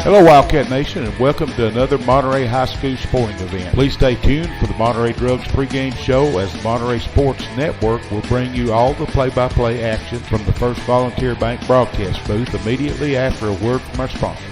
Hello, Wildcat Nation, and welcome to another Monterey High School sporting event. Please stay tuned for the Monterey Drugs pregame show, as the Monterey Sports Network will bring you all the play-by-play action from the First Volunteer Bank broadcast booth immediately after a word from our sponsor.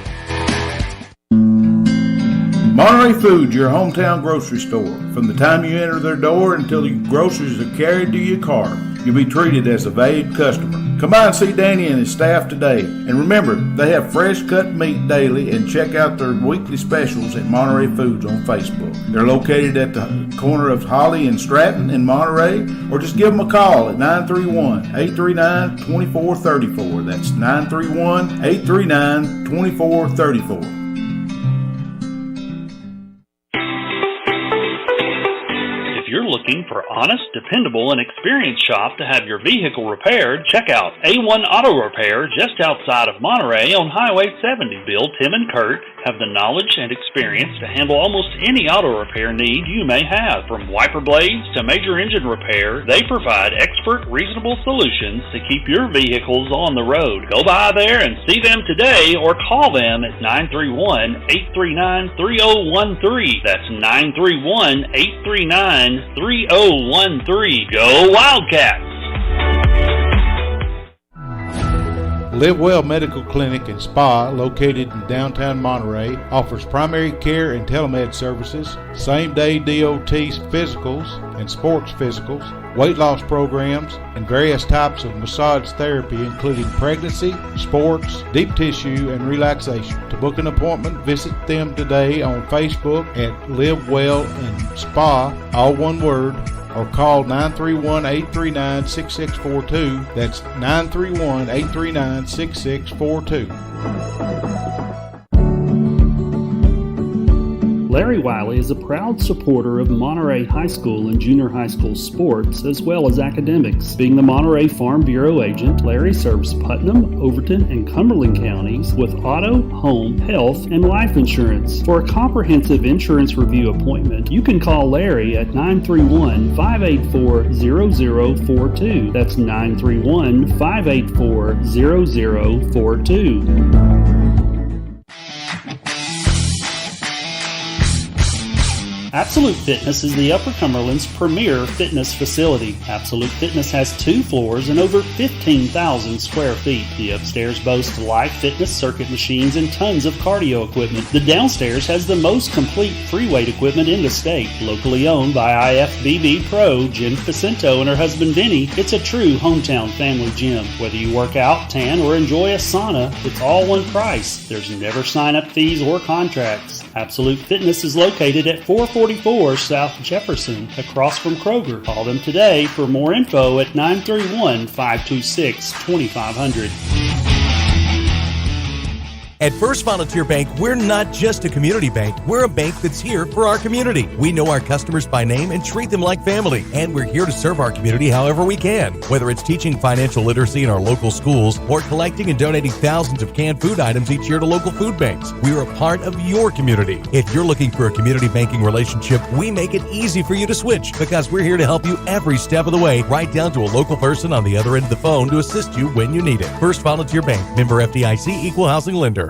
Monterey Foods, your hometown grocery store. From the time you enter their door until your groceries are carried to your car, you'll be treated as a valued customer. Come by and see Danny and his staff today. And remember, they have fresh cut meat daily, and check out their weekly specials at Monterey Foods on Facebook. They're located at the corner of Holly and Stratton in Monterey, or just give them a call at 931-839-2434. That's 931-839-2434. Looking for honest, dependable, and experienced shop to have your vehicle repaired, check out A1 Auto Repair just outside of Monterey on Highway 70. Bill, Tim, and Kurt have the knowledge and experience to handle almost any auto repair need you may have. From wiper blades to major engine repair, they provide expert, reasonable solutions to keep your vehicles on the road. Go by there and see them today, or call them at 931-839-3013. That's 931-839-3013. Go Wildcats! Live Well Medical Clinic and Spa, located in downtown Monterey, offers primary care and telemed services, same-day DOT physicals and sports physicals, weight loss programs, and various types of massage therapy, including pregnancy, sports, deep tissue, and relaxation. To book an appointment, visit them today on Facebook at Live Well and Spa, all one word, or call 931-839-6642. That's 931-839-6642. Larry Wiley is a proud supporter of Monterey High School and junior high school sports, as well as academics. Being the Monterey Farm Bureau agent, Larry serves Putnam, Overton, and Cumberland counties with auto, home, health, and life insurance. For a comprehensive insurance review appointment, you can call Larry at 931-584-0042. That's 931-584-0042. Absolute Fitness is the Upper Cumberland's premier fitness facility. Absolute Fitness has 2 floors and over 15,000 square feet. The upstairs boasts live fitness circuit machines and tons of cardio equipment. The downstairs has the most complete free weight equipment in the state. Locally owned by IFBB Pro Jen Facento and her husband Vinny, it's a true hometown family gym. Whether you work out, tan, or enjoy a sauna, it's all one price. There's never sign-up fees or contracts. Absolute Fitness is located at 444 South Jefferson, across from Kroger. Call them today for more info at 931-526-2500. At First Volunteer Bank, we're not just a community bank. We're a bank that's here for our community. We know our customers by name and treat them like family. And we're here to serve our community however we can. Whether it's teaching financial literacy in our local schools or collecting and donating thousands of canned food items each year to local food banks, we're a part of your community. If you're looking for a community banking relationship, we make it easy for you to switch, because we're here to help you every step of the way, right down to a local person on the other end of the phone to assist you when you need it. First Volunteer Bank, member FDIC, equal housing lender.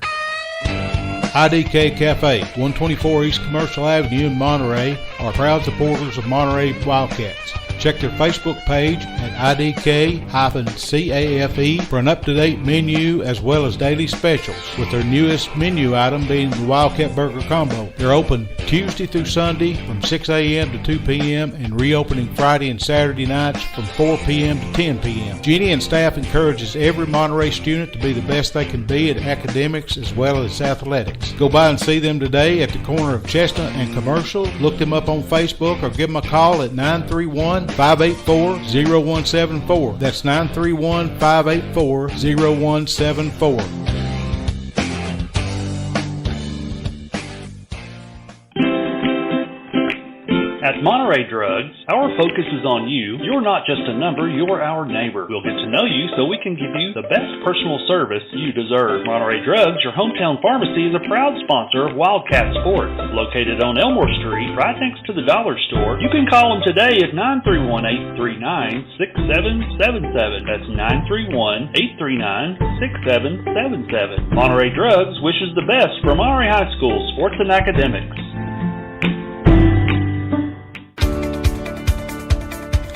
IDK Cafe, 124 East Commercial Avenue in Monterey, are proud supporters of Monterey Wildcats. Check their Facebook page at IDK-CAFE for an up-to-date menu as well as daily specials, with their newest menu item being the Wildcat Burger Combo. They're open Tuesday through Sunday from 6 a.m. to 2 p.m. and reopening Friday and Saturday nights from 4 p.m. to 10 p.m. Jeannie and staff encourages every Monterey student to be the best they can be at academics as well as athletics. Go by and see them today at the corner of Chestnut and Commercial. Look them up on Facebook or give them a call at 931-584-0174. That's 931-584-0174. At Monterey Drugs, our focus is on you. You're not just a number, you're our neighbor. We'll get to know you so we can give you the best personal service you deserve. Monterey Drugs, your hometown pharmacy, is a proud sponsor of Wildcat Sports. Located on Elmore Street, right next to the dollar store. You can call them today at 931-839-6777. That's 931-839-6777. Monterey Drugs wishes the best for Monterey High School sports and academics.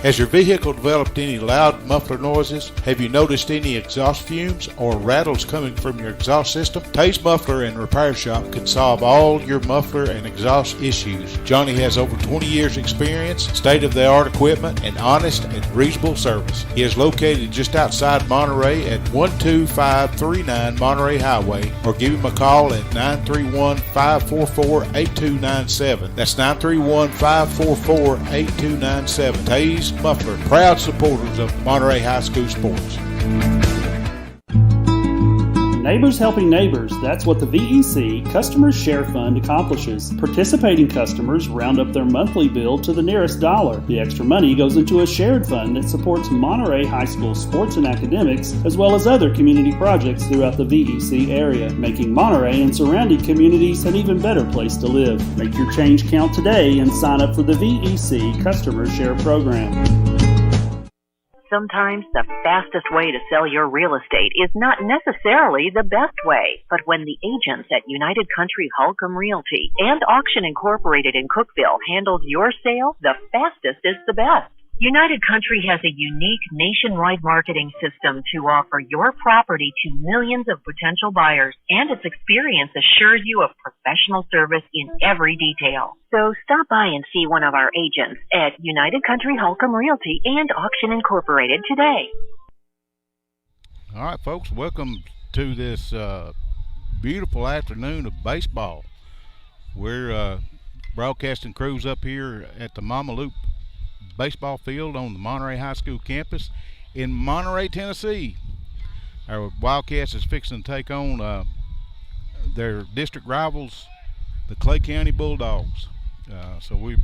Has your vehicle developed any loud muffler noises? Have you noticed any exhaust fumes or rattles coming from your exhaust system? Tay's Muffler and Repair Shop can solve all your muffler and exhaust issues. Johnny has over 20 years experience, state-of-the-art equipment, and honest and reasonable service. He is located just outside Monterey at 12539 Monterey Highway, or give him a call at 931-544-8297. That's 931-544-8297. Tay's Muffler, proud supporters of Monterey High School sports. Neighbors helping neighbors, that's what the VEC Customers Share Fund accomplishes. Participating customers round up their monthly bill to the nearest dollar. The extra money goes into a shared fund that supports Monterey High School sports and academics, as well as other community projects throughout the VEC area, making Monterey and surrounding communities an even better place to live. Make your change count today and sign up for the VEC Customers Share Program. Sometimes the fastest way to sell your real estate is not necessarily the best way. But when the agents at United Country Holcomb Realty and Auction Incorporated in Cookeville handles your sale, the fastest is the best. United Country has a unique nationwide marketing system to offer your property to millions of potential buyers, and its experience assures you of professional service in every detail. So stop by and see one of our agents at United Country Holcomb Realty and Auction Incorporated today. All right, folks, welcome to this beautiful afternoon of baseball. We're broadcasting crews up here at the Mama Loop baseball field on the Monterey High School campus in Monterey, Tennessee. Our Wildcats is fixing to take on their district rivals, the Clay County Bulldogs. So we're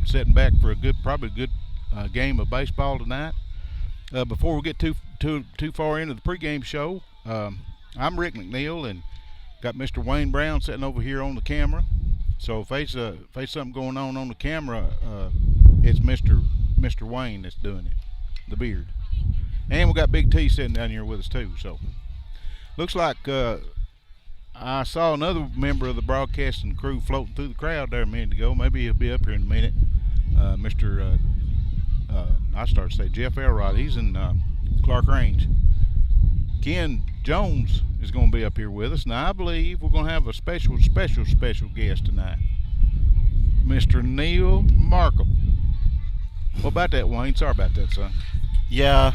sitting back for probably a good game of baseball tonight. Before we get too far into the pregame show, I'm Rick McNeil and got Mr. Wayne Brown sitting over here on the camera. So if there's something going on the camera, it's Mr. Wayne that's doing it, the beard. And we got Big T sitting down here with us too. So looks like I saw another member of the broadcasting crew floating through the crowd there a minute ago. Maybe he'll be up here in a minute. I started to say Jeff Elrod. He's in Clark Range. Ken Jones is going to be up here with us. Now I believe we're going to have a special guest tonight, Mr. Neil Markle. What about that, Wayne? Sorry about that, son. Yeah,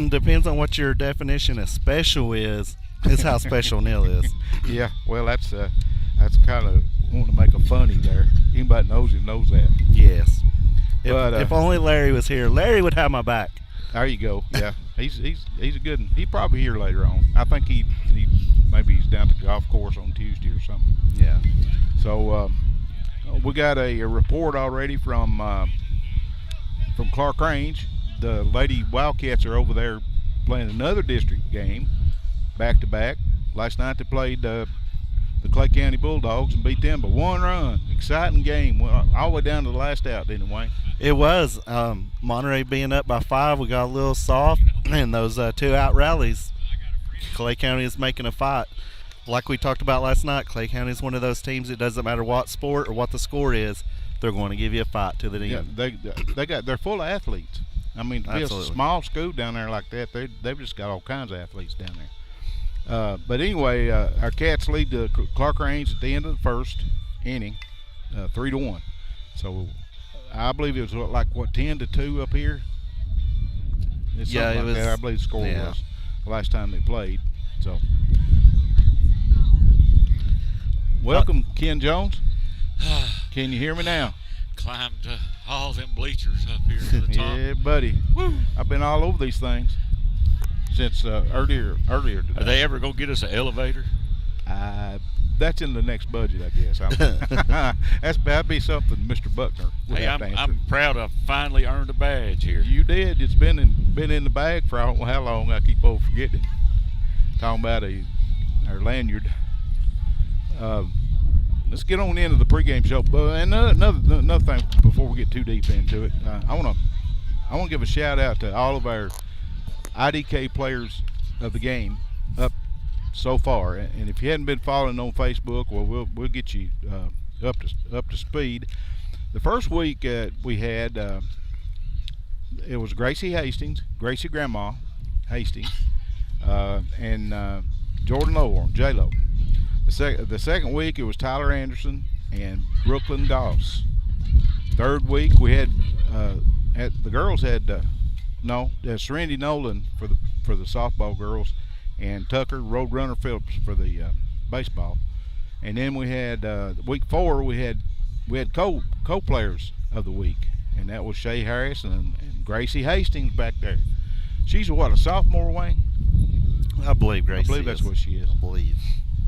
depends on what your definition of special is how special Neil is. Yeah, well, that's kind of wanting to make a funny there. Anybody knows him knows that. Yes. If only Larry was here, Larry would have my back. There you go. Yeah, he's a good one. He's probably here later on. I think he maybe he's down to the golf course on Tuesday or something. Yeah. So we got a report already from Clark Range. The Lady Wildcats are over there playing another district game, back to back. Last night they played the Clay County Bulldogs and beat them by 1 run. Exciting game, all the way down to the last out, didn't it, Wayne? It was. Monterey being up by 5, we got a little soft, and those 2-out rallies, Clay County is making a fight. Like we talked about last night, Clay County is one of those teams. It doesn't matter what sport or what the score is, they're going to give you a fight to the end. Yeah, they're full of athletes. I mean, to be a small school down there like that, they've just got all kinds of athletes down there. But anyway, our Cats lead the Clark Range at the end of the first inning, 3-1. So I believe it was 10-2 up here. Yeah, it was. That. I believe the score was the last time they played. So welcome, Ken Jones. Can you hear me now? Climbed all them bleachers up here to the top. Yeah, buddy. Woo. I've been all over these things since earlier today. Are they ever gonna get us an elevator? that's in the next budget, I guess. That'd be something Mr. Buckner would Hey, have to answer. I'm proud I've finally earned a badge here. You did. It's been in the bag for I don't know how long. I keep on forgetting. Talking about our lanyard. Let's get on into the pregame show. But another thing before we get too deep into it, I want to give a shout out to all of our IDK players of the game up so far. And if you hadn't been following on Facebook, well, we'll get you up to speed. The first week we had it was Gracie Grandma Hastings, and Jordan Lowhorn, J-Lo. The second week it was Tyler Anderson and Brooklyn Goss. Third week we had the girls had Serenity Nolan for the softball girls, and Tucker Roadrunner Phillips for the baseball. And then we had week 4 we had co-players of the week, and that was Shay Harris and Gracie Hastings back there. She's a sophomore, Wayne? I believe Gracie. I believe that's what she is. I believe.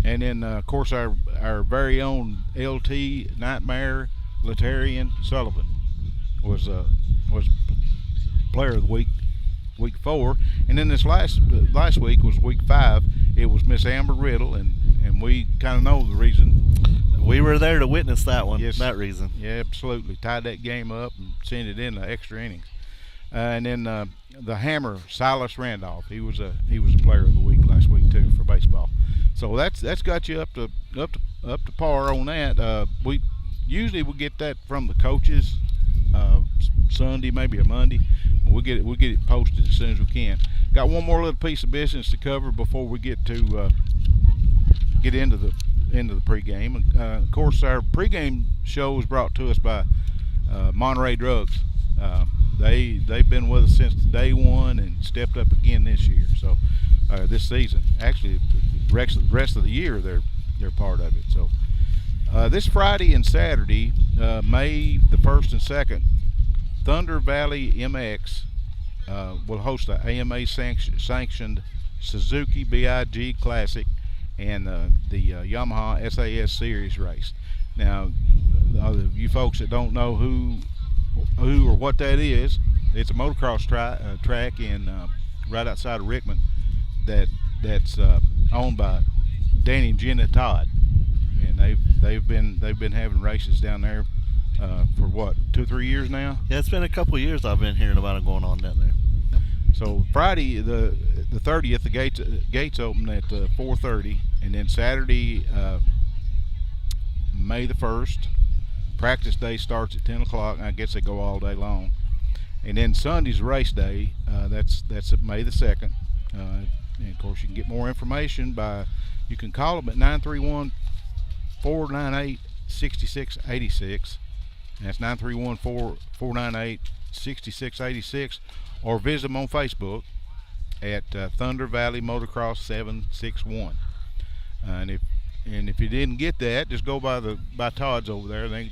And then of course our very own LT Nightmare Latarian Sullivan was player of the week 4. And then this last week was week 5. It was Miss Amber Riddle, and we kind of know the reason. We were there to witness that one. Yes, that reason. Yeah, absolutely. Tied that game up and sent it in the extra innings. And then the Hammer Silas Randolph. He was a player of the week last week too for baseball. So that's got you up to par on that. We usually get that from the coaches Sunday, maybe a Monday. We'll get it posted as soon as we can. Got one more little piece of business to cover before we get to get into the pregame. Of course, our pregame show is brought to us by Monterey Drugs. They've been with us since day one and stepped up again this year. So this season, actually, the rest of the year they're part of it. So this Friday and Saturday, May the 1st and 2nd, Thunder Valley MX will host the AMA sanctioned Suzuki BIG Classic and the Yamaha SAS Series race. Now, you folks that don't know who or what that is, it's a motocross track in right outside of Rickman that's owned by Danny and Jenna Todd, and they've been having races down there for what, 2 or 3 years now. Yeah, it's been a couple of years I've been hearing about it going on down there. So Friday the 30th, the gates open at 4:30, and then Saturday May the 1st, practice day starts at 10 o'clock, and I guess they go all day long. And then Sunday's race day, that's May the 2nd. And of course you can get more information you can call them at 931-498-6686. And that's 931-498-6686, or visit them on Facebook at Thunder Valley Motocross 761. And if you didn't get that, just go by Todd's over there. They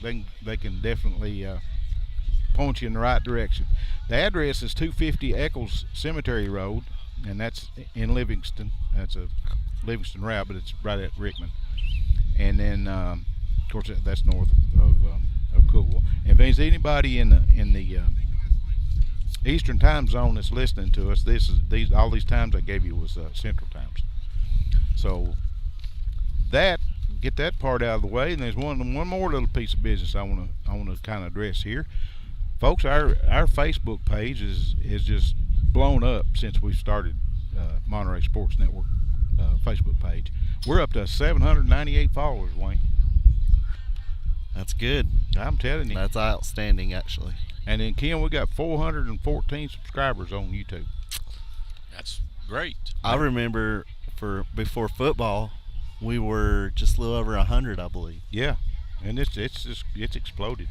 can definitely point you in the right direction. The address is 250 Eccles Cemetery Road, and that's in Livingston. That's a Livingston route, but it's right at Rickman. And then, of course, that's north of Cookville. And if there's anybody in the Eastern Time Zone that's listening to us, all these times I gave you was Central Times. So get that part out of the way, and there's one more little piece of business I want to kind of address here, folks. Our Facebook page is just blown up since we started Monterey Sports Network Facebook page. We're up to 798 followers, Wayne. That's good. I'm telling you, that's outstanding, actually. And then Ken, we got 414 subscribers on YouTube. That's great. I remember before football, we were just a little over 100, I believe. Yeah, and it's exploded.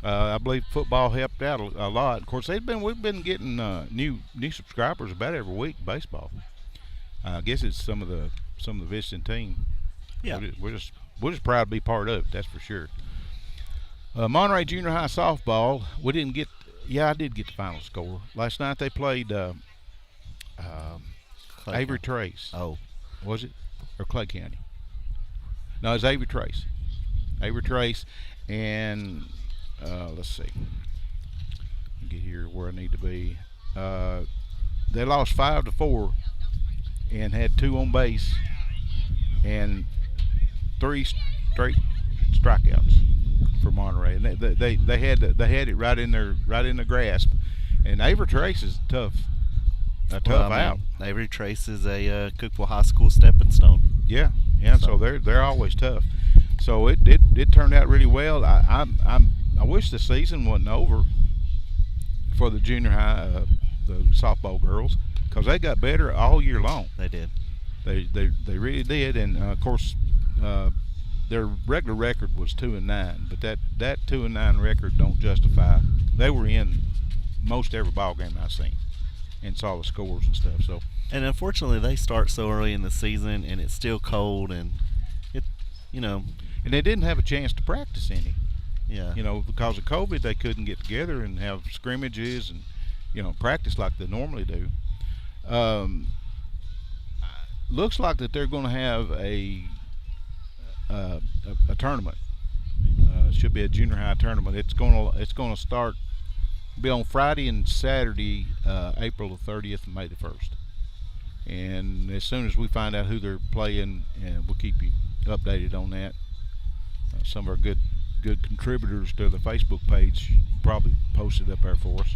I believe football helped out a lot. Of course, we've been getting new subscribers about every week in baseball. I guess it's some of the visiting team. Yeah, we're just proud to be part of it. That's for sure. Monterey Junior High softball. We didn't get. Yeah, I did get the final score last night. They played Avery Trace. Oh, was it, or Clay County? No, it's Avery Trace. Avery Trace, and let's see. Get here where I need to be. They lost 5-4 and had 2 on base and 3 straight strikeouts for Monterey. And they had it right in their grasp. And Avery Trace is tough out. Avery Trace is a Cookeville High School stepping stone. Yeah. So they're always tough. So it turned out really well. I wish the season wasn't over for the junior high, the softball girls, because they got better all year long. They did. They really did, and of course, their regular record was 2-9, but that 2-9 record don't justify. They were in most every ball game I've seen, and saw the scores and stuff. So. And unfortunately, they start so early in the season, and it's still cold, and and they didn't have a chance to practice any. Yeah. Because of COVID, they couldn't get together and have scrimmages and, practice like they normally do. Looks like that they're going to have a tournament. Should be a junior high tournament. It's going to start, be on Friday and Saturday, April the 30th and May the 1st. And as soon as we find out who they're playing, we'll keep you updated on that. Some of our good contributors to the Facebook page probably posted up there for us.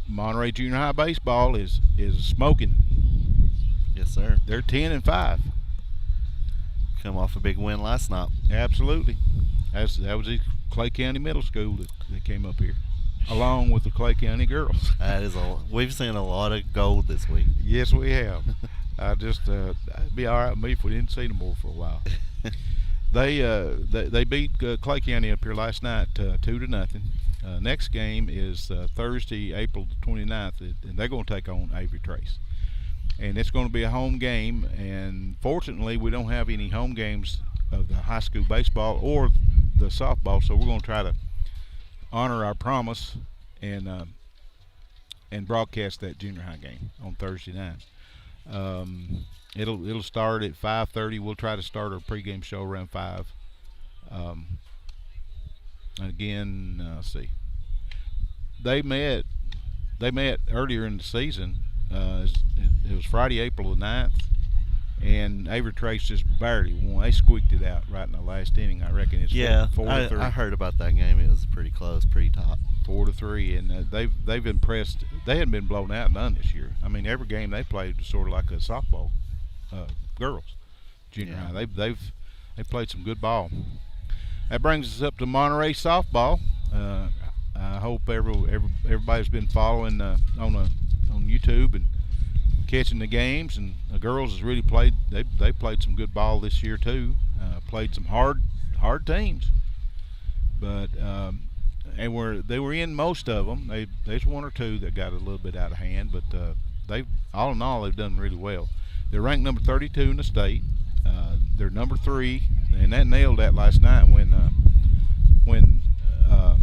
Monterey Junior High baseball is smoking. Yes, sir. They're 10-5. Come off a big win last night. Absolutely. That was the Clay County Middle School that came up here, along with the Clay County girls. We've seen a lot of gold this week. Yes, we have. It'd be all right with me if we didn't see them more for a while. They beat Clay County up here last night 2-0. Next game is Thursday, April the 29th, and they're going to take on Avery Trace. And it's going to be a home game, and fortunately we don't have any home games of the high school baseball or the softball, so we're going to try to honor our promise and broadcast that junior high game on Thursday night. It'll start at 5:30. We'll try to start our pregame show around 5. Again, let's see. They met earlier in the season. It was Friday, April the 9th, and Avery Trace just barely won. They squeaked it out right in the last inning. I reckon it's 4-3. I heard about that game. It was pretty close, pretty top. 4-3, and they've impressed. They hadn't been blown out none this year. I mean, every game they played was sort of like a softball girls junior high. They played some good ball. That brings us up to Monterey softball. I hope everybody's been following on YouTube and catching the games, and the girls has really played. They played some good ball this year too. Played some hard teams, but and they were in most of them. There's one or two that got a little bit out of hand, but they all in all they've done really well. They're ranked number 32 in the state. They're number 3, and that nailed that last night when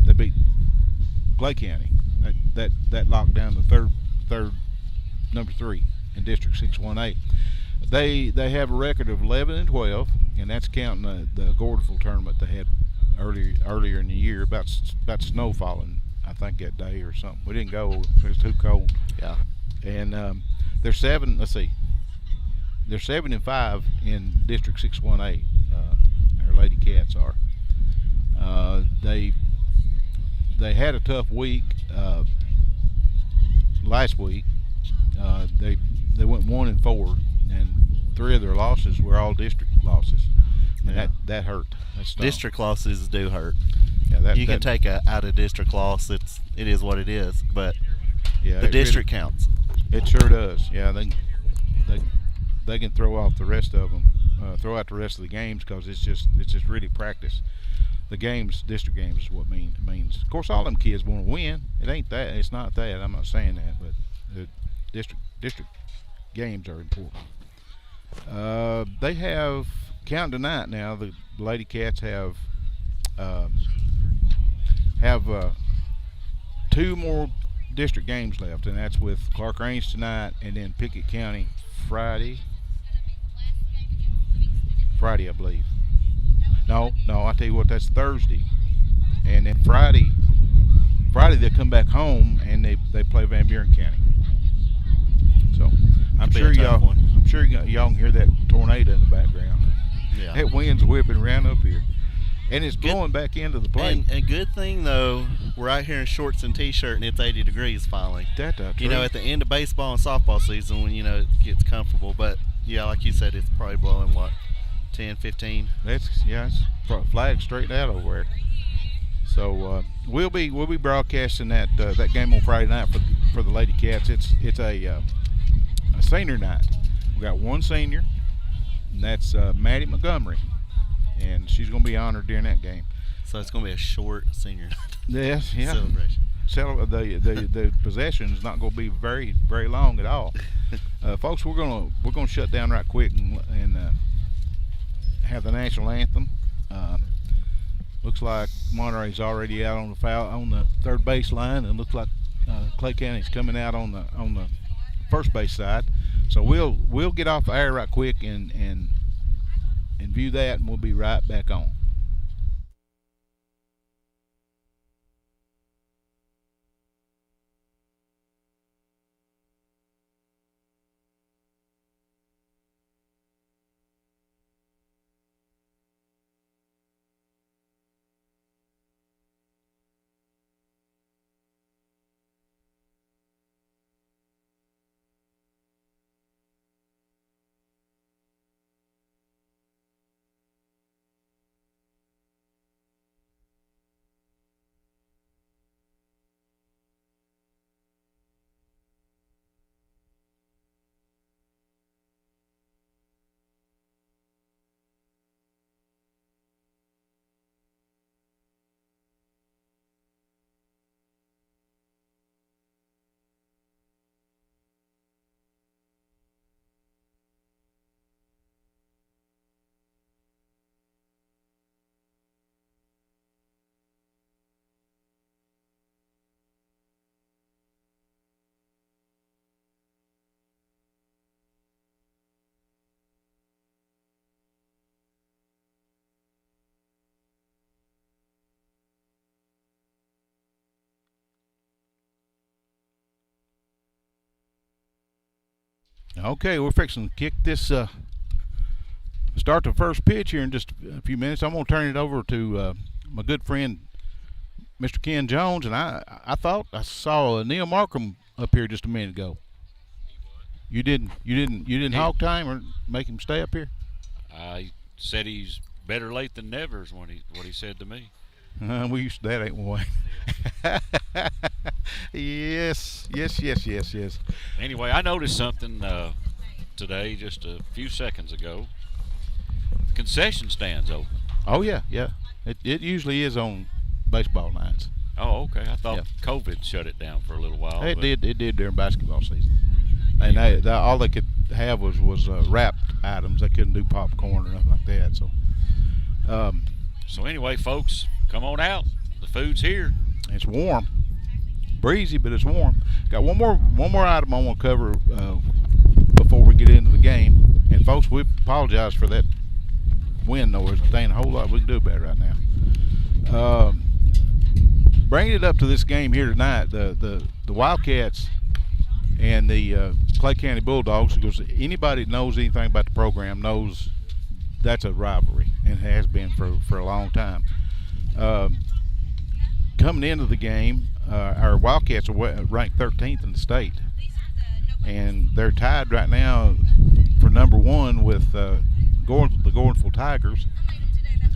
they beat Clay County. That locked down the third number 3 in District 618. They have a record of 11-12, and that's counting the Gordonville tournament they had earlier in the year about snow falling, I think, that day or something. We didn't go; it was too cold. Yeah. And they're 7-5 in District 618. Our Lady Cats are. They had a tough week last week. They went 1-4, and 3 of their losses were all district losses. And that hurt. District losses do hurt. Yeah, you can take a out of district loss. It is what it is, but the district counts. It sure does. Yeah, they can throw out the rest of them, throw out the rest of the games, because it's just really practice. The games, district games, is what means. Of course, all them kids want to win. It ain't that. It's not that. I'm not saying that, but the district games are important. They have, counting tonight now, the Lady Cats have 2 more district games left, and that's with Clark Range tonight and then Pickett County Friday. Friday, I believe. No, I tell you what, that's Thursday. And then Friday they come back home and they play Van Buren County. So I'm sure y'all can hear that tornado in the background. Yeah. That wind's whipping around up here. And it's blowing back into the plate. And good thing, though, we're out here in shorts and T-shirt, and it's 80 degrees finally. That's you know, at the end of baseball and softball season when, it gets comfortable. But, yeah, like you said, it's probably blowing, 10, 15? It's flag straight out over there. So we'll be broadcasting that game on Friday night for the Lady Cats. It's a senior night. We got one senior, and that's Maddie Montgomery. And she's going to be honored during that game. So it's going to be a short senior yes, yeah. celebration. The possession is not going to be very, very long at all. Folks, we're going to shut down right quick and have the national anthem. Looks like Monterey's already out on the third base line, and looks like Clay County's coming out on the first base side. So we'll get off the air right quick and view that, and we'll be right back on. Okay, we're fixing to kick this, start the first pitch here in just a few minutes. I'm going to turn it over to my good friend, Mr. Ken Jones, and I thought I saw Neil Markham up here just a minute ago. You didn't hog time or make him stay up here? I said he's better late than never is what he said to me. We used to that, ain't we? Yes. Anyway, I noticed something today, just a few seconds ago. The concession stand's open. Oh yeah. It usually is on baseball nights. Oh, okay. I thought COVID shut it down for a little while. It did during basketball season. And all they could have was wrapped items. They couldn't do popcorn or nothing like that. So anyway, folks, come on out. The food's here. It's warm, breezy, but it's warm. Got one more item I want to cover before we get into the game. And folks, we apologize for that wind noise. There ain't a whole lot we can do about it right now. Bringing it up to this game here tonight, the Wildcats and the Clay County Bulldogs, because anybody that knows anything about the program knows that's a rivalry and has been for a long time. Coming into the game, our Wildcats are ranked 13th in the state, and they're tied right now for number one with the Gordonsville Tigers.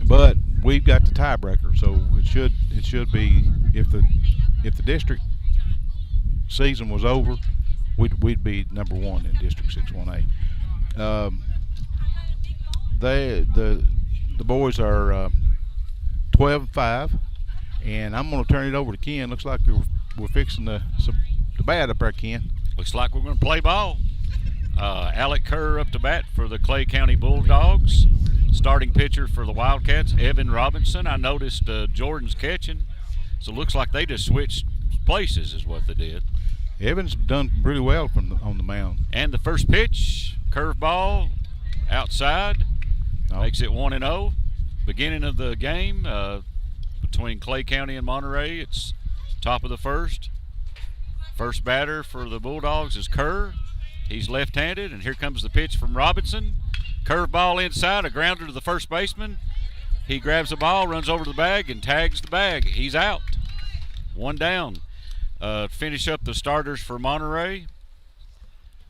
But we've got the tiebreaker, so it should be, if the district season was over, we'd be number one in District 6-1A. The boys are 12-5, and I'm going to turn it over to Ken. Looks like we're fixing to bat up there, Ken. Looks like we're going to play ball. Alec Kerr up to bat for the Clay County Bulldogs. Starting pitcher for the Wildcats, Evan Robinson. I noticed Jordan's catching, so it looks like they just switched places is what they did. Evan's done pretty well on the mound. And the first pitch, curveball, outside. Makes it 1-0. Beginning of the game between Clay County and Monterey. It's top of the first. First batter for the Bulldogs is Kerr. He's left-handed, and here comes the pitch from Robinson. Curveball inside, a grounder to the first baseman. He grabs the ball, runs over to the bag, and tags the bag. He's out. One down. Finish up the starters for Monterey.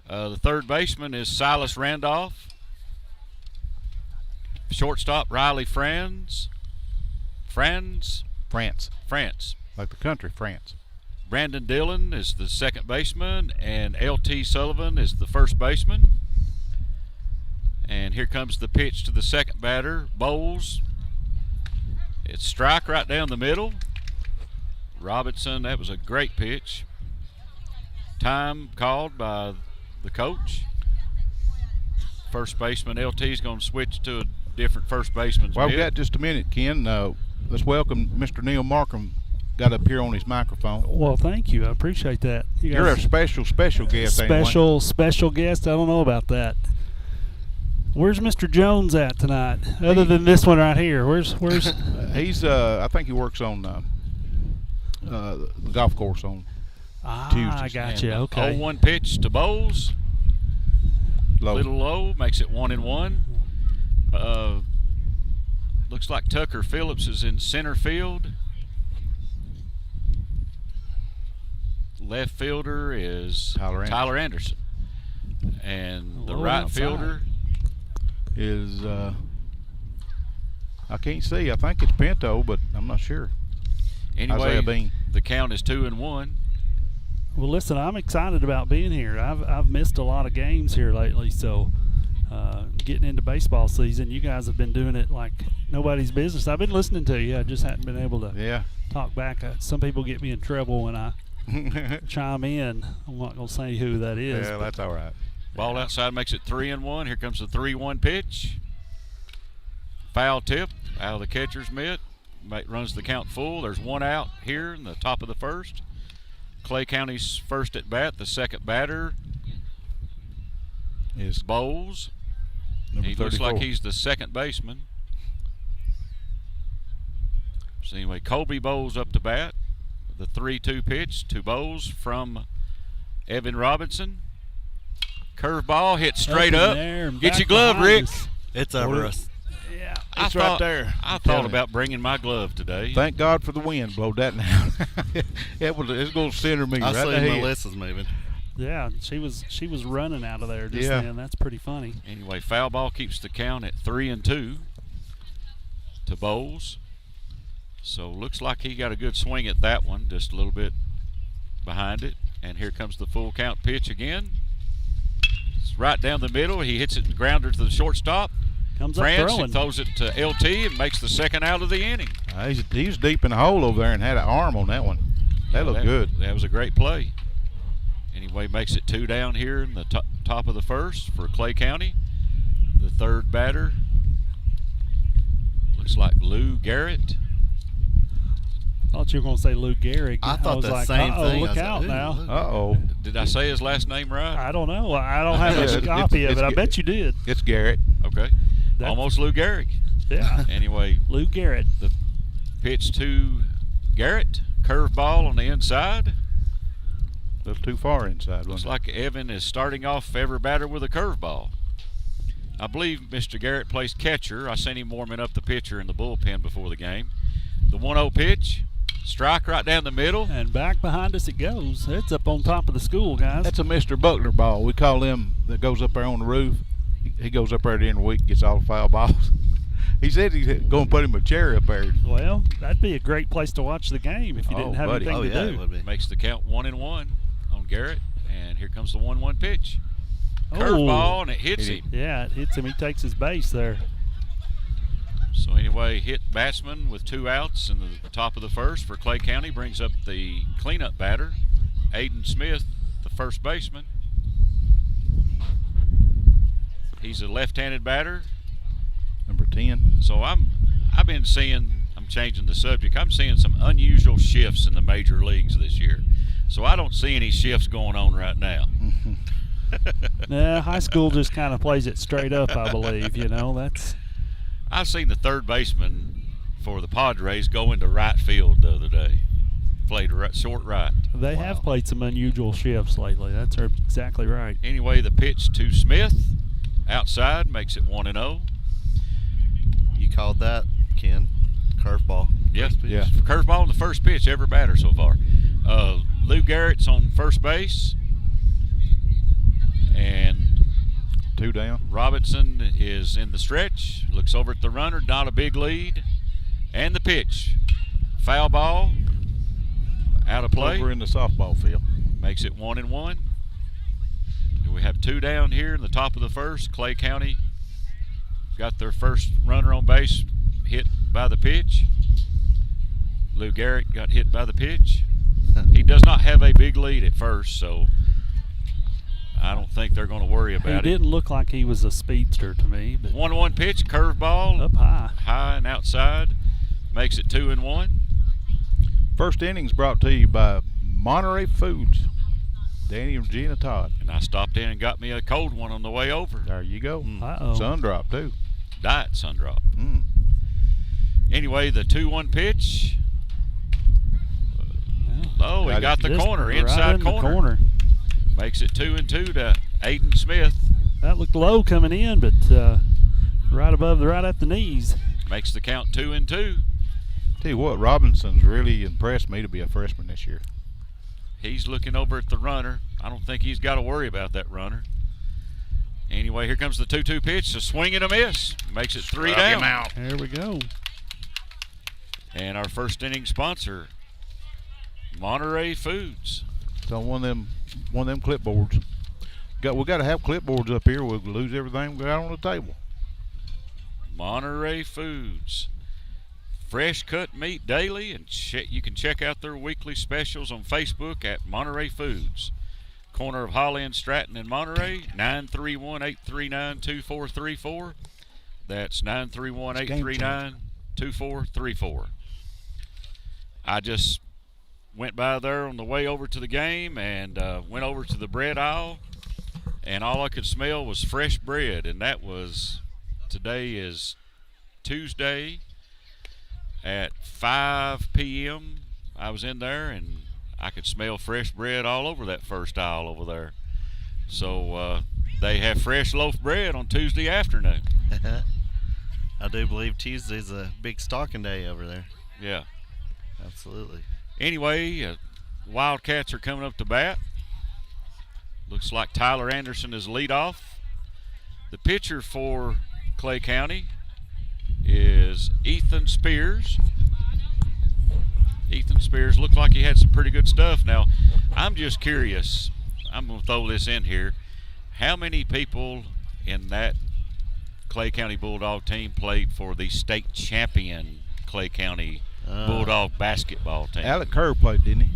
The third baseman is Silas Randolph. Shortstop Riley France. Like the country, France. Brandon Dillon is the second baseman, and L.T. Sullivan is the first baseman. And here comes the pitch to the second batter, Bowles. It's strike right down the middle. Robinson, that was a great pitch. Time called by the coach. First baseman L.T. is going to switch to a different first baseman's Well, we've mitt. got just a minute, Ken. Let's welcome Mr. Neil Markham. Got up here on his microphone. Well, thank you. I appreciate that. You're a special guest. Special guest. I don't know about that. Where's Mr. Jones at tonight? Other than this one right here, where's? He's. I think he works on the golf course on Tuesdays. I got you. And Okay. 0-1 pitch to Bowles. Low. Little low, makes it 1-1. Looks like Tucker Phillips is in center field. Left fielder is Tyler Anderson. And the Low right outside. fielder is I can't see. I think it's Pinto, but I'm not sure. Anyway, Isaiah Bean. the count is 2-1. Well, listen, I'm excited about being here. I've missed a lot of games here lately, so getting into baseball season, you guys have been doing it like nobody's business. I've been listening to you. I just hadn't been able to talk back. Some people get me in trouble when I chime in. I'm not going to say who that is. Yeah, that's all right. Ball outside makes it 3-1. Here comes the 3-1 pitch. Foul tip out of the catcher's mitt. Runs the count full. There's one out here in the top of the first. Clay County's first at bat. The second batter is Bowles. He looks like he's the second baseman. So anyway, Colby Bowles up to bat. The 3-2 pitch to Bowles from Evan Robinson. Curveball hit straight up. Get your glove, Rick. It's over us. Yeah, it's right there. I thought about bringing my glove today. Thank God for the wind. Blowed that down. It's going to center me I right see in the head. Melissa's moving. Yeah, she was running out of there just then. That's pretty funny. Anyway, foul ball keeps the count at 3-2 to Bowles. So looks like he got a good swing at that one, just a little bit behind it. And here comes the full count pitch again. It's right down the middle. He hits it grounder to the shortstop. Comes up France throwing. and throws it to LT and makes the second out of the inning. He was deep in the hole over there and had an arm on that one. That looked good. That was a great play. Anyway, makes it 2 down here in the top of the first for Clay County. The third batter looks like Lou Garrett. I thought you were going to say Lou Gehrig. I thought was the like, same uh-oh, thing. look I was out like, now. ooh. Uh-oh. Did I say his last name right? I don't know. I don't have a copy of it. I bet you did. It's Garrett. Okay. Almost Lou Gehrig. Yeah. Anyway, Lou Garrett. the pitch to Garrett. Curveball on the inside. A little too far inside. Looks wasn't it? like Evan is starting off every batter with a curveball. I believe Mr. Garrett plays catcher. I seen him warming up the pitcher in the bullpen before the game. The 1-0 pitch. Strike right down the middle. And back behind us it goes. It's up on top of the school, guys. That's a Mr. Buckner ball. We call him that goes up there on the roof. He goes up there at the end of the week and gets all the foul balls. He said he's going to put him a chair up there. Well, that'd be a great place to watch the game if you didn't have buddy. anything to It do. would be. Makes the count 1-1 on Garrett. And here comes the 1-1 pitch. Oh. Curveball, and it hits him. Yeah, it hits him. He takes his base there. So anyway, hit batsman with 2 outs in the top of the first for Clay County. Brings up the cleanup batter, Aiden Smith, the first baseman. He's a left-handed batter. Number 10. So I'm changing the subject. I'm seeing some unusual shifts in the major leagues this year. So I don't see any shifts going on right now. Nah, high school just kind of plays it straight up, I believe. You know, that's I seen the third baseman for the Padres go into right field the other day. Played short right. They have played some unusual shifts lately. That's exactly right. Anyway, the pitch to Smith outside makes it 1-0. You called that, Ken? Curveball. Yes, Yeah. Curveball on the first pitch, every batter so far. Lou Garrett's on first base. And 2 down. Robinson is in the stretch. Looks over at the runner, not a big lead. And the pitch. Foul ball. Out of play. Over in the softball field. Makes it 1-1. We have 2 down here in the top of the first. Clay County got their first runner on base hit by the pitch. Lou Garrett got hit by the pitch. He does not have a big lead at first, so I don't think they're going to worry about it. He didn't look like he was a speedster to me. But 1-1 pitch, curveball. Up high. High and outside. Makes it 2-1. First innings brought to you by Monterey Foods. Danny and Gina Todd. And I stopped in and got me a cold one on the way over. There you go. Uh-oh. Sun drop, too. Diet sun drop. Mm. Anyway, the 2-1 pitch. Oh, he got the Just corner, right inside in the corner. Makes it 2-2 to Aiden Smith. That looked low coming in, but right at the knees. Makes the count 2-2. Tell you what, Robinson's really impressed me to be a freshman this year. He's looking over at the runner. I don't think he's got to worry about that runner. Anyway, here comes the 2-2 pitch. A swing and a miss. Makes it 3 down. There we go. And our first inning sponsor, Monterey Foods. It's on one of them clipboards. We got to have clipboards up here. We'll lose everything we got on the table. Monterey Foods. Fresh cut meat daily, and you can check out their weekly specials on Facebook at Monterey Foods. Corner of Holly and Stratton in Monterey, 931-839-2434. That's 931-839-2434. I just went by there on the way over to the game and went over to the bread aisle, and all I could smell was fresh bread, and today is Tuesday at 5 p.m. I was in there, and I could smell fresh bread all over that first aisle over there. So they have fresh loaf bread on Tuesday afternoon. I do believe Tuesday's a big stocking day over there. Yeah. Absolutely. Anyway, Wildcats are coming up to bat. Looks like Tyler Anderson is leadoff. The pitcher for Clay County is Ethan Spears. Ethan Spears looked like he had some pretty good stuff. Now, I'm just curious. I'm going to throw this in here. How many people in that Clay County Bulldog team played for the state champion Clay County Bulldog basketball team? Alec Kerr played, didn't he?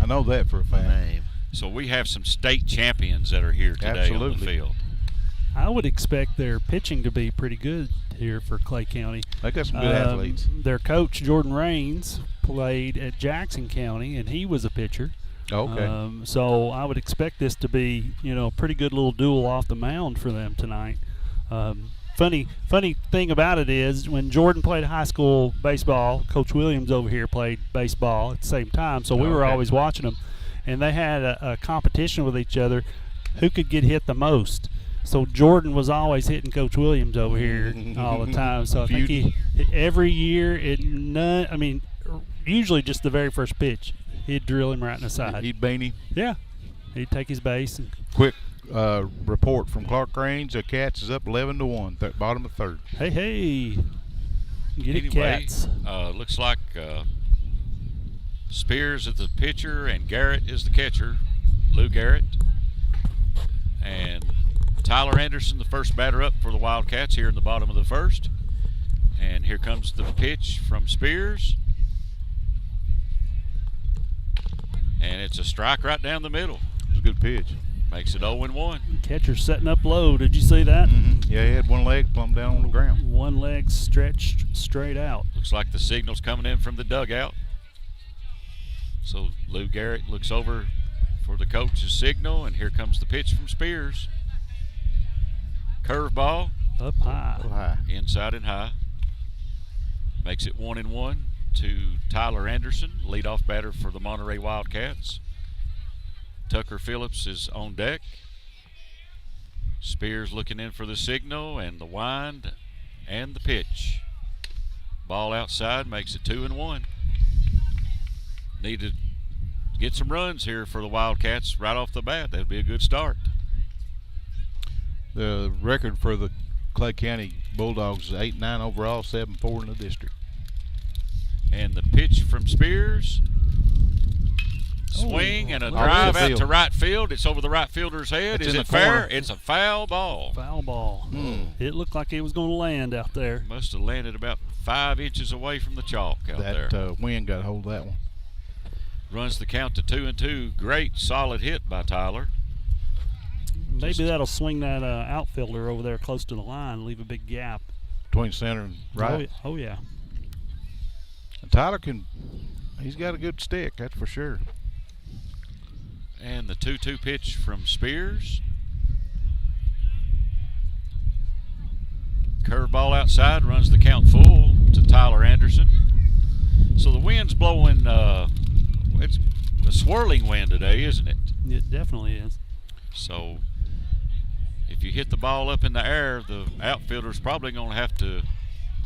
I know that for a fact. So we have some state champions that are here today on the field. I would expect their pitching to be pretty good here for Clay County. They got some good athletes. Their coach, Jordan Raines, played at Jackson County, and he was a pitcher. Okay. So I would expect this to be, a pretty good little duel off the mound for them tonight. Funny thing about it is when Jordan played high school baseball, Coach Williams over here played baseball at the same time, so we were always watching them. And they had a competition with each other who could get hit the most. So Jordan was always hitting Coach Williams over here all the time. So I think every year, usually just the very first pitch, he'd drill him right in the side. He'd bean him. Yeah. He'd take his base. And quick report from Clark Range. The Cats is up 11-1, bottom of third. Hey. Get it, anyway, Cats. Looks like Spears is the pitcher and Garrett is the catcher, Lou Garrett. And Tyler Anderson, the first batter up for the Wildcats here in the bottom of the first. And here comes the pitch from Spears. And it's a strike right down the middle. It's a good pitch. Makes it 0-1. Catcher's setting up low. Did you see that? Mm-hmm. Yeah, he had one leg plumb down on the ground. One leg stretched straight out. Looks like the signal's coming in from the dugout. So Lou Garrett looks over for the coach's signal, and here comes the pitch from Spears. Curveball, Up high. Up high. Inside and high. Makes it 1-1 to Tyler Anderson, leadoff batter for the Monterey Wildcats. Tucker Phillips is on deck. Spears looking in for the signal and the wind and the pitch. Ball outside makes it 2-1. Need to get some runs here for the Wildcats right off the bat. That'd be a good start. The record for the Clay County Bulldogs is 8-9 overall, 7-4 in the district. And the pitch from Spears. Swing and a drive out to right field. It's over the right fielder's head. Is it fair? It's a foul ball. Foul ball. It looked like it was going to land out there. Must have landed about 5 inches away from the chalk out there. That wind got a hold of that one. Runs the count to 2-2. Great solid hit by Tyler. Maybe that'll swing that outfielder over there close to the line, leave a big gap. Between center and right? Oh, yeah. And Tyler he's got a good stick, that's for sure. And the 2-2 pitch from Spears. Curveball outside, runs the count full to Tyler Anderson. So the wind's blowing, it's a swirling wind today, isn't it? It definitely is. So if you hit the ball up in the air, the outfielder's probably going to have to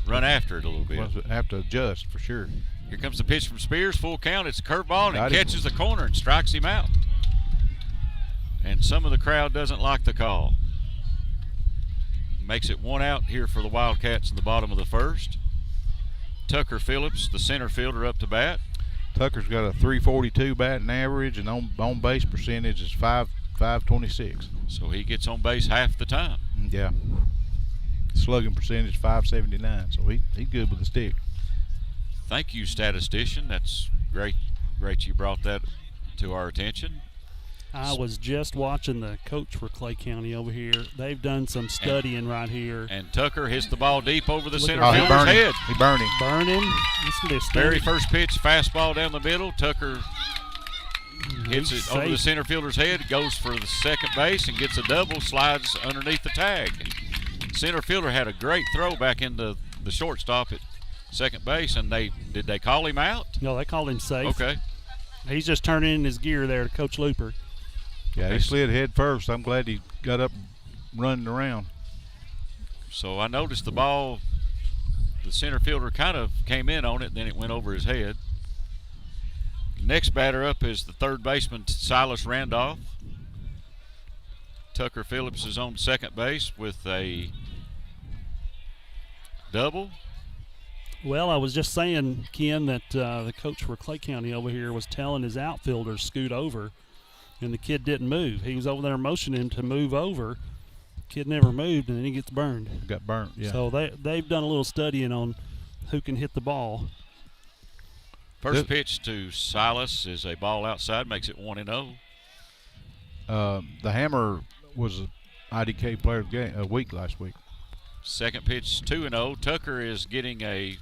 run after it a little bit. Well, have to adjust for sure. Here comes the pitch from Spears, full count. It's a curveball, and it catches the corner and strikes him out. And some of the crowd doesn't like the call. Makes it 1 out here for the Wildcats in the bottom of the first. Tucker Phillips, the center fielder, up to bat. Tucker's got a .342 batting average, and on base percentage is 526. So he gets on base half the time. Yeah. Slugging percentage .579. So he's good with the stick. Thank you, statistician. That's great. Great you brought that to our attention. I was just watching the coach for Clay County over here. They've done some studying right here. And Tucker hits the ball deep over the center fielder's fielder's head. He burning. Burning. This will be a Very first pitch, fastball down the middle. Tucker hits it over the center fielder's head, goes for the second base and gets a double, slides underneath the tag. Center fielder had a great throw back into the shortstop at second base, and did they call him out? No, they called him safe. Okay. He's just turning in his gear there to Coach Looper. Yeah, he slid head first. I'm glad he got up running around. So I noticed the ball, the center fielder kind of came in on it, and then it went over his head. Next batter up is the third baseman, Silas Randolph. Tucker Phillips is on second base with a double. Well, I was just saying, Ken, that the coach for Clay County over here was telling his outfielders scoot over, and the kid didn't move. He was over there motioning him to move over. Kid never moved, and then he gets burned. Got burnt, yeah. So they've done a little studying on who can hit the ball. First pitch to Silas is a ball outside, makes it 1-0. The Hammer was an IDK player of the week last week. Second pitch 2-0. Tucker is getting a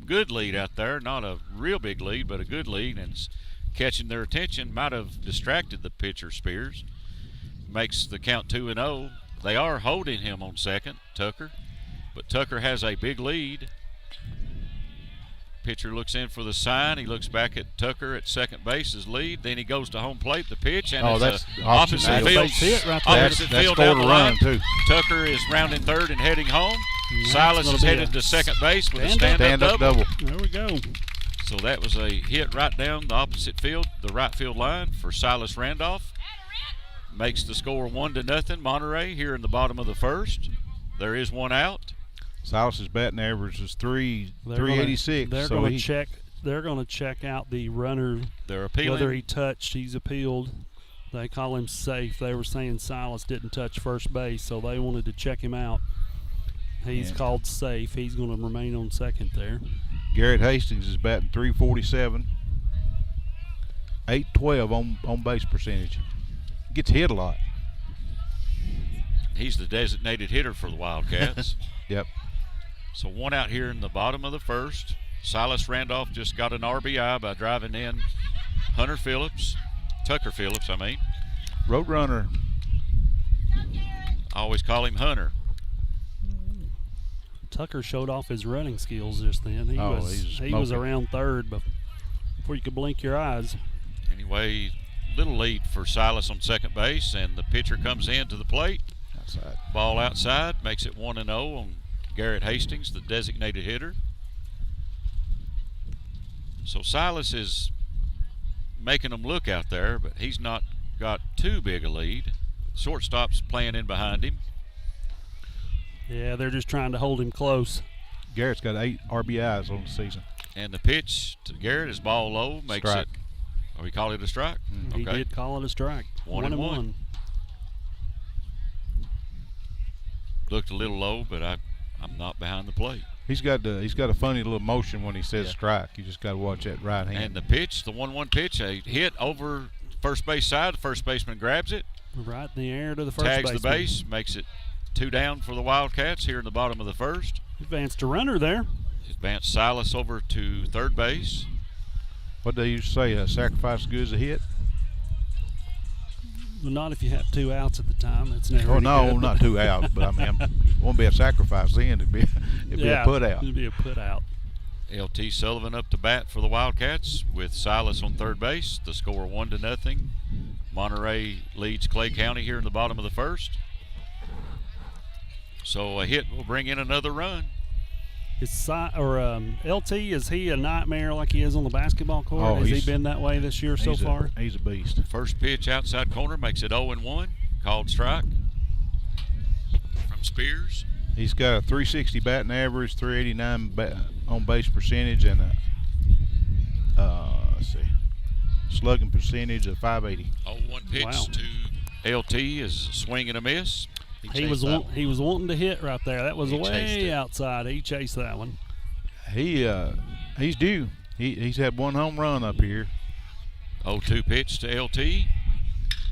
good lead out there, not a real big lead, but a good lead, and it's catching their attention. Might have distracted the pitcher, Spears. Makes the count 2-0. They are holding him on second, Tucker, but Tucker has a big lead. Pitcher looks in for the sign. He looks back at Tucker at second base, his lead. Then he goes to home plate, the pitch, and it's opposite field. Opposite field down the line. Too. Tucker is rounding third and heading home. Silas is headed to second base with a stand-up double. There we go. So that was a hit right down the opposite field, the right field line for Silas Randolph. Makes the score 1-0 Monterey here in the bottom of the first. There is 1 out. Silas's batting average is 386. They're going to check. They're going to check out the runner. They're appealing. Whether he touched, he's appealed. They call him safe. They were saying Silas didn't touch first base, so they wanted to check him out. He's called safe. He's going to remain on second there. Garrett Hastings is batting 347. 812 on base percentage. Gets hit a lot. He's the designated hitter for the Wildcats. Yep. So 1 out here in the bottom of the first. Silas Randolph just got an RBI by driving in Tucker Phillips, I mean. Roadrunner. I always call him Hunter. Tucker showed off his running skills just then. He he's was smoking. around third before you could blink your eyes. Anyway, little lead for Silas on second base, and the pitcher comes in to the plate. Outside. Ball outside, makes it 1-0 on Garrett Hastings, the designated hitter. So Silas is making them look out there, but he's not got too big a lead. Shortstop's playing in behind him. Yeah, they're just trying to hold him close. Garrett's got 8 RBIs on the season. And the pitch to Garrett is ball low, makes Strike. it. Oh, he called it a strike? He did call it a strike. 1-1. Looked a little low, but I'm not behind the plate. He's got a funny little motion when he says strike. You just got to watch that right hand. And the pitch, the 1-1 pitch, a hit over first base side. The first baseman grabs it. Right in the air to the first tags baseman. the base, makes it 2 down for the Wildcats here in the bottom of the first. Advanced a runner there. Advanced Silas over to third base. What they used to say, a sacrifice as good as a hit? Well, not if you have 2 outs at the time. That's never Oh, any no, good. not 2 outs, but I mean, it won't be a sacrifice then. It'd be a put out. It'd be a put out. LT Sullivan up to bat for the Wildcats with Silas on third base. The score 1-0. Monterey leads Clay County here in the bottom of the first. So a hit will bring in another run. LT, is he a nightmare like he is on the basketball court? Oh, Has he been that way this year so far? He's a beast. First pitch outside corner makes it 0-1. Called strike from Spears. He's got a 360 batting average, 389 on base percentage, and slugging percentage of 580. 0-1 pitch to LT is a swing and a miss. He was wanting to hit right there. That was He chased way it. outside. He chased that one. He's due. He's had 1 home run up here. 0-2 pitch to LT.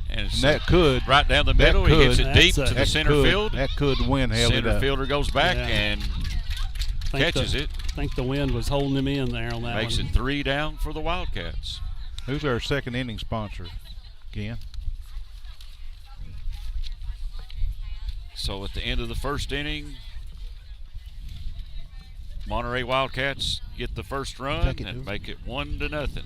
And it's that could right down the middle. He hits it deep to the that center could, field. That could win. Center fielder goes back Yeah. and catches it. I think the wind was holding him in there on that Makes one. it 3 down for the Wildcats. Who's our second inning sponsor, Ken? So at the end of the first inning, Monterey Wildcats get the first run and make it 1-0.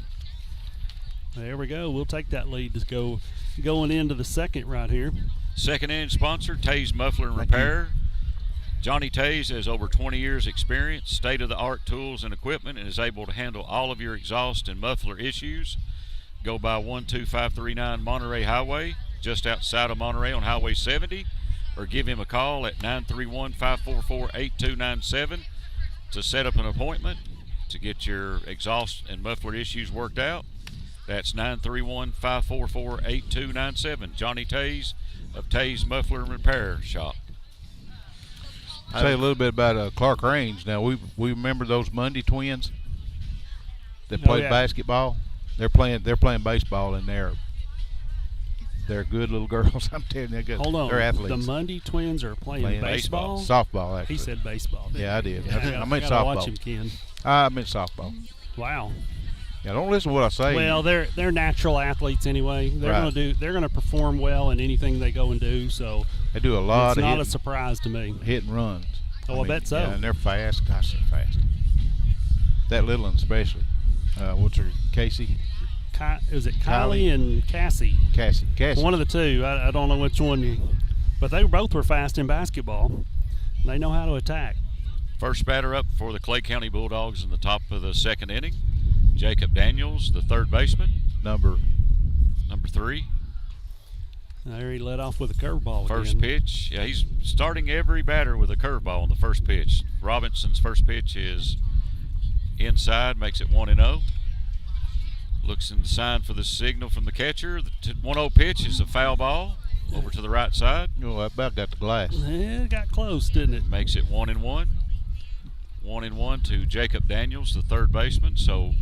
There we go. We'll take that lead to going into the second right here. Second inning sponsor, Taze Muffler and Repair. Johnny Taze has over 20 years experience, state-of-the-art tools and equipment, and is able to handle all of your exhaust and muffler issues. Go by 12539 Monterey Highway, just outside of Monterey on Highway 70, or give him a call at 931-544-8297 to set up an appointment to get your exhaust and muffler issues worked out. That's 931-544-8297. Johnny Taze of Taze Muffler and Repair Shop. I'll say a little bit about Clark Range. Now, we remember those Monday twins that played basketball. They're playing baseball, and they're good little girls. I'm telling you, Hold on. They're athletes. The Monday twins are playing baseball? Softball, actually. He said baseball. Yeah, I did. I meant gotta softball. Watch him, Ken. I meant softball. Wow. Yeah, don't listen to what I say. Well, they're natural athletes anyway. They're Right. they're gonna perform well in anything they go and do. So they do a lot it's of not a surprise to me. Hit and runs. Oh, I bet so. Yeah, and they're fast. Gosh, they're fast. That little one especially. What's her, Casey? Is it Kylie and Cassie? Cassie. One of the two. I don't know which one. But they both were fast in basketball. They know how to attack. First batter up for the Clay County Bulldogs in the top of the second inning. Jacob Daniels, the third baseman. Number 3. There he led off with a curveball First again. pitch. Yeah, he's starting every batter with a curveball on the first pitch. Robinson's first pitch is inside, makes it 1-0. Looks in the sign for the signal from the catcher. The 1-0 pitch is a foul ball over to the right side. I about got the glass. Yeah, it got close, didn't it? Makes it 1-1. 1-1 to Jacob Daniels, the third baseman. So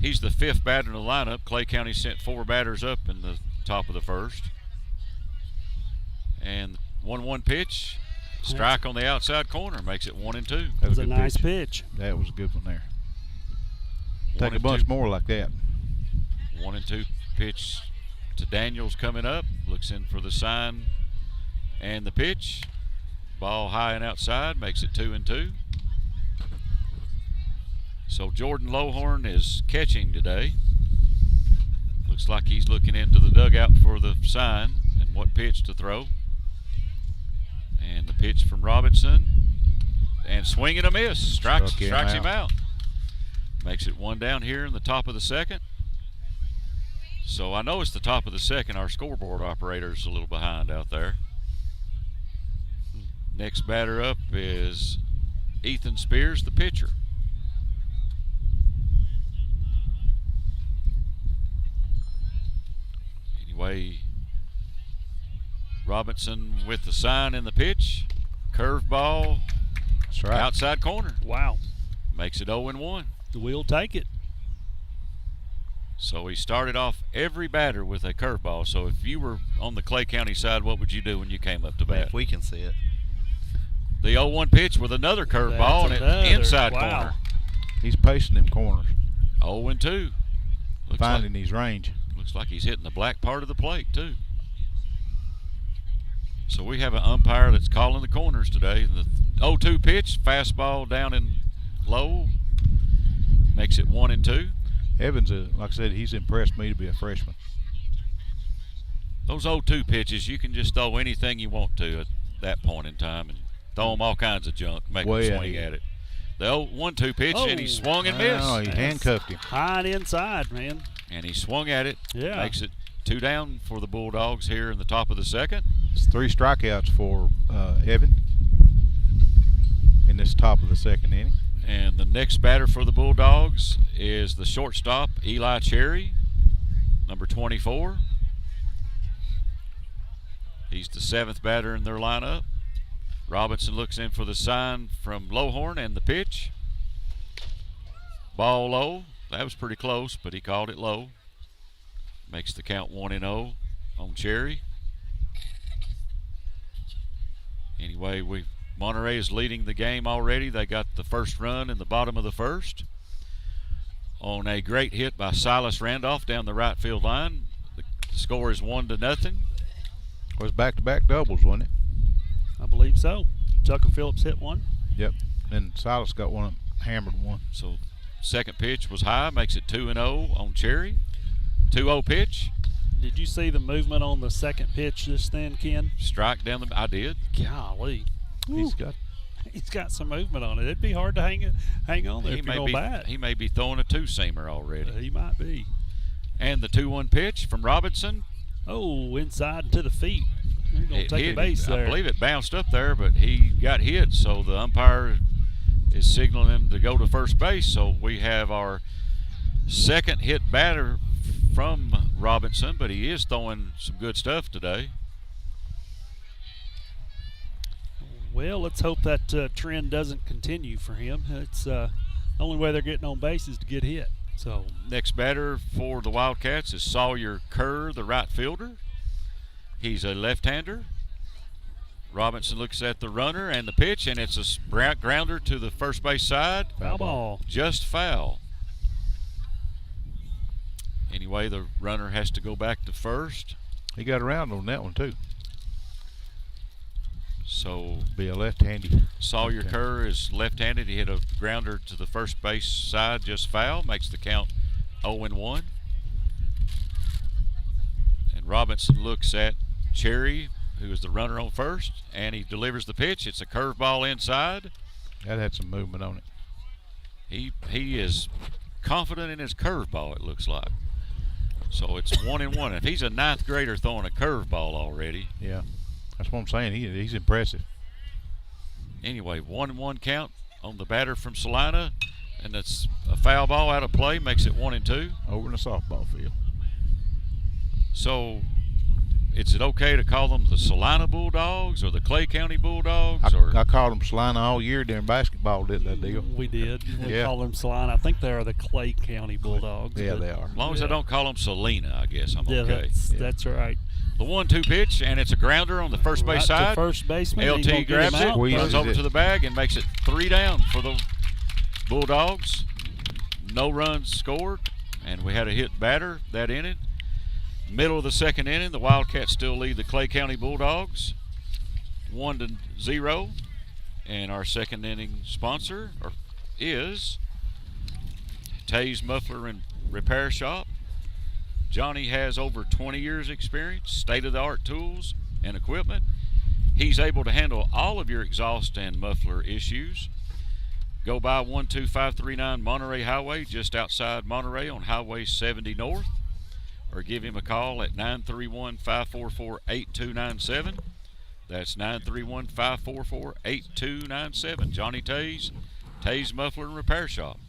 he's the 5th batter in the lineup. Clay County sent 4 batters up in the top of the first. And 1-1 pitch, strike on the outside corner, makes it 1-2. That was a nice pitch. That was a good one there. Take a 1-2. bunch more like that. 1-2 pitch to Daniels coming up. Looks in for the sign and the pitch. Ball high and outside, makes it 2-2. So Jordan Lowhorn is catching today. Looks like he's looking into the dugout for the sign and what pitch to throw. And the pitch from Robinson. And swing and a miss. Strikes him out. Makes it 1 down here in the top of the second. So I know it's the top of the second. Our scoreboard operator's a little behind out there. Next batter up is Ethan Spears, the pitcher. Anyway, Robinson with the sign in the pitch. Curveball. That's right. Outside corner. Wow. Makes it 0-1. We'll take it. So he started off every batter with a curveball. So if you were on the Clay County side, what would you do when you came up to bat? If we can see it. The 0-1 pitch with another curveball and an inside corner. He's pacing them corners. 0-2. Finding his range. Looks like he's hitting the black part of the plate, too. So we have an umpire that's calling the corners today. The 0-2 pitch, fastball down and low, makes it 1-2. Evans, like I said, he's impressed me to be a freshman. Those 0-2 pitches, you can just throw anything you want to at that point in time and throw them all kinds of junk, make them swing at it. The 0-1-2 pitch, and he swung and missed. Oh, he handcuffed him. High and inside, man. And he swung at it. Yeah. Makes it 2 down for the Bulldogs here in the top of the second. It's 3 strikeouts for Evan in this top of the second inning. And the next batter for the Bulldogs is the shortstop, Eli Cherry, number 24. He's the 7th batter in their lineup. Robinson looks in for the sign from Lowhorn and the pitch. Ball low. That was pretty close, but he called it low. Makes the count 1-0 on Cherry. Anyway, Monterey is leading the game already. They got the first run in the bottom of the first on a great hit by Silas Randolph down the right field line. The score is 1-0. It was back-to-back doubles, wasn't it? I believe so. Tucker Phillips hit one. Yep. And Silas got one, hammered one. So second pitch was high, makes it 2-0 on Cherry. 2-0 pitch. Did you see the movement on the second pitch just then, Ken? Strike down the. I did. Golly. He's got some movement on it. It'd be hard to hang on there if you're going to bat. He may be throwing a 2-seamer already. He might be. And the 2-1 pitch from Robinson. Oh, inside to the feet. You're going to take a base there. I believe it bounced up there, but he got hit, so the umpire is signaling him to go to first base. So we have our second hit batter from Robinson, but he is throwing some good stuff today. Well, let's hope that trend doesn't continue for him. It's the only way they're getting on base is to get hit. So next batter for the Wildcats is Sawyer Kerr, the right fielder. He's a left-hander. Robinson looks at the runner and the pitch, and it's a grounder to the first base side. Foul ball. Just foul. Anyway, the runner has to go back to first. He got around on that one, too. So be a left-handy. Sawyer Kerr is left-handed. He hit a grounder to the first base side, just foul. Makes the count 0-1. And Robinson looks at Cherry, who is the runner on first, and he delivers the pitch. It's a curveball inside. That had some movement on it. He is confident in his curveball, it looks like. So it's 1-1. If he's a 9th grader throwing a curveball already. Yeah. That's what I'm saying. He's impressive. Anyway, 1-1 count on the batter from Salina, and it's a foul ball out of play, makes it 1-2. Over in the softball field. So, is it okay to call them the Salina Bulldogs or the Clay County Bulldogs? I called them Salina all year during basketball, did that deal? We did. We Yeah. call them Salina. I think they are the Clay County Bulldogs. Yeah, they are. As long as I don't call them Salina, I guess I'm okay. That's right. The 1-2 pitch, and it's a grounder on the first base Right to side. first baseman. LT grabs it, runs over it. to the bag, and makes it 3 down for the Bulldogs. No runs scored, and we had a hit batter that inning. Middle of the second inning, the Wildcats still lead the Clay County Bulldogs 1-0. And our second inning sponsor is Taze Muffler and Repair Shop. Johnny has over 20 years experience, state-of-the-art tools and equipment. He's able to handle all of your exhaust and muffler issues. Go by 12539 Monterey Highway, just outside Monterey on Highway 70 North, or give him a call at 931-544-8297. That's 931-544-8297. Johnny Taze, Taze Muffler and Repair Shop.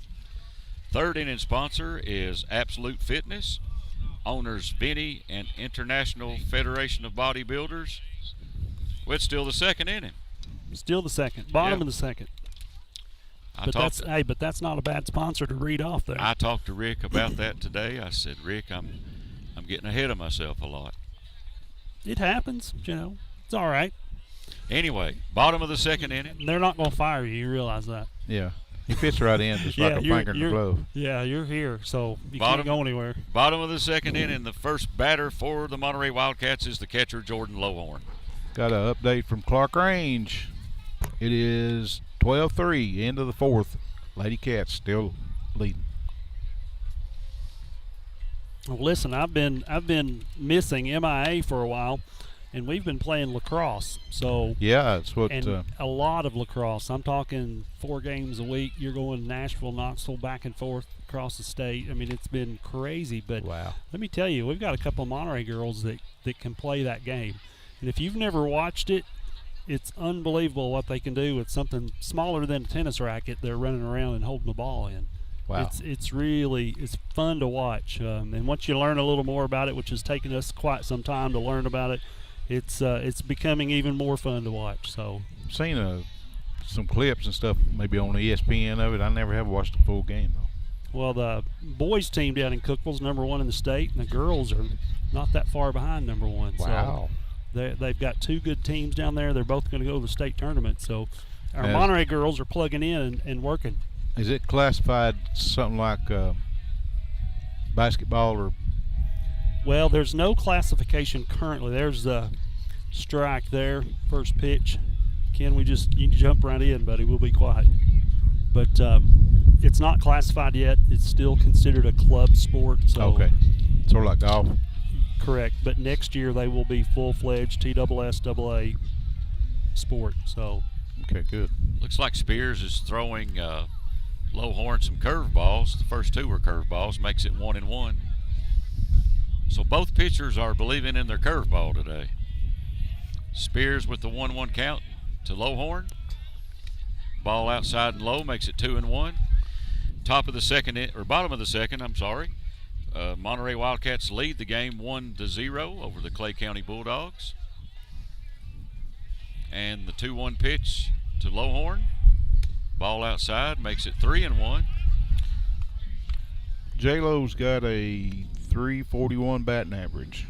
Third inning sponsor is Absolute Fitness. Owners Vinny and International Federation of Bodybuilders. Well, it's still the second inning. Still the second. Bottom of the second. But that's not a bad sponsor to read off there. I talked to Rick about that today. I said, Rick, I'm getting ahead of myself a lot. It happens, It's all right. Anyway, bottom of the second inning. They're not going to fire you. You realize that. Yeah. He fits right in just like a finger in the glove. Yeah, you're here, so you can't go anywhere. Bottom of the second inning, the first batter for the Monterey Wildcats is the catcher, Jordan Lowhorn. Got an update from Clark Range. It is 12-3, end of the fourth. Lady Cats still leading. Well, listen, I've been missing MIA for a while, and we've been playing lacrosse. So yeah, it's what. And a lot of lacrosse. I'm talking 4 games a week. You're going to Nashville, Knoxville, back and forth across the state. I mean, it's been crazy. But wow. Let me tell you, we've got a couple of Monterey girls that can play that game. And if you've never watched it, it's unbelievable what they can do with something smaller than a tennis racket. They're running around and holding the ball in. Wow. It's fun to watch. And once you learn a little more about it, which has taken us quite some time to learn about it, it's becoming even more fun to watch. So I've seen some clips and stuff maybe on ESPN of it. I never have watched a full game though. Well, the boys team down in Cookville's #1 in the state, and the girls are not that far behind #1. Wow. So they've got 2 good teams down there. They're both going to go to the state tournament. So our Monterey girls are plugging in and working. Is it classified something like basketball or? Well, there's no classification currently. There's the strike there, first pitch. Ken, you jump right in, buddy. We'll be quiet. But it's not classified yet. It's still considered a club sport. So okay. Sort of like golf. Correct. But next year they will be full-fledged TSSAA sport. So. Okay, good. Looks like Spears is throwing Lowhorn some curveballs. The first 2 were curveballs, makes it 1-1. So both pitchers are believing in their curveball today. Spears with the 1-1 count to Lowhorn. Ball outside and low makes it 2-1. Bottom of the second, Monterey Wildcats lead the game 1-0 over the Clay County Bulldogs. And the 2-1 pitch to Lowhorn. Ball outside makes it 3-1. J-Lo's got a .341 batting average.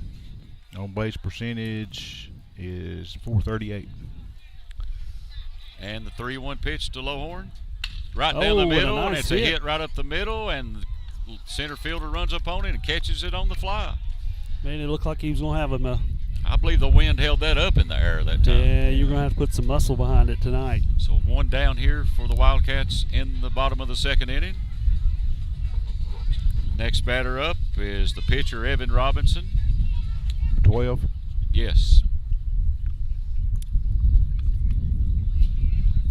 On base percentage is .438. And the 3-1 pitch to Lowhorn. Right down the middle, and it's a hit right up the middle, and the center fielder runs up on it and catches it on the fly. Man, it looked like he was going to have him. I believe the wind held that up in the air that time. Yeah, you're going to have to put some muscle behind it tonight. So 1 down here for the Wildcats in the bottom of the second inning. Next batter up is the pitcher, Evan Robinson. 12? Yes.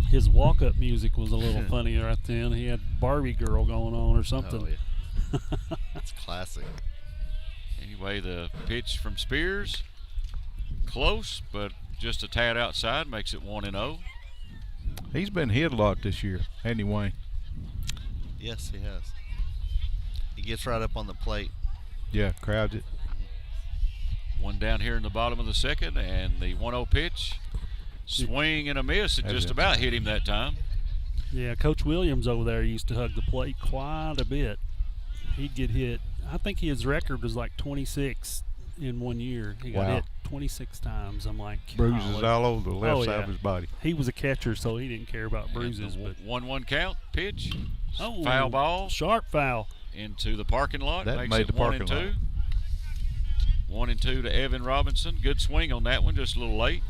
His walk-up music was a little funny right then. He had Barbie Girl going on or something. Oh, yeah. That's classic. Anyway, the pitch from Spears, close, but just a tad outside, makes it 1-0. He's been hit a lot this year, hasn't he, Wayne? Yes, he has. He gets right up on the plate. Yeah, crowds it. 1 down here in the bottom of the second, and the 1-0 pitch. Swing and a miss. It just about hit him that time. Yeah, Coach Williams over there used to hug the plate quite a bit. He'd get hit. I think his record was like 26 in 1 year. He got hit 26 times. I'm like, bruises all over the left side of his body. He was a catcher, so he didn't care about bruises. But 1-1 count, pitch, oh, foul ball, sharp foul into the parking lot. That makes made it the parking 1-2. 1-2 to Evan Robinson. Good swing on that one, just a little late.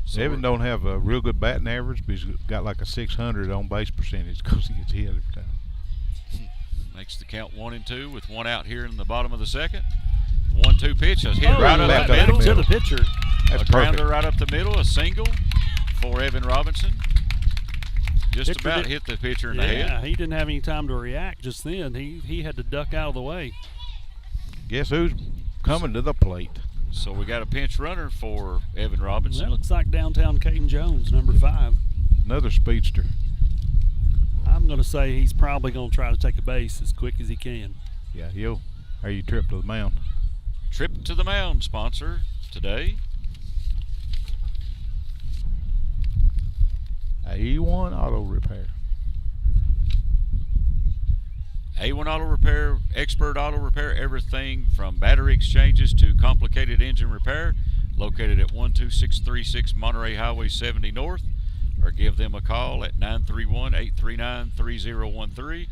So Evan don't have a real good batting average, but he's got like a 600 on base percentage because he gets hit every time. Makes the count 1-2 with one out here in the bottom of the second. 1-2 pitch. A hit right up back the middle. To the pitcher. That's A grounder perfect. right up the middle. A single for Evan Robinson. Just Pitcher about did- hit the pitcher in the Yeah, head. he didn't have any time to react just then. He had to duck out of the way. Guess who's coming to the plate? So we got a pinch runner for Evan Robinson. That looks like downtown Caden Jones, number 5. Another speedster. I'm going to say he's probably going to try to take a base as quick as he can. Yeah, he'll. Or you trip to the mound. Trip to the mound sponsor today. A1 Auto Repair. A1 Auto Repair, expert auto repair, everything from battery exchanges to complicated engine repair. Located at 12636 Monterey Highway 70 North, or give them a call at 931-839-3013.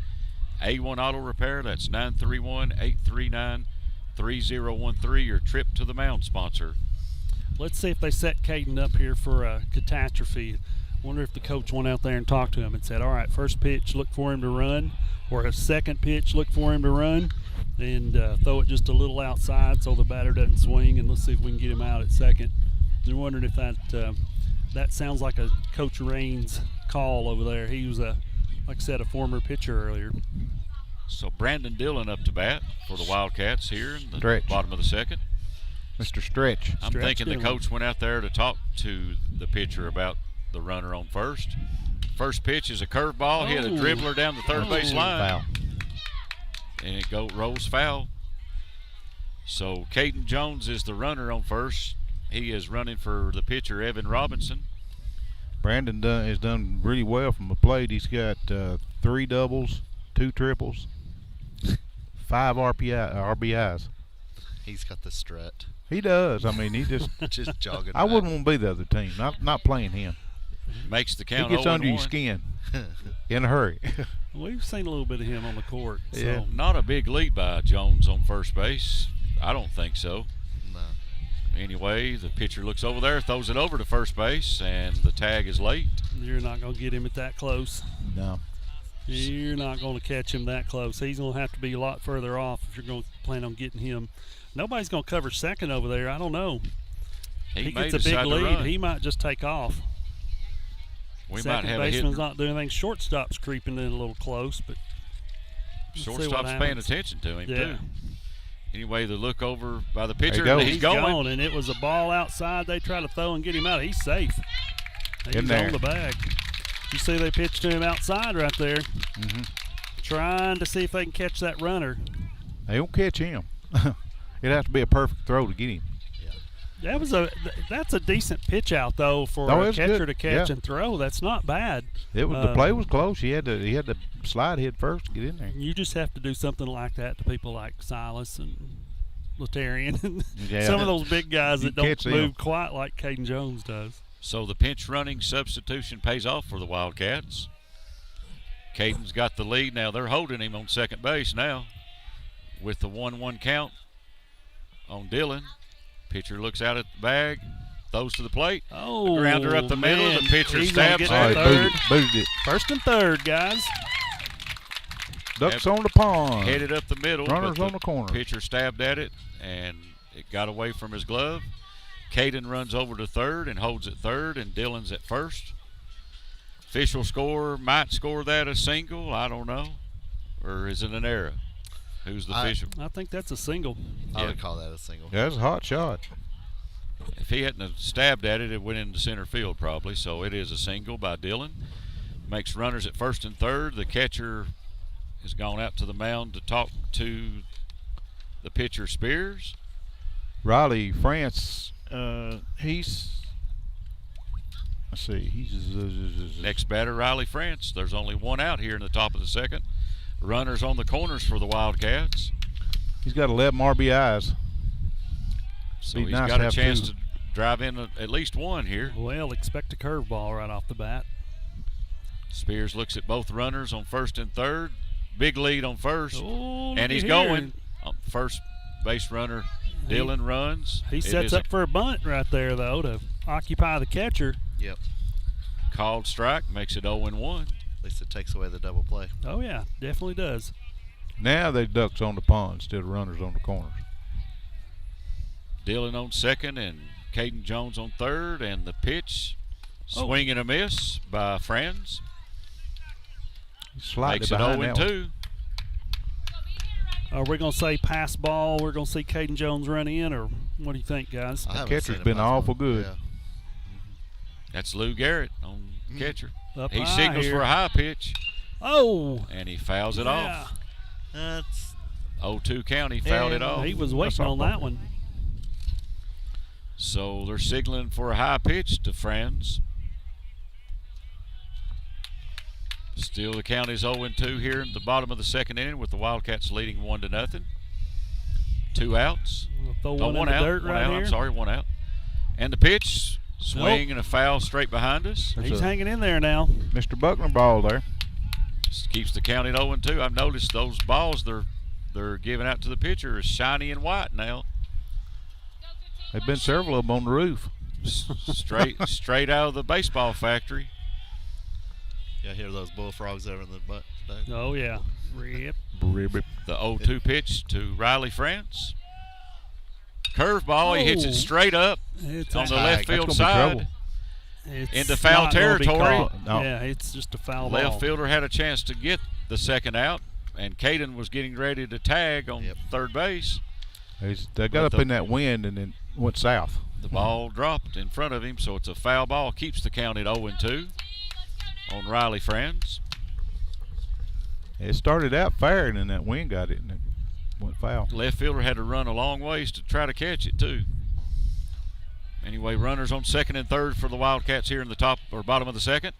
A1 Auto Repair, that's 931-839-3013, your trip to the mound sponsor. Let's see if they set Caden up here for a catastrophe. Wonder if the coach went out there and talked to him and said, all right, first pitch, look for him to run, or a second pitch, look for him to run, and throw it just a little outside so the batter doesn't swing, and let's see if we can get him out at second. They're wondering if that sounds like a Coach Raines call over there. He was, like I said, a former pitcher earlier. So Brandon Dillon up to bat for the Wildcats here in the Stretch. bottom of the second. Mr. Stretch. I'm Stretch thinking the Dillon. coach went out there to talk to the pitcher about the runner on first. First pitch is a curveball, hit a Oh. dribbler down the third base line, Foul. and it rolls foul. So Caden Jones is the runner on first. He is running for the pitcher, Evan Robinson. Brandon has done really well from the plate. He's got 3 doubles, 2 triples, 5 RBIs. He's got the strut. He does. I mean, he just. Just jogging. I wouldn't want to be the other team. Not playing him. Makes the He count gets under your 0-1. skin in a hurry. We've seen a little bit of him on the court. So. Yeah. Not a big lead by Jones on first base. I don't think so. No. Anyway, the pitcher looks over there, throws it over to first base, and the tag is late. You're not going to get him at that close. No. You're not going to catch him that close. He's going to have to be a lot further off if you're going to plan on getting him. Nobody's going to cover second over there. I don't know. He may gets a big decide to lead. run. He might just take off. We might Second have a hit. baseman's not doing anything. Shortstop's creeping in a little close, but let's see what Shortstop's paying happens. attention to him, Yeah. too. Anyway, the look over by the pitcher, goes. and he's going. Gone, and it was a ball outside. They try to throw and get him out. He's safe. He's In there. on the bag. You see they pitched to him outside right there, trying to see if they can catch that runner. They won't catch him. It'd have to be a perfect throw to get him. That's a decent pitch out though for Oh, a it's catcher good. to catch Yeah. and throw. That's not bad. It was the play was close. He had to slide head first to get in there. You just have to do something like that to people like Silas and Letarian and Yeah. some of those big guys You that don't catch them. move quite like Caden Jones does. So the pinch running substitution pays off for the Wildcats. Caden's got the lead now. They're holding him on second base now with the 1-1 count on Dillon. Pitcher looks out at the bag, throws to the plate. Oh, Grounder up the middle. man. The pitcher He's gonna stabs get at to it. third. Booted it. First and third, guys. Ducks on the pond. Headed up the middle. Runners but on the corner. Pitcher stabbed at it, and it got away from his glove. Caden runs over to third and holds at third, and Dillon's at first. Official score might score that a single. I don't know. Or is it an error? Who's the official? I think that's a single. I would call that a single. Yeah, that's a hot shot. If he hadn't have stabbed at it, it went into center field probably. So it is a single by Dillon. Makes runners at first and third. The catcher has gone out to the mound to talk to the pitcher Spears. Riley France, he's. Let's see, he's. Next batter, Riley France. There's only one out here in the top of the second. Runners on the corners for the Wildcats. He's got 11 RBIs. So Be he's nice got to a have chance two. to drive in at least one here. Well, expect a curveball right off the bat. Spears looks at both runners on first and third. Big lead on first. Oh, look and he's at going. here. First base runner Dillon runs. He It sets is up for a bunt right there, though, to occupy the catcher. Yep. Called strike makes it 0-1. At least it takes away the double play. Oh, yeah, definitely does. Now they ducks on the pond instead of runners on the corners. Dillon on second and Caden Jones on third, and the pitch, swing and a miss by Franz. Slightly Makes it behind that 0-2. Are we going to say pass ball? We're going to see Caden Jones run in, or what do you think, guys? I haven't catcher's seen a been pass awful ball. good. Yeah. That's Lou Garrett on catcher. Up He high signals here. for a high pitch, Oh, and he fouls it off. That's 0-2 count, he fouled it off. he was waiting on that one. So they're signaling for a high pitch to Franz. Still the count is 0-2 here in the bottom of the second inning with the Wildcats leading 1-0. 2 outs. We'll throw Oh, one in one the out. dirt One right out. here. I'm sorry, 1 out. And the pitch, swing and a foul straight behind us. He's hanging in there now. Mr. Buckner ball there. Just keeps the count at 0-2. I've noticed those balls they're giving out to the pitcher is shiny and white now. There've been several of them on the roof. Straight out of the baseball factory. Yeah, hear those bullfrogs over in the butt today. Oh, yeah. Rip. Ribbit. The 0-2 pitch to Riley France. Curveball, he hits it straight up It's on the a- left field That's gonna be side. trouble. It's into foul not gonna be territory. caught. No. Yeah, it's just a foul Left ball. fielder had a chance to get the second out, and Caden was getting ready to tag on third base. They got up in that wind and then went south. The ball dropped in front of him, so it's a foul ball. Keeps the count at 0-2 on Riley Franz. It started out fair and then that wind got it and it went foul. Left fielder had to run a long ways to try to catch it too. Anyway, runners on second and third for the Wildcats here in the top or bottom of the second.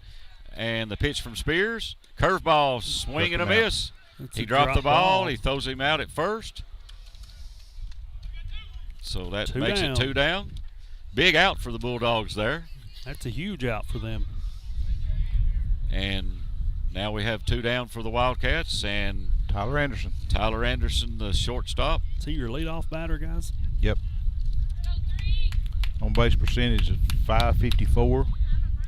And the pitch from Spears. Curveball, swing and a miss. It's He a dropped the drop ball. He throws him out at first. So that Two makes down. it 2 down. Big out for the Bulldogs there. That's a huge out for them. And now we have 2 down for the Wildcats. And Tyler Anderson. Tyler Anderson, the shortstop. Is he your leadoff batter, guys? Yep. On base percentage of .554.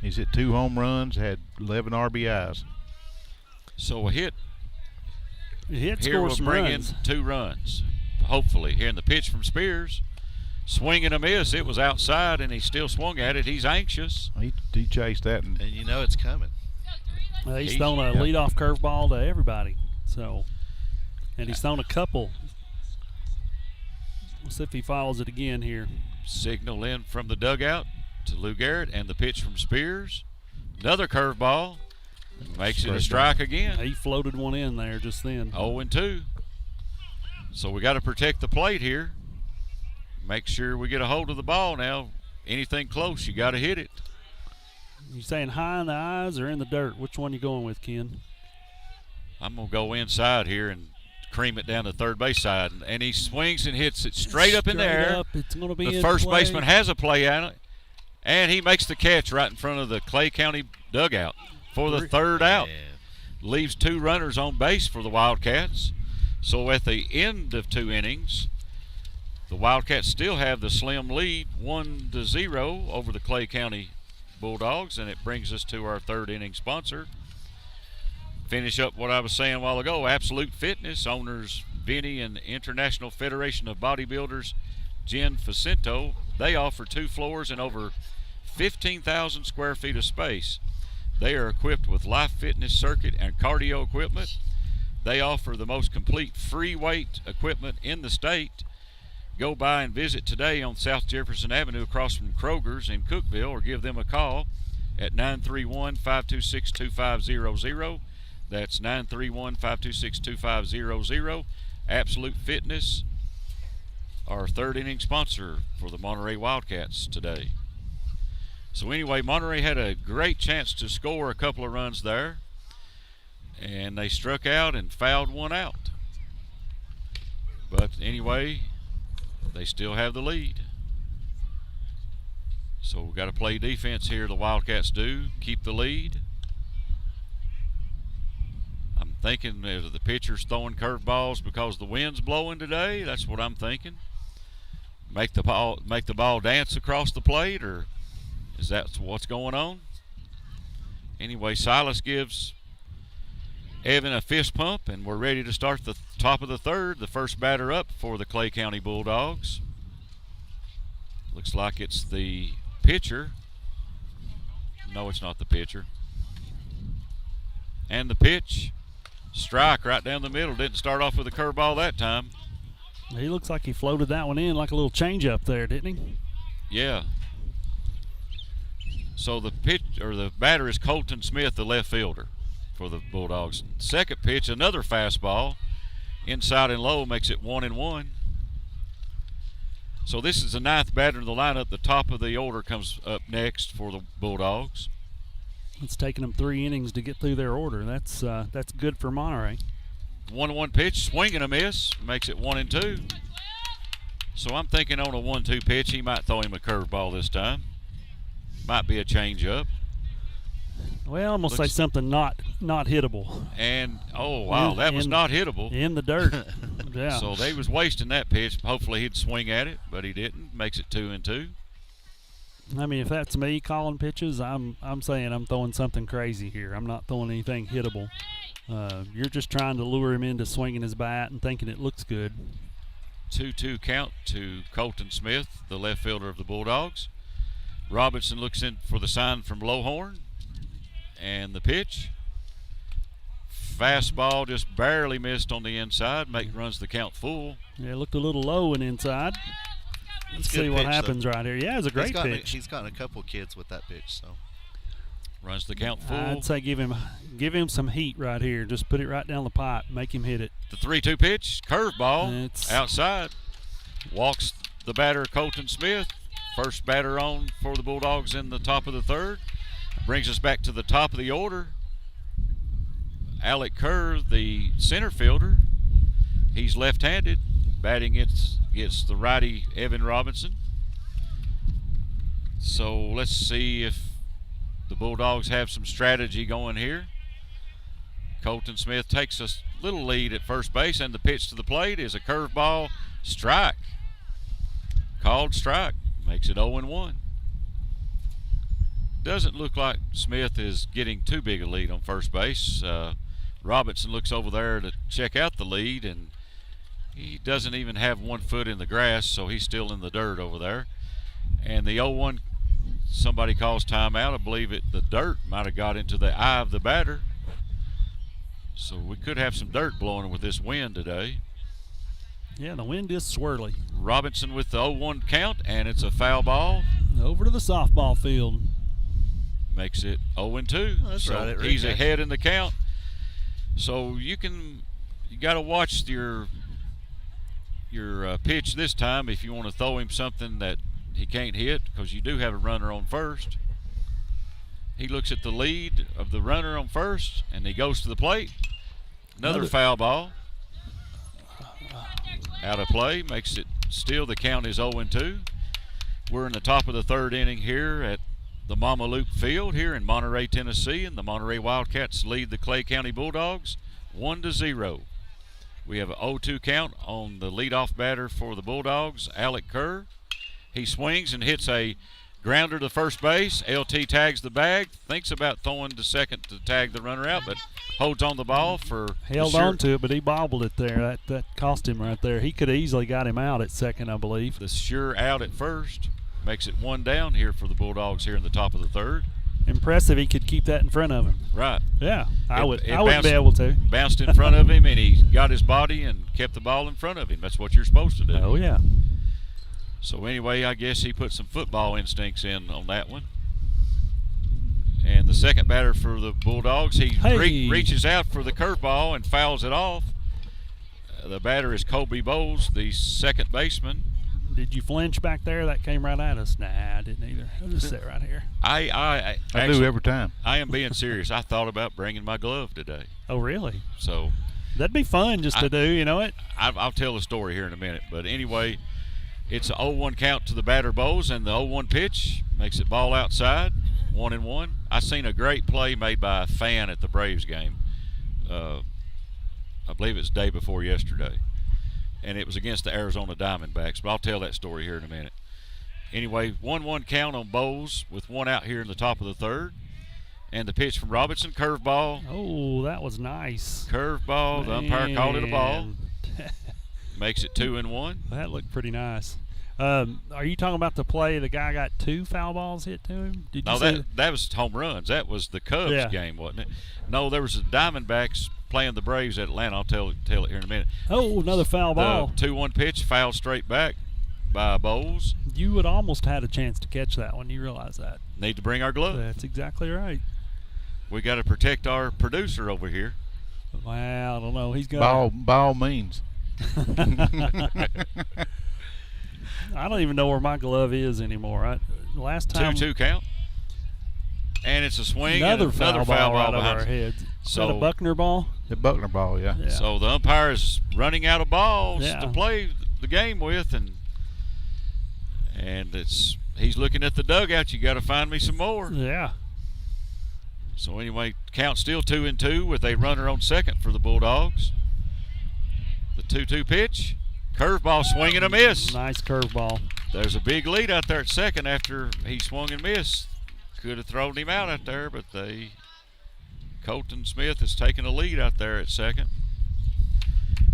He's hit 2 home runs, had 11 RBIs. So a hit Hit here score will some bring runs. in 2 runs, hopefully. Here in the pitch from Spears. Swing and a miss. It was outside, and he still swung at it. He's anxious. He chased that and And you know it's coming. He's thrown a leadoff curveball to everybody. So, and he's thrown a couple. We'll see if he follows it again here. Signal in from the dugout to Lou Garrett, and the pitch from Spears. Another curveball. Makes it a strike again. He floated one in there just then. 0-2. So we got to protect the plate here. Make sure we get a hold of the ball now. Anything close, you got to hit it. You saying high in the eyes or in the dirt? Which one you going with, Ken? I'm going to go inside here and cream it down the third base side. And he swings and hits it straight up in the air. Up. It's going to be The in first play. baseman has a play on it, and he makes the catch right in front of the Clay County dugout for the third out. Leaves 2 runners on base for the Wildcats. So at the end of 2 innings, the Wildcats still have the slim lead 1-0 over the Clay County Bulldogs, and it brings us to our third inning sponsor. Finish up what I was saying a while ago. Absolute Fitness owners Vinny and International Federation of Bodybuilders Jen Facento. They offer 2 floors and over 15,000 square feet of space. They are equipped with life fitness circuit and cardio equipment. They offer the most complete free weight equipment in the state. Go by and visit today on South Jefferson Avenue across from Kroger's in Cookeville, or give them a call at 931-526-2500. That's 931-526-2500. Absolute Fitness, our third inning sponsor for the Monterey Wildcats today. So anyway, Monterey had a great chance to score a couple of runs there, and they struck out and fouled one out. But anyway, they still have the lead. So we've got to play defense here, the Wildcats do. Keep the lead. I'm thinking that the pitcher's throwing curveballs because the wind's blowing today. That's what I'm thinking. Make the ball dance across the plate, or Is that what's going on? Anyway, Silas gives Evan a fist pump, and we're ready to start the top of the third. The first batter up for the Clay County Bulldogs. Looks like it's the pitcher. No, it's not the pitcher. And the pitch, strike right down the middle. Didn't start off with a curveball that time. He looks like he floated that one in like a little changeup there, didn't he? Yeah. So the batter is Colton Smith, the left fielder for the Bulldogs. Second pitch, another fastball, inside and low, makes it 1-1. So this is the ninth batter in the lineup. The top of the order comes up next for the Bulldogs. It's taken them 3 innings to get through their order. That's good for Monterey. 1-1 pitch, swing and a miss, makes it 1-2. So I'm thinking on a 1-2 pitch, he might throw him a curveball this time. Might be a changeup. Well, I'm going to say something not hittable. And, oh, wow, that was not hittable. In the dirt. Yeah. So they was wasting that pitch. Hopefully he'd swing at it, but he didn't. Makes it 2-2. I mean, if that's me calling pitches, I'm saying I'm throwing something crazy here. I'm not throwing anything hittable. You're just trying to lure him into swinging his bat and thinking it looks good. 2-2 count to Colton Smith, the left fielder of the Bulldogs. Robinson looks in for the sign from Lowhorn. And the pitch. Fastball just barely missed on the inside. Runs the count full. Yeah, it looked a little low and inside. Let's see what happens right here. Yeah, it's a great pitch. He's gotten a couple kids with that pitch, so. Runs the count full. I'd say give him some heat right here. Just put it right down the pipe. Make him hit it. The 3-2 pitch, curveball, outside. Walks the batter, Colton Smith. First batter on for the Bulldogs in the top of the third. Brings us back to the top of the order. Alec Kerr, the center fielder. He's left-handed. Batting gets the righty Evan Robinson. So let's see if the Bulldogs have some strategy going here. Colton Smith takes a little lead at first base, and the pitch to the plate is a curveball strike. Called strike. Makes it 0-1. Doesn't look like Smith is getting too big a lead on first base. Robinson looks over there to check out the lead, and he doesn't even have 1 foot in the grass, so he's still in the dirt over there. And the 0-1, somebody calls timeout. I believe the dirt might have got into the eye of the batter. So we could have some dirt blowing with this wind today. Yeah, the wind is swirly. Robinson with the 0-1 count, and it's a foul ball. Over to the softball field. Makes it 0-2. That's so right. He's ahead in the count. So you got to watch your pitch this time if you want to throw him something that he can't hit, because you do have a runner on first. He looks at the lead of the runner on first, and he goes to the plate. Another foul ball. Out of play, makes it still, the count is 0-2. We're in the top of the third inning here at the Mama Luke Field here in Monterey, Tennessee, and the Monterey Wildcats lead the Clay County Bulldogs 1-0. We have an 0-2 count on the leadoff batter for the Bulldogs, Alec Kerr. He swings and hits a grounder to first base. LT tags the bag, thinks about throwing to second to tag the runner out, but holds on the ball for held on to it, but he bobbled it there. That cost him right there. He could have easily got him out at second, I believe. The sure out at first. Makes it 1 down here for the Bulldogs here in the top of the third. Impressive he could keep that in front of him. Right. Yeah, I wouldn't be able to. Bounced in front of him, and he got his body and kept the ball in front of him. That's what you're supposed to do. Oh, yeah. So anyway, I guess he put some football instincts in on that one. And the second batter for the Bulldogs, he reaches out for the curveball and fouls it off. The batter is Colby Bowles, the second baseman. Did you flinch back there? That came right at us. Nah, I didn't either. I'll just sit right here. I actually, do every time. I am being serious. I thought about bringing my glove today. Oh, really? So that'd be fun just to do, you know it? I'll tell the story here in a minute. But anyway, it's an 0-1 count to the batter Bowles, and the 0-1 pitch makes it ball outside, 1-1. I seen a great play made by a fan at the Braves game. I believe it's day before yesterday. And it was against the Arizona Diamondbacks, but I'll tell that story here in a minute. Anyway, 1-1 count on Bowles with one out here in the top of the third. And the pitch from Robinson, curveball. Oh, that was nice. Curveball. The umpire called it a ball. Makes it 2-1. That looked pretty nice. Are you talking about the play the guy got 2 foul balls hit to him? Did you No, that was home runs. That was the Cubs game, wasn't it? No, there was the Diamondbacks playing the Braves at Atlanta. I'll tell it here in a minute. Oh, another foul ball. 2-1 pitch, foul straight back by Bowles. You would almost had a chance to catch that one. You realize that. Need to bring our glove. That's exactly right. We got to protect our producer over here. Well, I don't know. He's got by all means. I don't even know where my glove is anymore. Last time 2-2 count. And it's a swing. Another foul ball right over our heads. So is that a Buckner ball? The Buckner ball, yeah. So the umpire is running out of balls Yeah. to play the game with, and he's looking at the dugout. You got to find me some more. Yeah. So anyway, count still 2-2 with a runner on second for the Bulldogs. The 2-2 pitch, curveball, swing and a miss. Nice curveball. There's a big lead out there at second after he swung and missed. Could have thrown him out there, but Colton Smith has taken a lead out there at second.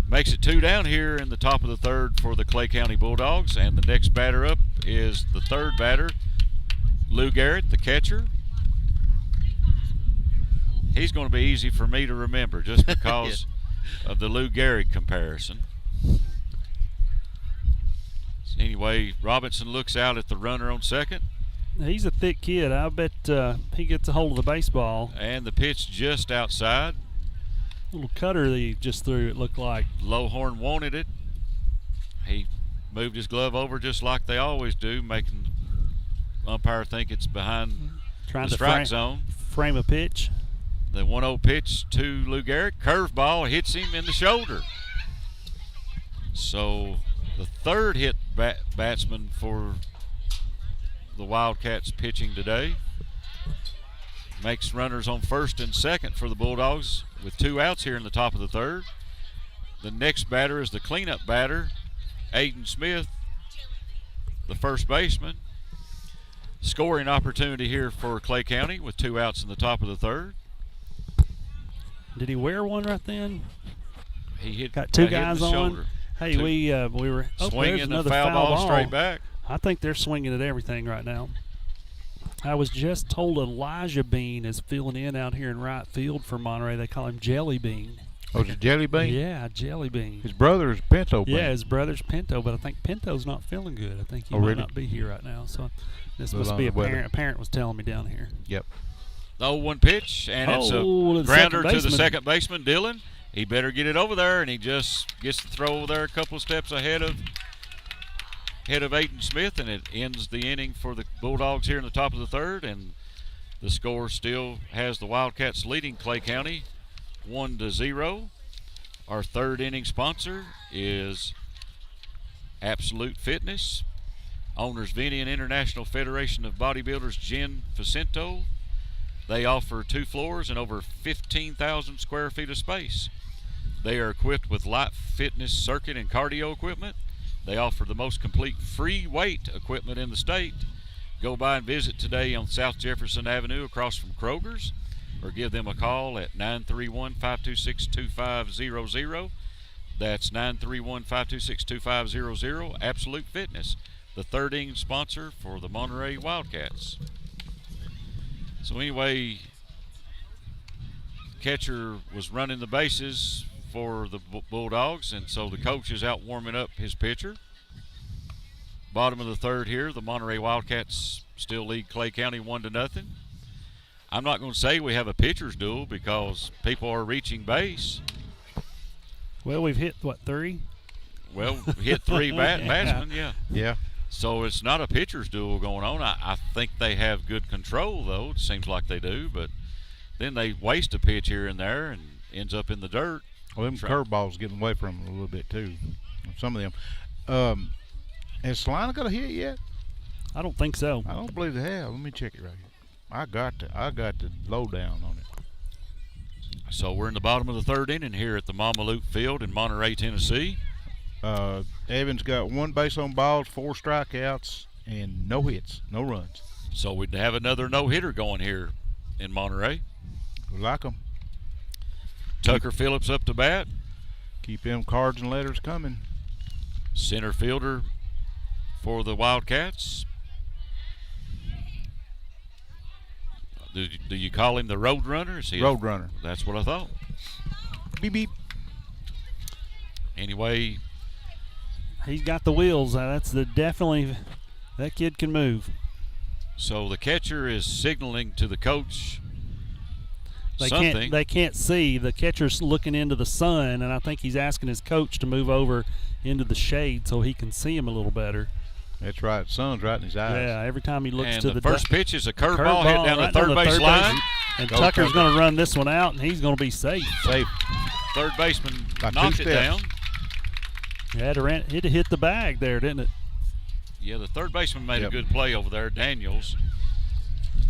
Makes it 2 down here in the top of the third for the Clay County Bulldogs, and the next batter up is the third batter, Lou Garrett, the catcher. He's going to be easy for me to remember just because of the Lou Gehrig comparison. Anyway, Robinson looks out at the runner on second. He's a thick kid. I bet he gets a hold of the baseball. And the pitch just outside. Little cutter that he just threw, it looked like. Lowhorn wanted it. He moved his glove over just like they always do, making the umpire think it's behind Trying the to strike zone. Frame a pitch. The 1-0 pitch to Lou Garrett. Curveball hits him in the shoulder. So the third hit batsman for the Wildcats pitching today. Makes runners on first and second for the Bulldogs with 2 outs here in the top of the third. The next batter is the cleanup batter, Aiden Smith, the first baseman. Scoring opportunity here for Clay County with 2 outs in the top of the third. Did he wear one right then? He got 2 hit guys the on. shoulder. Hey, we were swinging there's the another foul ball straight back. I think they're swinging at everything right now. I was just told Elijah Bean is filling in out here in right field for Monterey. They call him Jelly Bean. Oh, is it Jelly Bean? Yeah, Jelly Bean. His brother is Pinto Bean. Yeah, his brother's Pinto, but I think Pinto's not feeling good. I think he might not be here right now. So this must be a parent. A parent was telling me down here. Yep. The 0-1 pitch, and it's a grounder to the second baseman, Dylan. He better get it over there, and he just gets the throw over there a couple of steps ahead of Aiden Smith, and it ends the inning for the Bulldogs here in the top of the third, and the score still has the Wildcats leading Clay County 1-0. Our third inning sponsor is Absolute Fitness. Owners Vinny and International Federation of Bodybuilders Jen Facento. They offer 2 floors and over 15,000 square feet of space. They are equipped with light fitness circuit and cardio equipment. They offer the most complete free weight equipment in the state. Go by and visit today on South Jefferson Avenue across from Kroger's, or give them a call at 931-526-2500. That's 931-526-2500. Absolute Fitness, the third inning sponsor for the Monterey Wildcats. So anyway, catcher was running the bases for the Bulldogs, and so the coach is out warming up his pitcher. Bottom of the third here, the Monterey Wildcats still lead Clay County 1-0. I'm not going to say we have a pitcher's duel because people are reaching base. Well, we've hit, 3? Well, hit 3 batsmen, yeah. Yeah. So it's not a pitcher's duel going on. I think they have good control, though. It seems like they do, but then they waste a pitch here and there and ends up in the dirt. Well, them curveballs getting away from them a little bit, too. Some of them. Has Salina got a hit yet? I don't think so. I don't believe they have. Let me check it right here. I got the lowdown on it. So we're in the bottom of the third inning here at the Mama Field in Monterey, Tennessee. Evans got 1 base on balls, 4 strikeouts, and no hits, no runs. So we'd have another no-hitter going here in Monterey. We like them. Tucker Phillips up to bat. Keep them cards and letters coming. Center fielder for the Wildcats. Do you call him the road runner? Road runner. That's what I thought. Beep, beep. Anyway, he's got the wheels. That's definitely that kid can move. so the catcher is signaling to the coach They something. can't see. The catcher's looking into the sun, and I think he's asking his coach to move over into the shade so he can see him a little better. That's right. Sun's right in his eyes. Yeah, every time he looks And to the first pitch is a curveball hit down right the third base line. And Go Tucker's Tucker. going to run this one out, and he's going to be safe. Safe. Third baseman By 2 knocked it steps. down. It hit the bag there, didn't it? Yeah, the third baseman made Yep. a good play over there, Daniels.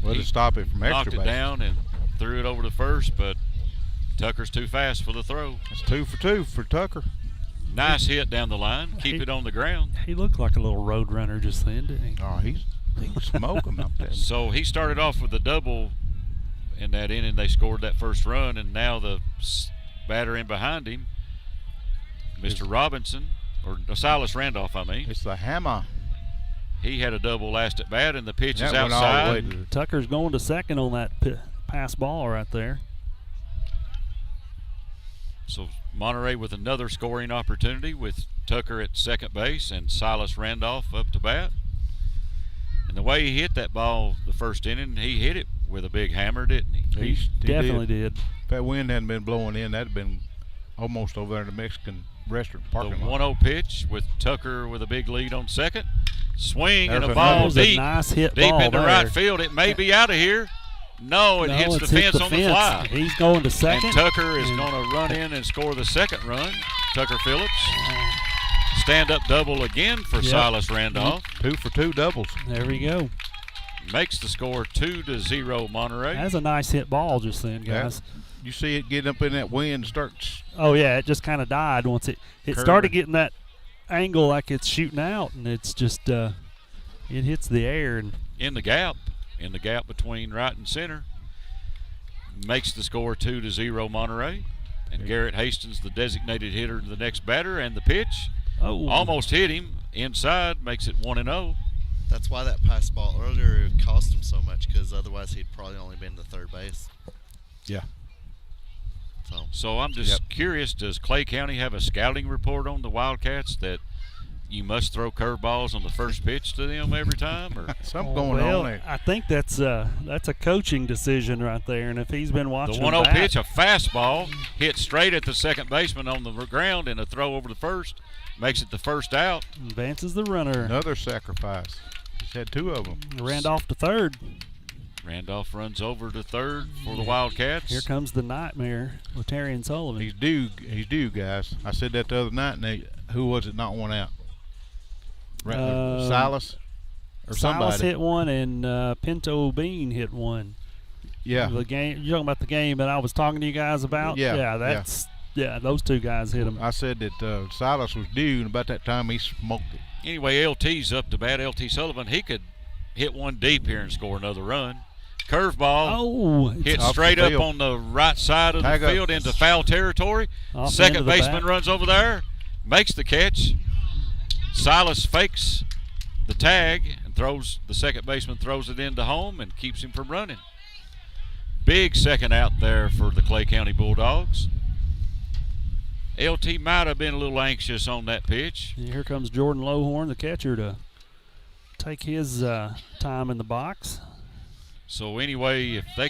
Well, to stop it from Knocked extra it base. down and threw it over to first, but Tucker's too fast for the throw. That's 2 for 2 for Tucker. Nice hit down the line. Keep it on the ground. He looked like a little road runner just then, didn't he? Oh, he can smoke him up there. So he started off with a double in that inning. They scored that first run, and now the batter in behind him, Mr. Robinson, or Silas Randolph, I mean. It's the hammer. He had a double last at bat, and the pitch That is went all the way outside. to the Tucker's going to second on that pass ball right there. So Monterey with another scoring opportunity with Tucker at second base and Silas Randolph up to bat. And the way he hit that ball the first inning, he hit it with a big hammer, didn't he? He Definitely did. If that wind hadn't been blowing in, that'd have been almost over there in the Mexican restaurant The parking lot. 1-0 pitch with Tucker with a big lead on second. Swing and There's a another ball one. That was a deep, nice hit deep ball into there. right field. It may be out of here. No, it hits the it's hit fence on the fence. fly. He's going to second. And Tucker is And- going to run in and score the second run. Tucker Phillips. Stand-up double again for Yep. Silas Randolph. 2 for 2 doubles. There we go. Makes the score 2-0 Monterey. That's a nice hit ball just then, Yeah. guys. You see it get up in that wind and starts. Oh, yeah, it just kind of died once it Curving. started getting that angle like it's shooting out, and it's just it hits the air. And in the gap between right and center. Makes the score 2-0 Monterey. And Garrett Hastings, the designated hitter, the next batter, and the pitch almost hit him inside, makes it 1-0. That's why that pass ball earlier cost him so much, because otherwise he'd probably only been to third base. Yeah. So I'm just curious, does Clay County have a scouting report on the Wildcats that you must throw curveballs on the first pitch to them every time? Or Something going on there. I think that's a coaching decision right there, and if he's been the watching 1-0 bat, pitch, a fastball, hit straight at the second baseman on the ground, and a throw over to first makes it the first out. advances the runner. Another sacrifice. He's had 2 of them. Randolph to third. Randolph runs over to third for the Wildcats. Here comes the nightmare, Latarian Sullivan. He's due, guys. I said that the other night, and who was it not one out? Silas? Or Silas somebody. hit one, and Pinto Bean hit one. Yeah. The game. You're talking about the game that I was talking to you guys about? Yeah, Yeah, those two guys hit him. I said that Silas was due, and about that time he smoked it. Anyway, LT's up to bat. LT Sullivan, he could hit one deep here and score another run. Curveball. Hit off straight the up field. on the right side of the Tag up. field into foul territory. Off the end Second of the baseman bat. runs over there, makes the catch. Silas fakes the tag and throws. The second baseman throws it into home and keeps him from running. Big second out there for the Clay County Bulldogs. LT might have been a little anxious on that pitch. Here comes Jordan Lowhorn, the catcher, to take his time in the box. So anyway, if they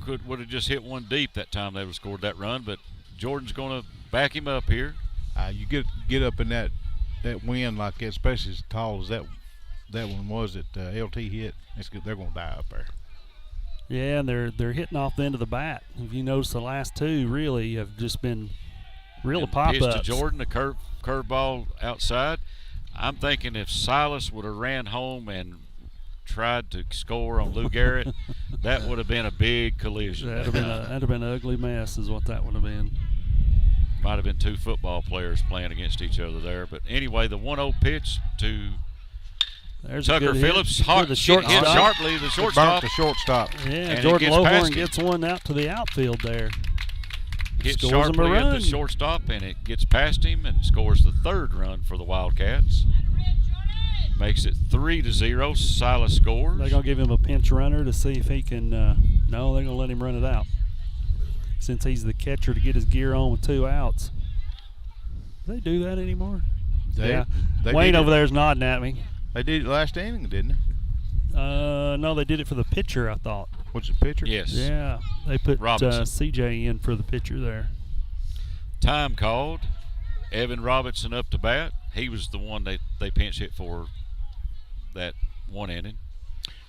would have just hit one deep that time, they would have scored that run. But Jordan's going to back him up here. You get up in that wind like that, especially as tall as that one was that LT hit. They're going to die up there. Yeah, and they're hitting off the end of the bat. If you notice, the last two really have just been real And pop-ups. pitch to Jordan, a curveball outside. I'm thinking if Silas would have ran home and tried to score on Lou Garrett, that would have been a big collision. That'd have been an ugly mess is what that would have been. Might have been 2 football players playing against each other there. But anyway, the 1-0 pitch to There's Tucker a good Phillips hit. hit Shortstop. sharply the Burnt shortstop. the shortstop. Yeah, And Jordan it gets past Lowhorn him. gets one out to the outfield there. Hit Scores him a sharply at the run. shortstop, and it gets past him and scores the third run for the Wildcats. Makes it 3-0. Silas scores. They're going to give him a pinch runner to see if he can. No, they're going to let him run it out. Since he's the catcher to get his gear on with 2 outs. Do they do that anymore? They Wayne did over it. there's nodding at me. They did it last inning, didn't they? No, they did it for the pitcher, I thought. What's the pitcher? Yes. Yeah, they put Robinson. CJ in for the pitcher there. Time called. Evan Robinson up to bat. He was the one they pinch hit for that one inning.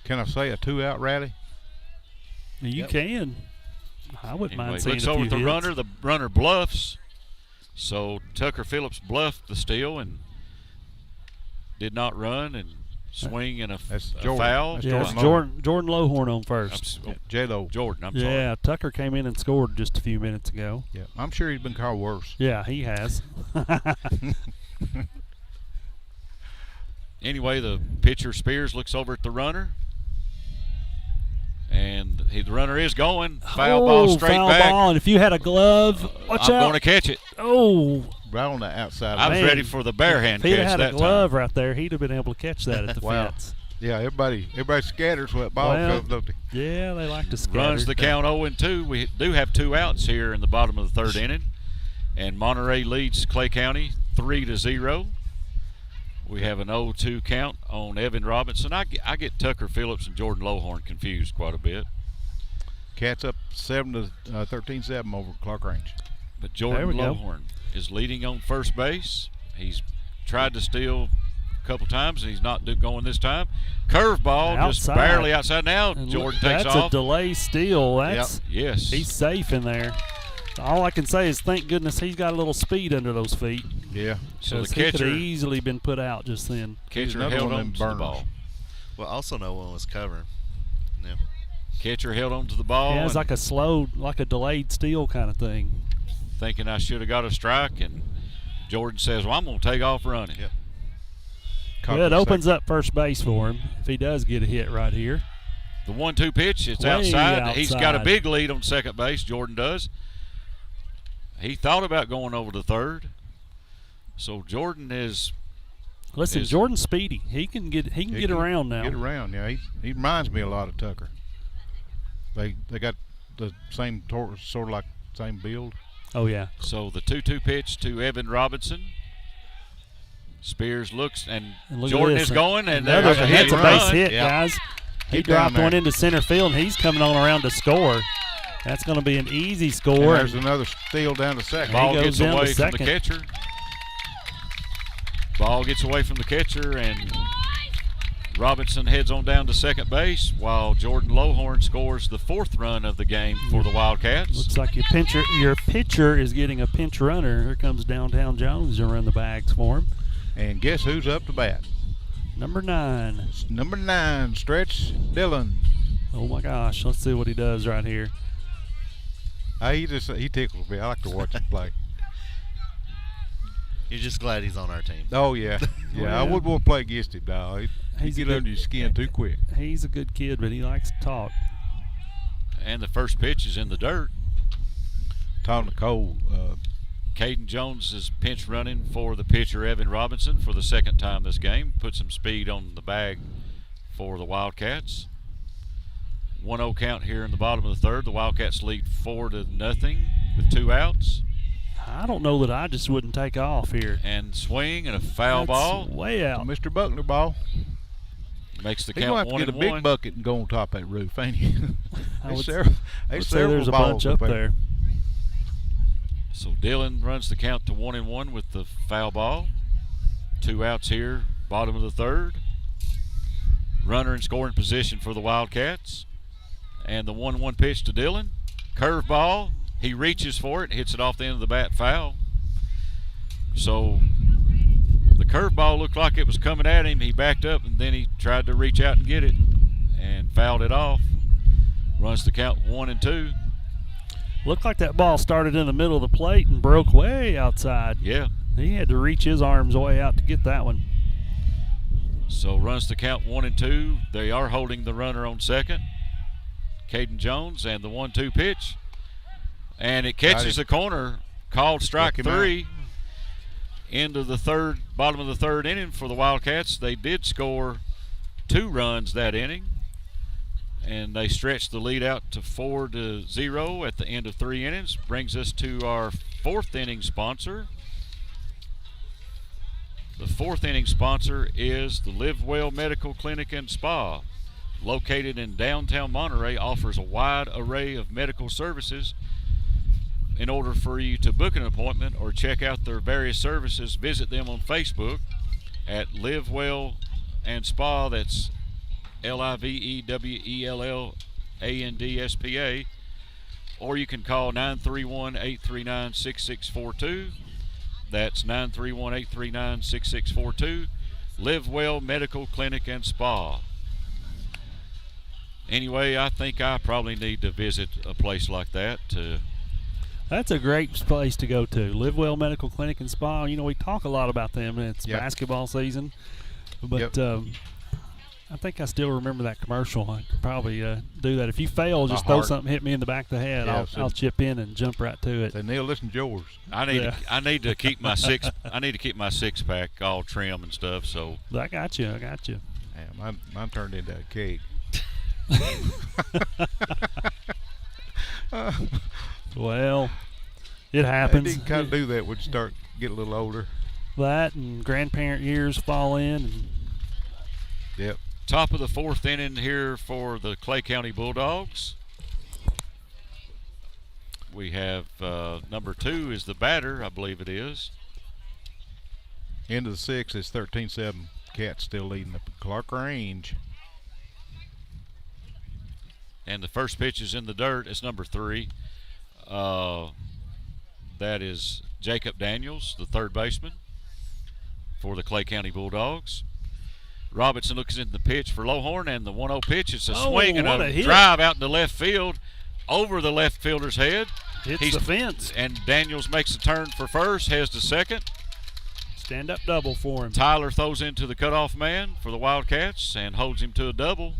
Can I say a 2-out rally? You can. I wouldn't Anyway, mind seeing looks a over few at the hits. runner. The runner bluffs. So Tucker Phillips bluffed the steal and did not run and swing and a Jordan. foul. That's Yeah, it's Jordan Jordan Lowhorn on first. J-Lo. Jordan, I'm Yeah, Tucker came in and scored just a few minutes ago. Yeah, I'm sure he's been called worse. Yeah, he has. Anyway, the pitcher Spears looks over at the runner, and the runner is going. Foul ball straight foul back. ball, and if you had a glove, watch I'm out. going to catch it. Oh, Right on the outside. I was Man. ready for the bare hand if he'd catch had that a glove time. right there, he'd have been able to catch that at the Wow. fence. Yeah, everybody scatters when that ball Well, comes, don't they? Yeah, they like to scatter. Runs the count 0-2. We do have 2 outs here in the bottom of the third inning, and Monterey leads Clay County 3-0. We have an 0-2 count on Evan Robinson. I get Tucker Phillips and Jordan Lowhorn confused quite a bit. Cats up 13-7 over Clark Range. But There Jordan we go. Lowhorn is leading on first base. He's tried to steal a couple times, and he's not going this time. Curveball just Outside. barely outside now. And Jordan look, takes that's off. a delay steal. That's Yes. He's safe in there. All I can say is thank goodness he's got a little speed under those feet. Yeah. So the 'Cause he could catcher have easily been put out just then. He's catcher another held one of on them to the burners. ball. Well, also no one was covering. Yeah. Catcher held on to the ball. Yeah, it's and like a delayed steal kind of thing. thinking I should have got a strike, and Jordan says, well, I'm going to take off running. Yep. Well, it opens up first base for him if he does get a hit right here. The 1-2 pitch, it's Way outside. He's got a outside. big lead on second base, Jordan does. He thought about going over to third. So Jordan is Listen, Jordan's speedy. He can get around now. Get around, yeah. He reminds me a lot of Tucker. They got the same sort of like same build. Oh yeah. So the 2-2 pitch to Evan Robinson. Spears looks, and And look at Jordan this. is going, and Another, there's a that's hit a base run. hit, Yeah. guys. He Get down dropped there. one into center field, and he's coming on around to score. That's going to be an easy And score. there's another steal down to second. Ball goes gets down to away from the second. catcher. Ball gets away from the catcher, and Robinson heads on down to second base while Jordan Lowhorn scores the 4th run of the game for the Wildcats. Looks like your pitcher is getting a pinch runner. Here comes Downtown Jones to run the bags for him. And guess who's up to bat? Number 9. It's number 9, Stretch Dillon. Oh my gosh, let's see what he does right here. He tickles me. I like to watch him play. You're just glad he's on our team. Oh yeah, yeah. I wouldn't want to play against him, dog. He'd He's a get good- under your skin too quick. He's a good kid, but he likes to talk. And the first pitch is in the dirt. Tom Nicole. Caden Jones is pinch running for the pitcher Evan Robinson for the 2nd time this game. Put some speed on the bag for the Wildcats. 1-0 count here in the bottom of the 3rd. The Wildcats lead 4-0 with 2 outs. I don't know that I just wouldn't take off here. And swing and a foul That's ball. way out. Mr. Buckner ball. Makes the He's gonna count have to get a 1-1. big bucket and go on top of that roof, ain't he? I There's would several, I would there's say several there's a balls bunch up there. So Dillon runs the count to 1-1 with the foul ball. 2 outs here, bottom of the 3rd. Runner in scoring position for the Wildcats. And the 1-1 pitch to Dillon. Curveball. He reaches for it, hits it off the end of the bat, foul. So the curveball looked like it was coming at him. He backed up, and then he tried to reach out and get it and fouled it off. Runs the count 1-2. Looked like that ball started in the middle of the plate and broke way outside. Yeah. He had to reach his arms way out to get that one. So runs to count 1 and 2. They are holding the runner on second. Caden Jones, and the 1-2 pitch. And it catches the corner. Called strike 3. Into the third, bottom of the third inning for the Wildcats. They did score 2 runs that inning, and they stretched the lead out to 4-0 at the end of 3 innings. Brings us to our 4th inning sponsor. The 4th inning sponsor is the Live Well Medical Clinic and Spa. Located in downtown Monterey, offers a wide array of medical services. In order for you to book an appointment or check out their various services, visit them on Facebook at Live Well and Spa. That's LIVEWELLANDSPA. Or you can call 931-839-6642. That's 931-839-6642. Live Well Medical Clinic and Spa. Anyway, I think I probably need to visit a place like that to... That's a great place to go to. Live Well Medical Clinic and Spa. You know, we talk a lot about them, and it's basketball season. But I think I still remember that commercial. I could probably do that. If you fail, just throw something, hit me in the back of the head. I'll chip in and jump right to it. Say, Neil, listen to yours. I need to keep my six pack all trim and stuff. So I got you. Yeah, mine turned into a cake. Well, it happens. You can kind of do that when you start get a little older. That and grandparent years fall in. Yep. Top of the 4th inning here for the Clay County Bulldogs. We have number 2 is the batter, I believe it is. End of the 6th is 13-7. Cats still leading the Clark Range. And the first pitch is in the dirt. It's number 3. That is Jacob Daniels, the third baseman for the Clay County Bulldogs. Robinson looks in the pitch for Lowhorn, and the 1-0 pitch. It's a swing and a drive out into left field over the left fielder's head. Hits the fence. And Daniels makes a turn for first, heads to second. Stand-up double for him. Tyler throws into the cutoff man for the Wildcats and holds him to a double.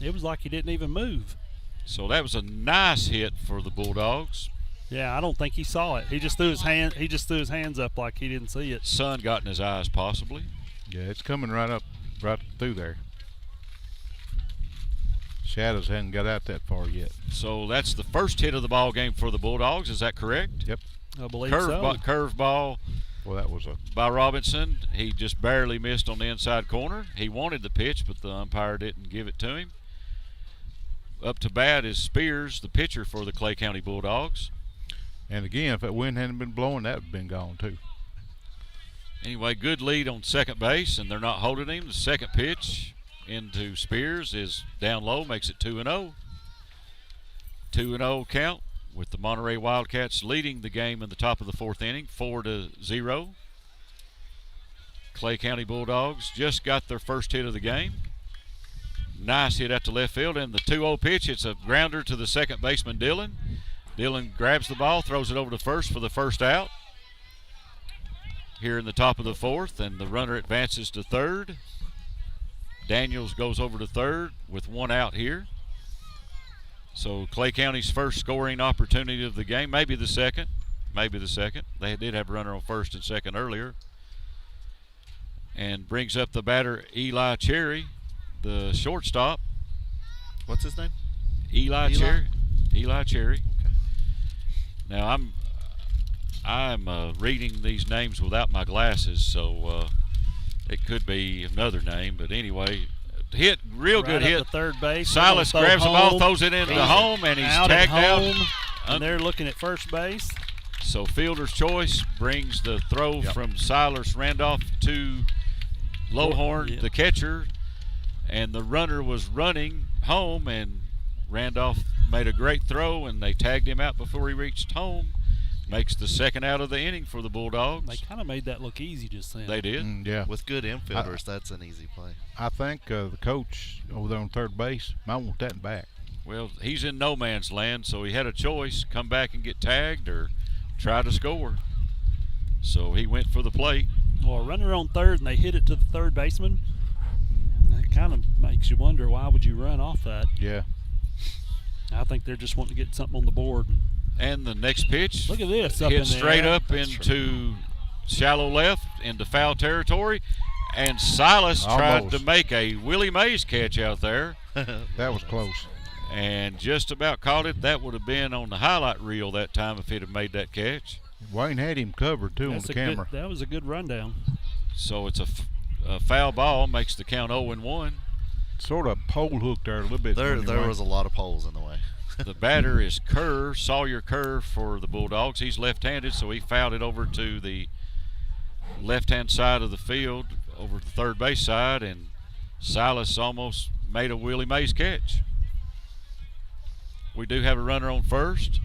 It was like he didn't even move. So that was a nice hit for the Bulldogs. Yeah, I don't think he saw it. He just threw his hands up like he didn't see it. Sun got in his eyes possibly. Yeah, it's coming right through there. Shadows hadn't got out that far yet. So that's the first hit of the ball game for the Bulldogs. Is that correct? Yep. I believe so. Curve ball. Well, that was by Robinson. He just barely missed on the inside corner. He wanted the pitch, but the umpire didn't give it to him. Up to bat is Spears, the pitcher for the Clay County Bulldogs. And again, if that wind hadn't been blowing, that would have been gone too. Anyway, good lead on second base, and they're not holding him. The second pitch into Spears is down low, makes it 2-0. 2-0 count with the Monterey Wildcats leading the game in the top of the 4th inning, 4-0. Clay County Bulldogs just got their first hit of the game. Nice hit out to left field, and the 2-0 pitch, it's a grounder to the second baseman, Dylan. Dylan grabs the ball, throws it over to first for the first out here in the top of the 4th, and the runner advances to third. Daniels goes over to third with 1 out here. So Clay County's first scoring opportunity of the game, maybe the second. They did have a runner on first and second earlier. And brings up the batter, Eli Cherry, the shortstop. What's his name? Eli Cherry. Eli Cherry. Okay. Now I'm reading these names without my glasses, so it could be another name. But anyway, hit, real good hit. To third base. Silas grabs the ball, throws it into home, and he's tagged out. And they're looking at first base. So fielder's choice brings the throw from Silas Randolph to Lowhorn, the catcher. And the runner was running home, and Randolph made a great throw, and they tagged him out before he reached home. Makes the second out of the inning for the Bulldogs. They kind of made that look easy just then. They did. Yeah. With good infielders, that's an easy play. I think the coach over there on third base might want that back. Well, he's in no man's land, so he had a choice, come back and get tagged or try to score. So he went for the plate. Well, a runner on third, and they hit it to the third baseman. kind of makes you wonder, why would you run off that? Yeah. I think they're just wanting to get something on the board. And the next pitch, Look at this, up in hit the straight air. up into shallow left into foul territory. And Silas tried Almost. to make a Willie Mays catch out there. That was close. And just about caught it. That would have been on the highlight reel that time if he'd have made that catch. Wayne had him covered, too, That's on the camera. that was a good rundown. So it's a foul ball, makes the count 0-1. Sort of pole hooked there a little bit. There was a lot of poles in the way. The batter is Kerr, Sawyer Kerr for the Bulldogs. He's left-handed, so he fouled it over to the left-hand side of the field, over the third base side, and Silas almost made a Willie Mays catch. We do have a runner on first,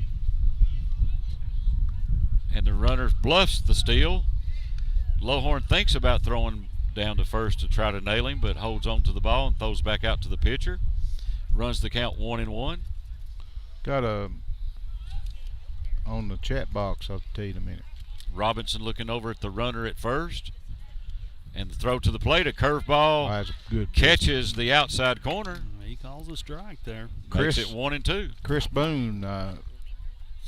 and the runner bluffs the steal. Lowhorn thinks about throwing down to first to try to nail him, but holds on to the ball and throws back out to the pitcher. Runs the count 1-1. Got a on the chat box. I'll tell you in a minute. Robinson looking over at the runner at first. And the throw to the plate, a curveball, That's a good catches the outside corner. He calls a strike there. Makes it 1-2. Chris Boone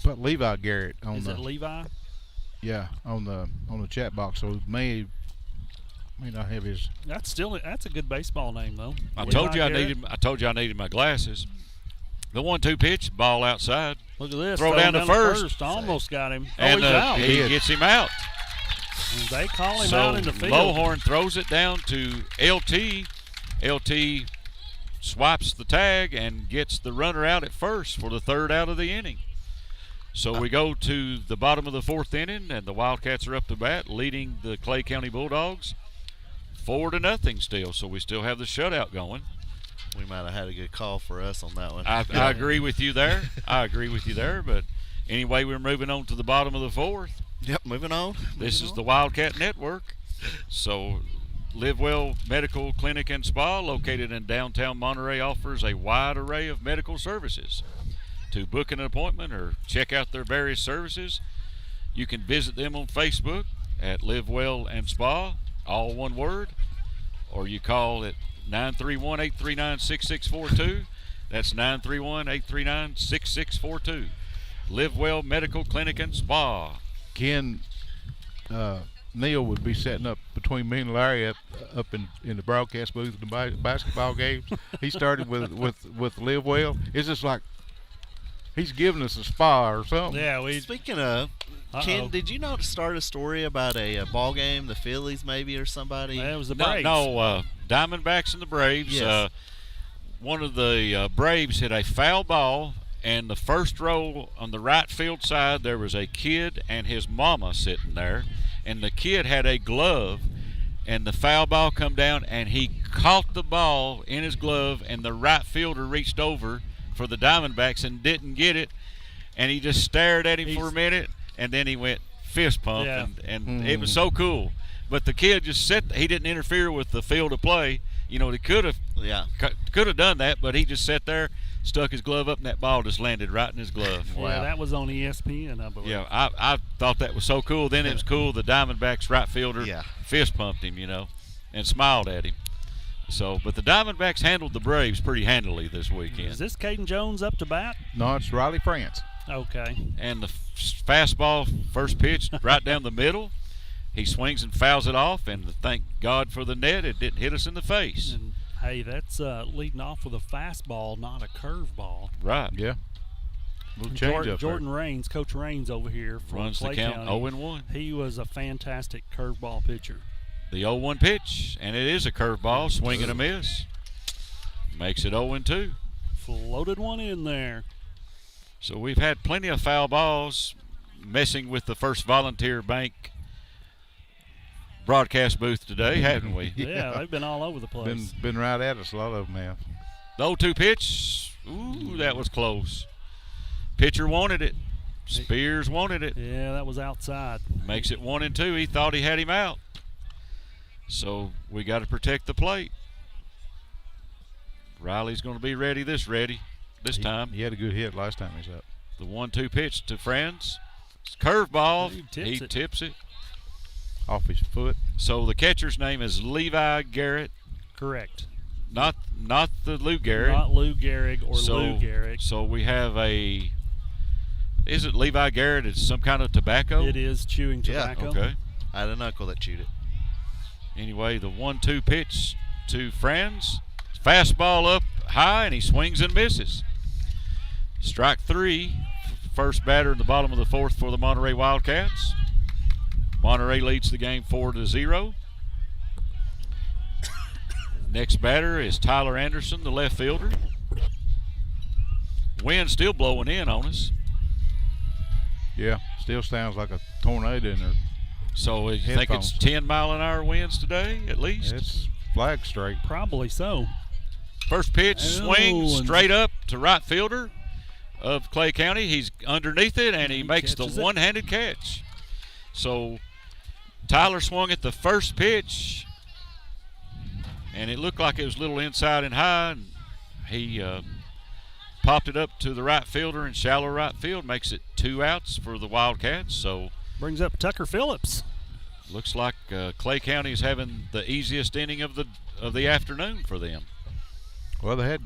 put Levi Garrett on Is the it Levi? on the chat box. So may not have his. That's a good baseball name though. I Levi told you Garrett. I told you I needed my glasses. The 1-2 pitch, ball outside. Look at this. Throw down to first. Almost got him. And he's out. he gets him out. And they call him So out in the field. Lowhorn throws it down to LT. LT swipes the tag and gets the runner out at first for the third out of the inning. So we go to the bottom of the fourth inning, and the Wildcats are up to bat, leading the Clay County Bulldogs 4-0 still. So we still have the shutout going. We might have had a good call for us on that one. I agree with you there. But anyway, we're moving on to the bottom of the fourth. Yep, moving on. This is the Wildcat Network. So Live Well Medical Clinic and Spa, located in downtown Monterey, offers a wide array of medical services. To book an appointment or check out their various services, you can visit them on Facebook at Live Well and Spa, all one word, or you call at 931-839-6642. That's 931-839-6642. Live Well Medical Clinic and Spa. Ken Neal would be setting up between me and Larry up in the broadcast booth in the basketball games. He started with Live Well. It's just like he's giving us a spa or something. Yeah, Speaking of, Ken, did you not start a story about a ball game, the Phillies maybe or somebody? That was the Braves. No, Diamondbacks and the Braves. Yes. One of the Braves hit a foul ball, and the first row on the right field side, there was a kid and his mama sitting there, and the kid had a glove, and the foul ball come down, and he caught the ball in his glove, and the right fielder reached over for the Diamondbacks and didn't get it, and he just stared at him for a minute, and then he went fist pump, Yeah. and it was so cool. But the kid just he didn't interfere with the field of play. You know, he could have done that, but he just sat there, stuck his glove up, and that ball just landed right in his glove. Yeah, that was on ESPN, I believe. Yeah, I thought that was so cool. Then it was cool. The Diamondbacks right fielder fist pumped him, and smiled at him. So, but the Diamondbacks handled the Braves pretty handily this weekend. Is this Caden Jones up to bat? No, it's Riley France. Okay. And the fastball, first pitch, right down the middle. He swings and fouls it off, and thank God for the net, it didn't hit us in the face. And, hey, that's leading off with a fastball, not a curveball. Right. Yeah. Little change up Jordan Raines, Coach Raines over here from runs Clay the count County. 0-1. He was a fantastic curveball pitcher. The 0-1 pitch, and it is a curveball, swing and a miss. Makes it 0-2. Floated one in there. So we've had plenty of foul balls messing with the First Volunteer Bank broadcast booth today, haven't we? Yeah, they've been all over the place. Been right at us, a lot of them have. The 0-2 pitch, ooh, that was close. Pitcher wanted it. Spears wanted it. Yeah, that was outside. Makes it 1-2. He thought he had him out. So we got to protect the plate. Riley's going to be ready this time. He had a good hit last time he's up. The 1-2 pitch to Friends. Curveball. He tips it. Off his foot. So the catcher's name is Levi Garrett. Correct. Not the Lou Gehrig. Not Lou Gehrig or Lou Gehrig. So we have is it Levi Garrett? It's some kind of tobacco? It is chewing tobacco. Yeah, okay. I had an uncle that chewed it. Anyway, the 1-2 pitch to Franz. Fastball up high, and he swings and misses. Strike 3, first batter in the bottom of the 4th for the Monterey Wildcats. Monterey leads the game 4-0. Next batter is Tyler Anderson, the left fielder. Wind still blowing in on us. Yeah, still sounds like a tornado in there. So you think it's 10-mile-an-hour winds today, at least? It's flag straight. Probably so. First pitch, swing straight up to right fielder of Clay County. He's underneath it, and he makes the one-handed catch. So Tyler swung at the first pitch, and it looked like it was a little inside and high, and he popped it up to the right fielder in shallow right field, makes it 2 outs for the Wildcats. So brings up Tucker Phillips. Looks like Clay County is having the easiest inning of the afternoon for them. Well, they had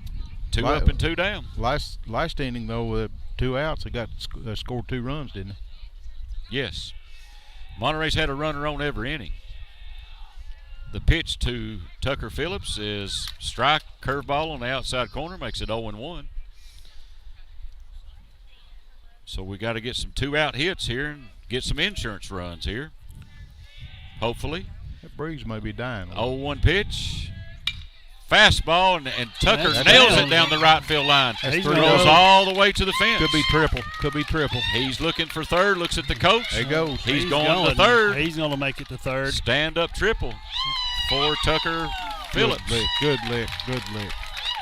2 up and 2 down. Last inning though, with 2 outs, they scored 2 runs, didn't they? Yes. Monterey's had a runner on every inning. The pitch to Tucker Phillips is strike, curveball on the outside corner, makes it 0-1. So we got to get some 2-out hits here and get some insurance runs here. Hopefully. That breeze may be dying. 0-1 pitch. Fastball, and Tucker nails it down the right field line. Throws all the way to the fence. Could be triple. Could be triple. He's looking for third, looks at the coach. There he goes. He's going to third. He's going to make it to third. Stand-up triple for Tucker Phillips. Good lick.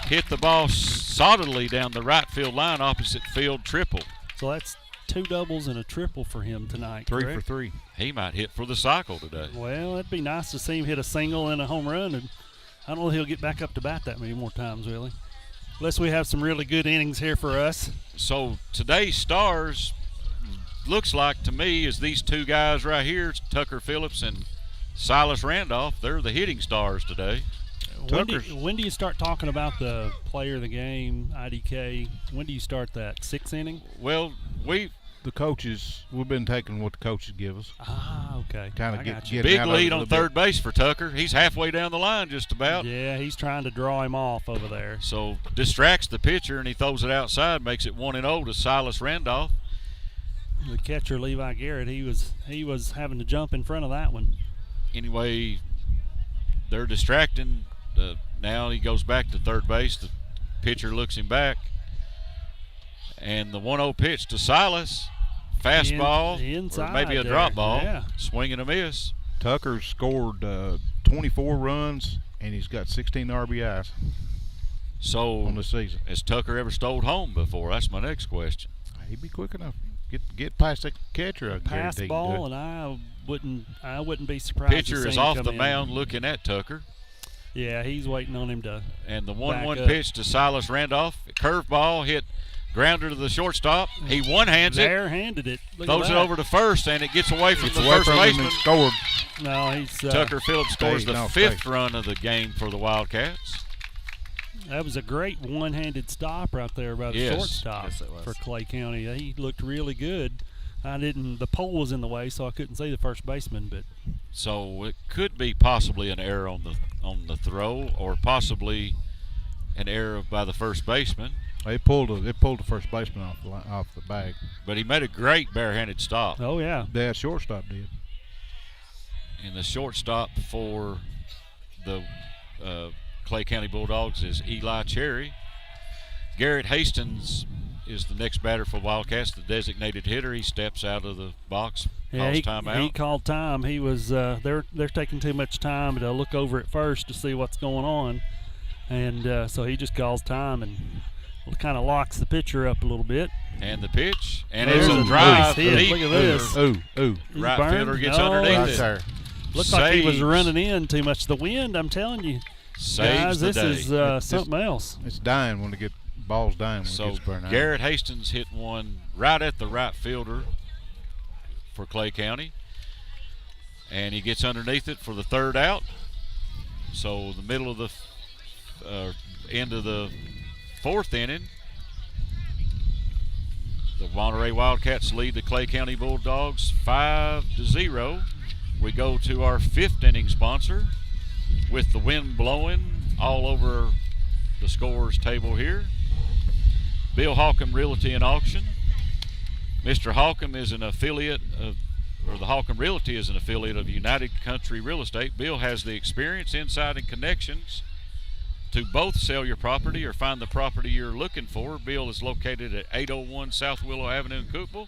Hit the ball solidly down the right field line, opposite field triple. So that's 2 doubles and a triple for him tonight. 3 correct? for 3. He might hit for the cycle today. Well, it'd be nice to see him hit a single and a home run, and I don't know if he'll get back up to bat that many more times, really. Unless we have some really good innings here for us. So today's stars looks like to me is these 2 guys right here, Tucker Phillips and Silas Randolph. They're the hitting stars today. When do you start talking about the player of the game, IDK? When do you start that? 6th inning? Well, the coaches, we've been taking what the coaches give us. Ah, okay. Kind of get big lead on third base for Tucker. He's halfway down the line just about. Yeah, he's trying to draw him off over there. So distracts the pitcher, and he throws it outside, makes it 1-0 to Silas Randolph. The catcher, Levi Garrett, he was having to jump in front of that one. Anyway, they're distracting. Now he goes back to third base. The pitcher looks him back. And the 1-0 pitch to Silas. Fastball, inside or maybe a there. drop ball. Yeah. Swing and a miss. Tucker scored 24 runs, and he's got 16 RBIs on the season. Has Tucker ever stole home before? That's my next question. He'd be quick enough. Get past that catcher. Pass ball, and I wouldn't be surprised. Pitcher is off the mound looking at Tucker. Yeah, he's waiting on him to. And the 1-1 pitch to Silas Randolph. Curveball hit, grounder to the shortstop. He one-hands it. Bare-handed it. Throws it over to first, and it gets away from the first baseman. Scored. No, he's Tucker Phillips scores the 5th run of the game for the Wildcats. That was a great one-handed stop right there by the shortstop for Clay County. He looked really good. The pole was in the way, so I couldn't see the first baseman. But so it could be possibly an error on the throw, or possibly an error by the first baseman. They pulled the first baseman off the bag. But he made a great barehanded stop. Oh yeah, that shortstop did. And the shortstop for the Clay County Bulldogs is Eli Cherry. Garrett Hastings is the next batter for Wildcats, the designated hitter. He steps out of the box, calls timeout. He called time. He was they're taking too much time to look over at first to see what's going on, and so he just calls time and kind of locks the pitcher up a little bit. And the pitch, and it's a drive. Look at this. Ooh. Right fielder gets underneath it. Looked like he was running in too much. The wind, I'm telling you, saves guys, the day. This is something else. It's dying when ball's dying when it gets burned out. Garrett Hastings hit one right at the right fielder for Clay County, and he gets underneath it for the 3rd out. So the middle of the end of the 4th inning. The Monterey Wildcats lead the Clay County Bulldogs 5-0. We go to our 5th inning sponsor with the wind blowing all over the scores table here. Bill Holcomb Realty and Auction. Mr. Holcomb is an affiliate of, or the Holcomb Realty is an affiliate of United Country Real Estate. Bill has the experience, insight, and connections to both sell your property or find the property you're looking for. Bill is located at 801 South Willow Avenue in Cookeville,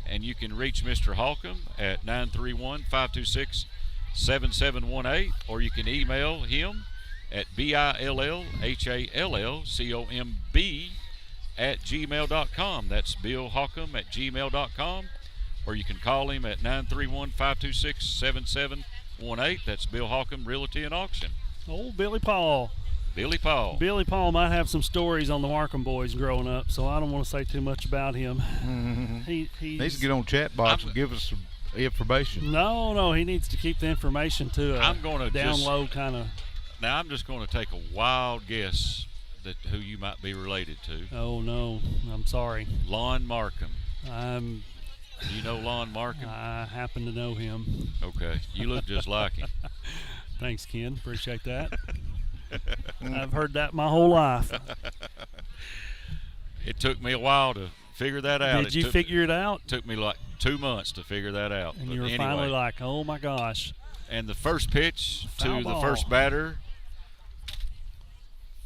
and you can reach Mr. Holcomb at 931-526-7718, or you can email him at billhallcomb@gmail.com. That's Bill Holcomb at gmail.com, or you can call him at 931-526-7718. That's Bill Holcomb Realty and Auction. Old Billy Paul. Billy Paul. Billy Paul might have some stories on the Markham boys growing up, so I don't want to say too much about him. He needs to get on chat box and give us some information. No, he needs to keep the information to a down low kind of. Now I'm just going to take a wild guess that who you might be related to. Oh no, I'm sorry. Lon Markham. Do you know Lon Markham? I happen to know him. Okay, you look just like him. Thanks, Ken. Appreciate that. I've heard that my whole life. It took me a while to figure that out. Did you figure it out? It took me like 2 months to figure that out. And you were finally like, oh my gosh. And the first pitch to the first batter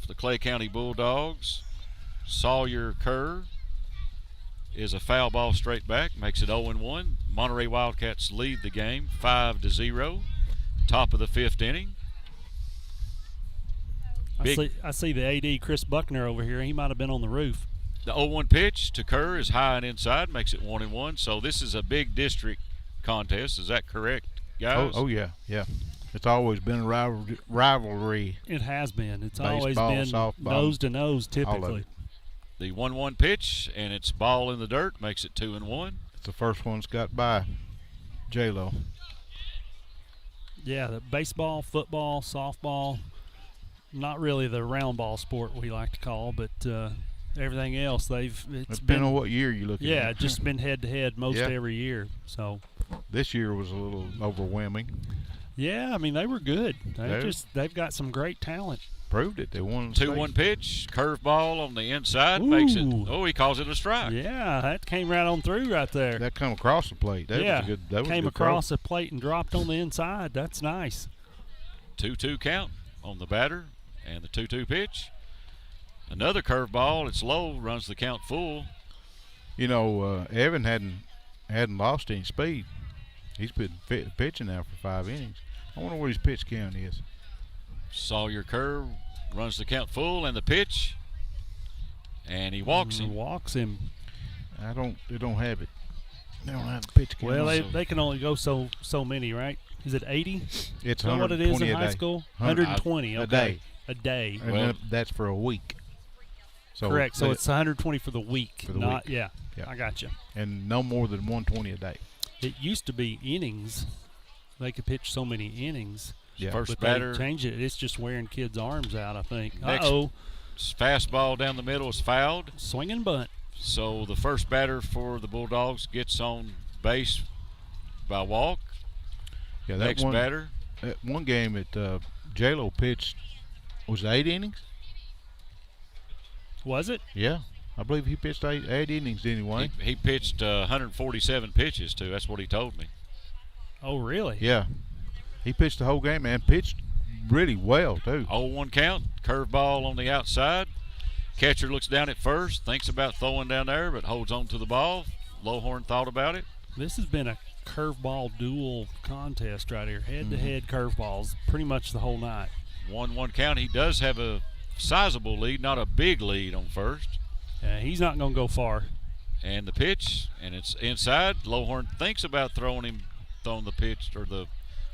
for the Clay County Bulldogs, Sawyer Kerr, is a foul ball straight back, makes it 0-1. Monterey Wildcats lead the game 5-0. Top of the 5th inning. I see the AD Chris Buckner over here. He might have been on the roof. The 0-1 pitch to Kerr is high and inside, makes it 1-1. So this is a big district contest. Is that correct, guys? Oh yeah. It's always been a rivalry. It has been. It's Baseball, always been softball, nose to nose typically. The 1-1 pitch, and it's ball in the dirt, makes it 2-1. It's the first one's got by J-Lo. Yeah, the baseball, football, softball, not really the round ball sport we like to call, but everything else it's been on what year you looking at. Yeah, just been head to head most every year. So this year was a little overwhelming. Yeah, I mean they were good. They've got some great talent. Proved it. They won. 2-1 pitch, curveball on the inside, makes it. Oh, he calls it a strike. Yeah, that came right on through right there. That come across the plate. That was a good. That was came a good across the plate and dropped on the inside. That's nice. 2-2 count on the batter and the 2-2 pitch. Another curveball. It's low. Runs the count full. You know, Evan hadn't lost any speed. He's been pitching now for 5 innings. I wonder what his pitch count is. Sawyer Kerr runs the count full and the pitch, and he walks him. They don't have it. They don't have the pitch count. Well, they can only go so many, right? Is it 80? It's what it is in high school. 120 a day. A day. And well, that's for a week. So correct. So it's 120 for the week. For the week. Yeah. I got you. And no more than 120 a day. It used to be innings. They could pitch so many innings. Yeah. First but batter. They changed it. It's just wearing kids' arms out, I think. Fastball down the middle is fouled. Swing and bunt. So the first batter for the Bulldogs gets on base by walk. Yeah, next batter. That one game at J-Lo pitched, was it 8 innings? Was it? Yeah. I believe he pitched 8 innings anyway. He pitched 147 pitches, too. That's what he told me. Oh, really? Yeah. He pitched the whole game and pitched really well, too. 0-1 count, curveball on the outside. Catcher looks down at first, thinks about throwing down there, but holds on to the ball. Lowhorn thought about it. This has been a curveball duel contest right here. Head-to-head curveballs pretty much the whole night. 1-1 count. He does have a sizable lead, not a big lead on first. He's not going to go far. And the pitch, and it's inside. Lowhorn thinks about throwing the pitch or the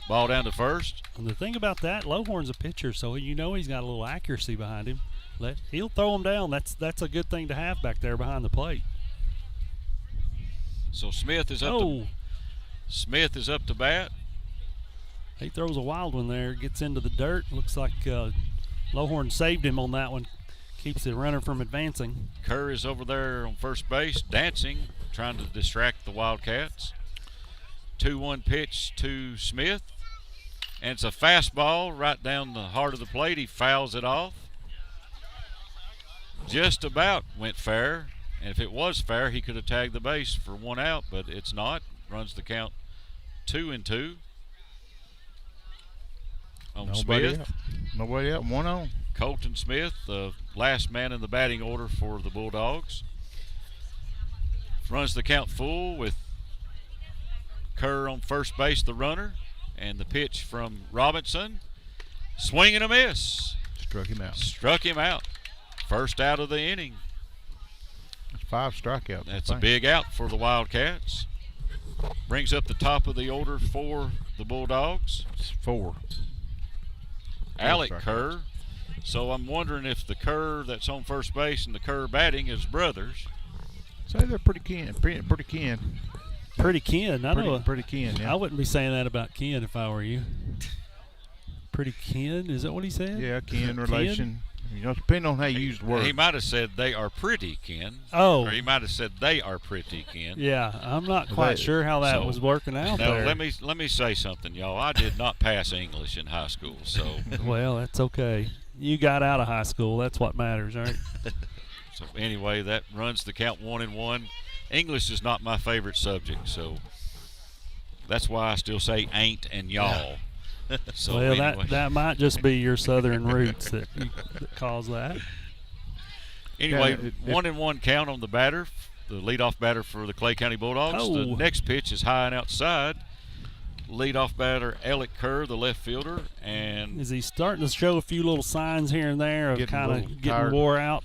ball down to first. And the thing about that, Lowhorn's a pitcher, so you know he's got a little accuracy behind him. He'll throw him down. That's a good thing to have back there behind the plate. So Smith is up. Smith is up to bat. He throws a wild one there. Gets into the dirt. Looks like Lowhorn saved him on that one. Keeps the runner from advancing. Kerr is over there on first base, dancing, trying to distract the Wildcats. 2-1 pitch to Smith. And it's a fastball right down the heart of the plate. He fouls it off. Just about went fair. And if it was fair, he could have tagged the base for 1 out, but it's not. Runs the count 2-2. On Smith. Nobody out. 1 on. Colton Smith, the last man in the batting order for the Bulldogs. Runs the count full with Kerr on first base, the runner. And the pitch from Robinson. Swing and a miss. Struck him out. First out of the inning. That's 5 strikeouts. That's a big out for the Wildcats. Brings up the top of the order for the Bulldogs. It's 4. Alec Kerr. So I'm wondering if the Kerr that's on first base and the Kerr batting is brothers. Say they're pretty kin. Pretty kin. Pretty kin. Pretty kin, yeah. I wouldn't be saying that about kin if I were you. Pretty kin? Is that what he said? Yeah, kin relation. You know, depending on how you use the word. He might have said they are pretty kin. Oh. Or he might have said they are pretty kin. Yeah, I'm not quite sure how that was working out now, there. let me say something, y'all. I did not pass English in high school, so. Well, that's okay. You got out of high school. That's what matters, right? So anyway, that runs the count 1-1. English is not my favorite subject, so that's why I still say ain't and y'all. So well, anyway. that might just be your southern roots that cause that. Anyway, 1-1 count on the batter, the leadoff batter for the Clay County Bulldogs. Oh. The next pitch is high and outside. Leadoff batter Alec Kerr, the left fielder, and is he starting to show a few little signs here and there of kind of getting wore out?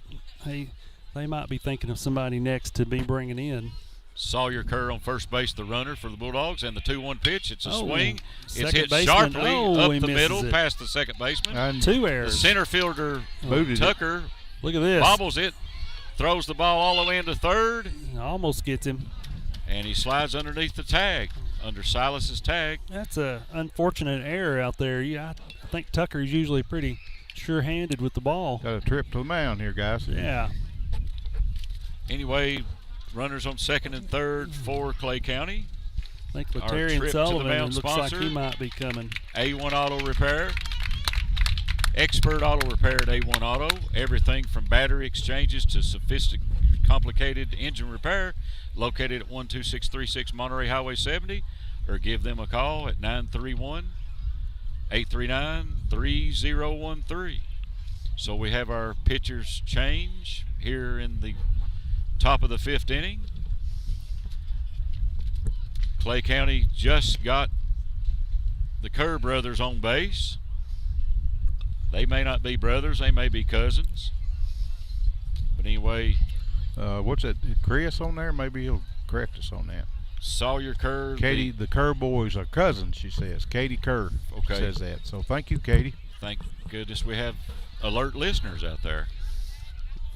They might be thinking of somebody next to be bringing in. Sawyer Kerr on first base, the runner for the Bulldogs, and the 2-1 pitch. It's a swing. It's hit baseman. sharply up the middle it. past the second baseman. And 2 errors. The center fielder, Tucker, look at this. bobbles it, throws the ball all the way into third. Almost gets him. And he slides underneath the tag, under Silas's tag. That's a unfortunate error out there. Yeah, I think Tucker's usually pretty sure-handed with the ball. Got a trip to the mound here, guys. Yeah. Anyway, runners on second and third for Clay County. I think Letarian trip Sullivan to the mound looks sponsor, like he might be coming. A1 Auto Repair. Expert auto repair at A1 Auto. Everything from battery exchanges to sophisticated, complicated engine repair. Located at 12636 Monterey Highway 70. Or give them a call at 931-839-3013. So we have our pitchers change here in the top of the 5th inning. Clay County just got the Kerr brothers on base. They may not be brothers, they may be cousins. But anyway. What's that, Chris on there? Maybe he'll correct us on that. Sawyer Kerr. Katie, the Kerr boys are cousins, she says. Katie Kerr says that. So thank you, Katie. Thank goodness we have alert listeners out there.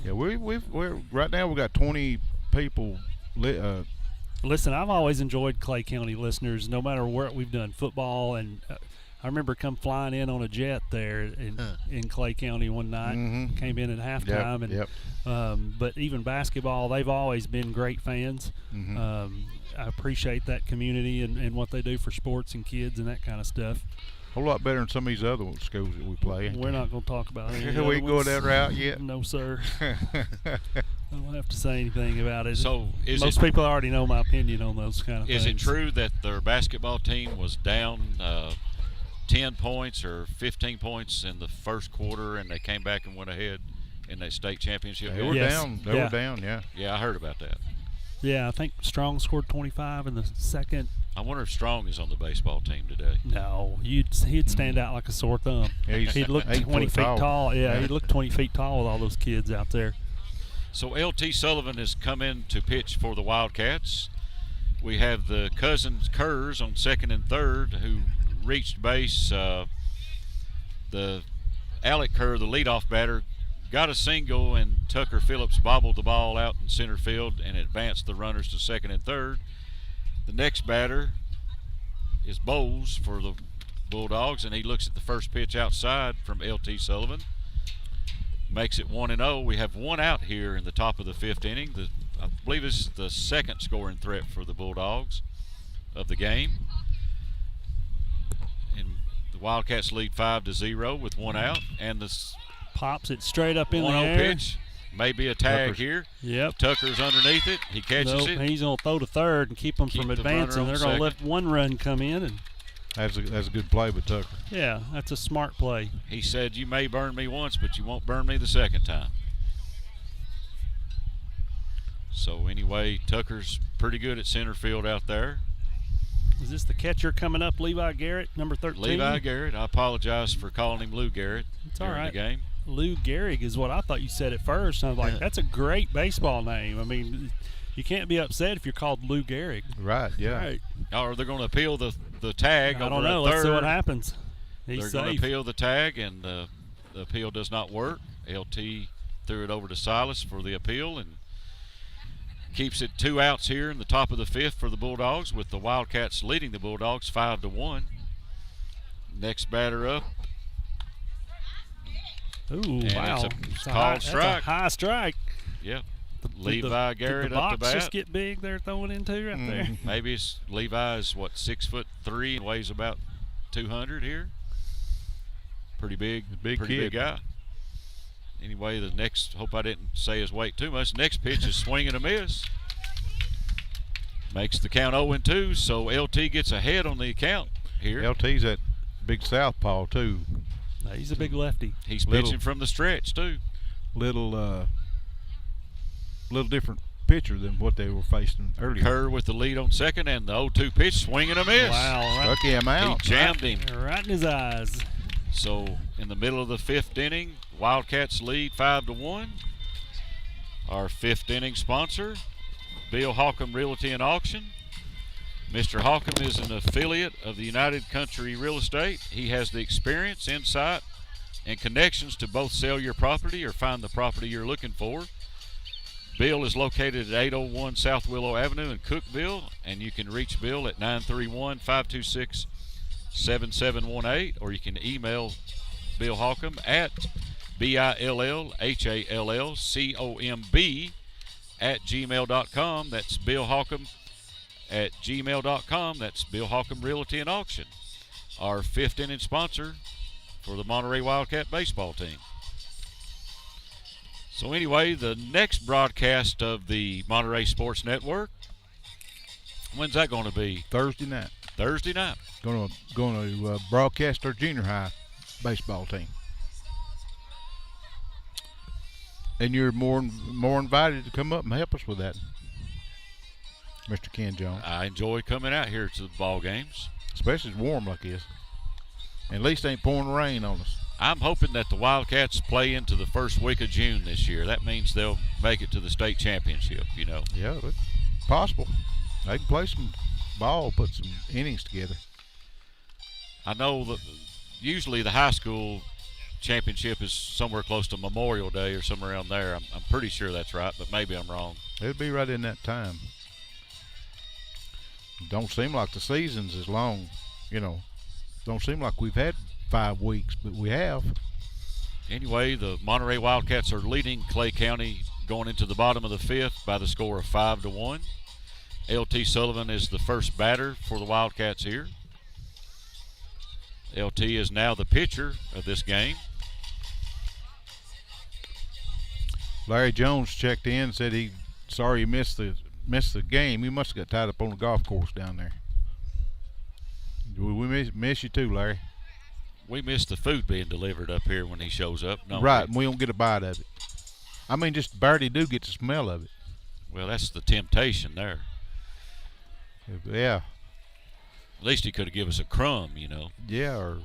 Yeah, we're right now we got 20 people. Listen, I've always enjoyed Clay County listeners, no matter where we've done football, and I remember come flying in on a jet there in Clay County one night. Mm-hmm. Came in at halftime, but even basketball, they've always been great fans. Mm-hmm. I appreciate that community and what they do for sports and kids and that kind of stuff. A whole lot better than some of these other schools that we play. We're not going to talk about it. We ain't going that route yet. No, sir. I don't have to say anything about it. So most people already know my opinion on those kind of things. Is it true that their basketball team was down 10 points or 15 points in the first quarter and they came back and went ahead in that state championship game? They were down. They were down, yeah. Yeah, I heard about that. Yeah, I think Strong scored 25 in the second. I wonder if Strong is on the baseball team today. No, he'd stand out like a sore thumb. Yeah, he'd look 20 feet tall. Yeah, he'd look 20 feet tall with all those kids out there. So LT Sullivan has come in to pitch for the Wildcats. We have the cousins Kerrs on second and third who reached base. The Alec Kerr, the leadoff batter, got a single, and Tucker Phillips bobbled the ball out in center field and advanced the runners to second and third. The next batter is Bowles for the Bulldogs, and he looks at the first pitch outside from LT Sullivan. makes it 1-0. We have one out here in the top of the 5th inning. I believe this is the second scoring threat for the Bulldogs of the game. And the Wildcats lead 5-0 with one out. And the pops it straight up in the 1-0 air. Pitch. Maybe a tag here. Yep. Tucker's underneath it. He catches it. He's going to throw to third and keep them from advancing. They're going to let one run come in. And that's a good play by Tucker. Yeah, that's a smart play. He said, you may burn me once, but you won't burn me the second time. So anyway, Tucker's pretty good at center field out there. Is this the catcher coming up, Levi Garrett, number 13? Levi Garrett. I apologize for calling him Lou Garrett during the game. Lou Gehrig is what I thought you said at first. I was like, that's a great baseball name. I mean, you can't be upset if you're called Lou Gehrig. Right, yeah. Right. Or they're going to appeal the tag over I don't know. at Let's see third. what happens. They're going to appeal the tag, and the appeal does not work. LT threw it over to Silas for the appeal and keeps it 2 outs here in the top of the 5th for the Bulldogs, with the Wildcats leading the Bulldogs 5-1. Next batter up. Ooh, and wow. It's a called strike. That's a high strike. Yeah. Levi Garrett the up box the bat. just get big they're throwing into right there. Maybe it's Levi is 6'3" and weighs about 200 here. Pretty big guy. Anyway, the next, hope I didn't say his weight too much. Next pitch is swing and a miss. Makes the count 0-2, so LT gets ahead on the account here. LT's that big southpaw too. He's a big lefty. He's pitching from the stretch too. Little different pitcher than what they were facing earlier. Kerr with the lead on second, and the 0-2 pitch, swing and a miss. Wow. Struck him out. He jammed him. Right in his eyes. So in the middle of the 5th inning, Wildcats lead 5-1. Our 5th inning sponsor, Bill Holcomb Realty and Auction. Mr. Holcomb is an affiliate of the United Country Real Estate. He has the experience, insight, and connections to both sell your property or find the property you're looking for. Bill is located at 801 South Willow Avenue in Cookeville, and you can reach Bill at 931-526-7718, or you can email Bill Holcomb at BILLHALLCOMB@gmail.com. That's Bill Holcomb at gmail.com. That's Bill Holcomb Realty and Auction, our 5th inning sponsor for the Monterey Wildcat baseball team. So anyway, the next broadcast of the Monterey Sports Network, when's that going to be? Thursday night. Thursday night. Going to broadcast our junior high baseball team. And you're more invited to come up and help us with that, Mr. Ken Jones. I enjoy coming out here to the ball games. Especially it's warm like this. And at least it ain't pouring rain on us. I'm hoping that the Wildcats play into the first week of June this year. That means they'll make it to the state championship, you know. Yeah, it's possible. They can play some ball, put some innings together. I know that usually the high school championship is somewhere close to Memorial Day or somewhere around there. I'm pretty sure that's right, but maybe I'm wrong. It'll be right in that time. Don't seem like the season's as long, you know. Don't seem like we've had 5 weeks, but we have. Anyway, the Monterey Wildcats are leading Clay County going into the bottom of the 5th by the score of 5-1. LT Sullivan is the first batter for the Wildcats here. LT is now the pitcher of this game. Larry Jones checked in, said he sorry he missed the game. He must have got tied up on the golf course down there. We miss you too, Larry. We miss the food being delivered up here when he shows up. Right, and we don't get a bite of it. I mean, just barely do get the smell of it. Well, that's the temptation there. Yeah. At least he could have given us a crumb, you know. Yeah, or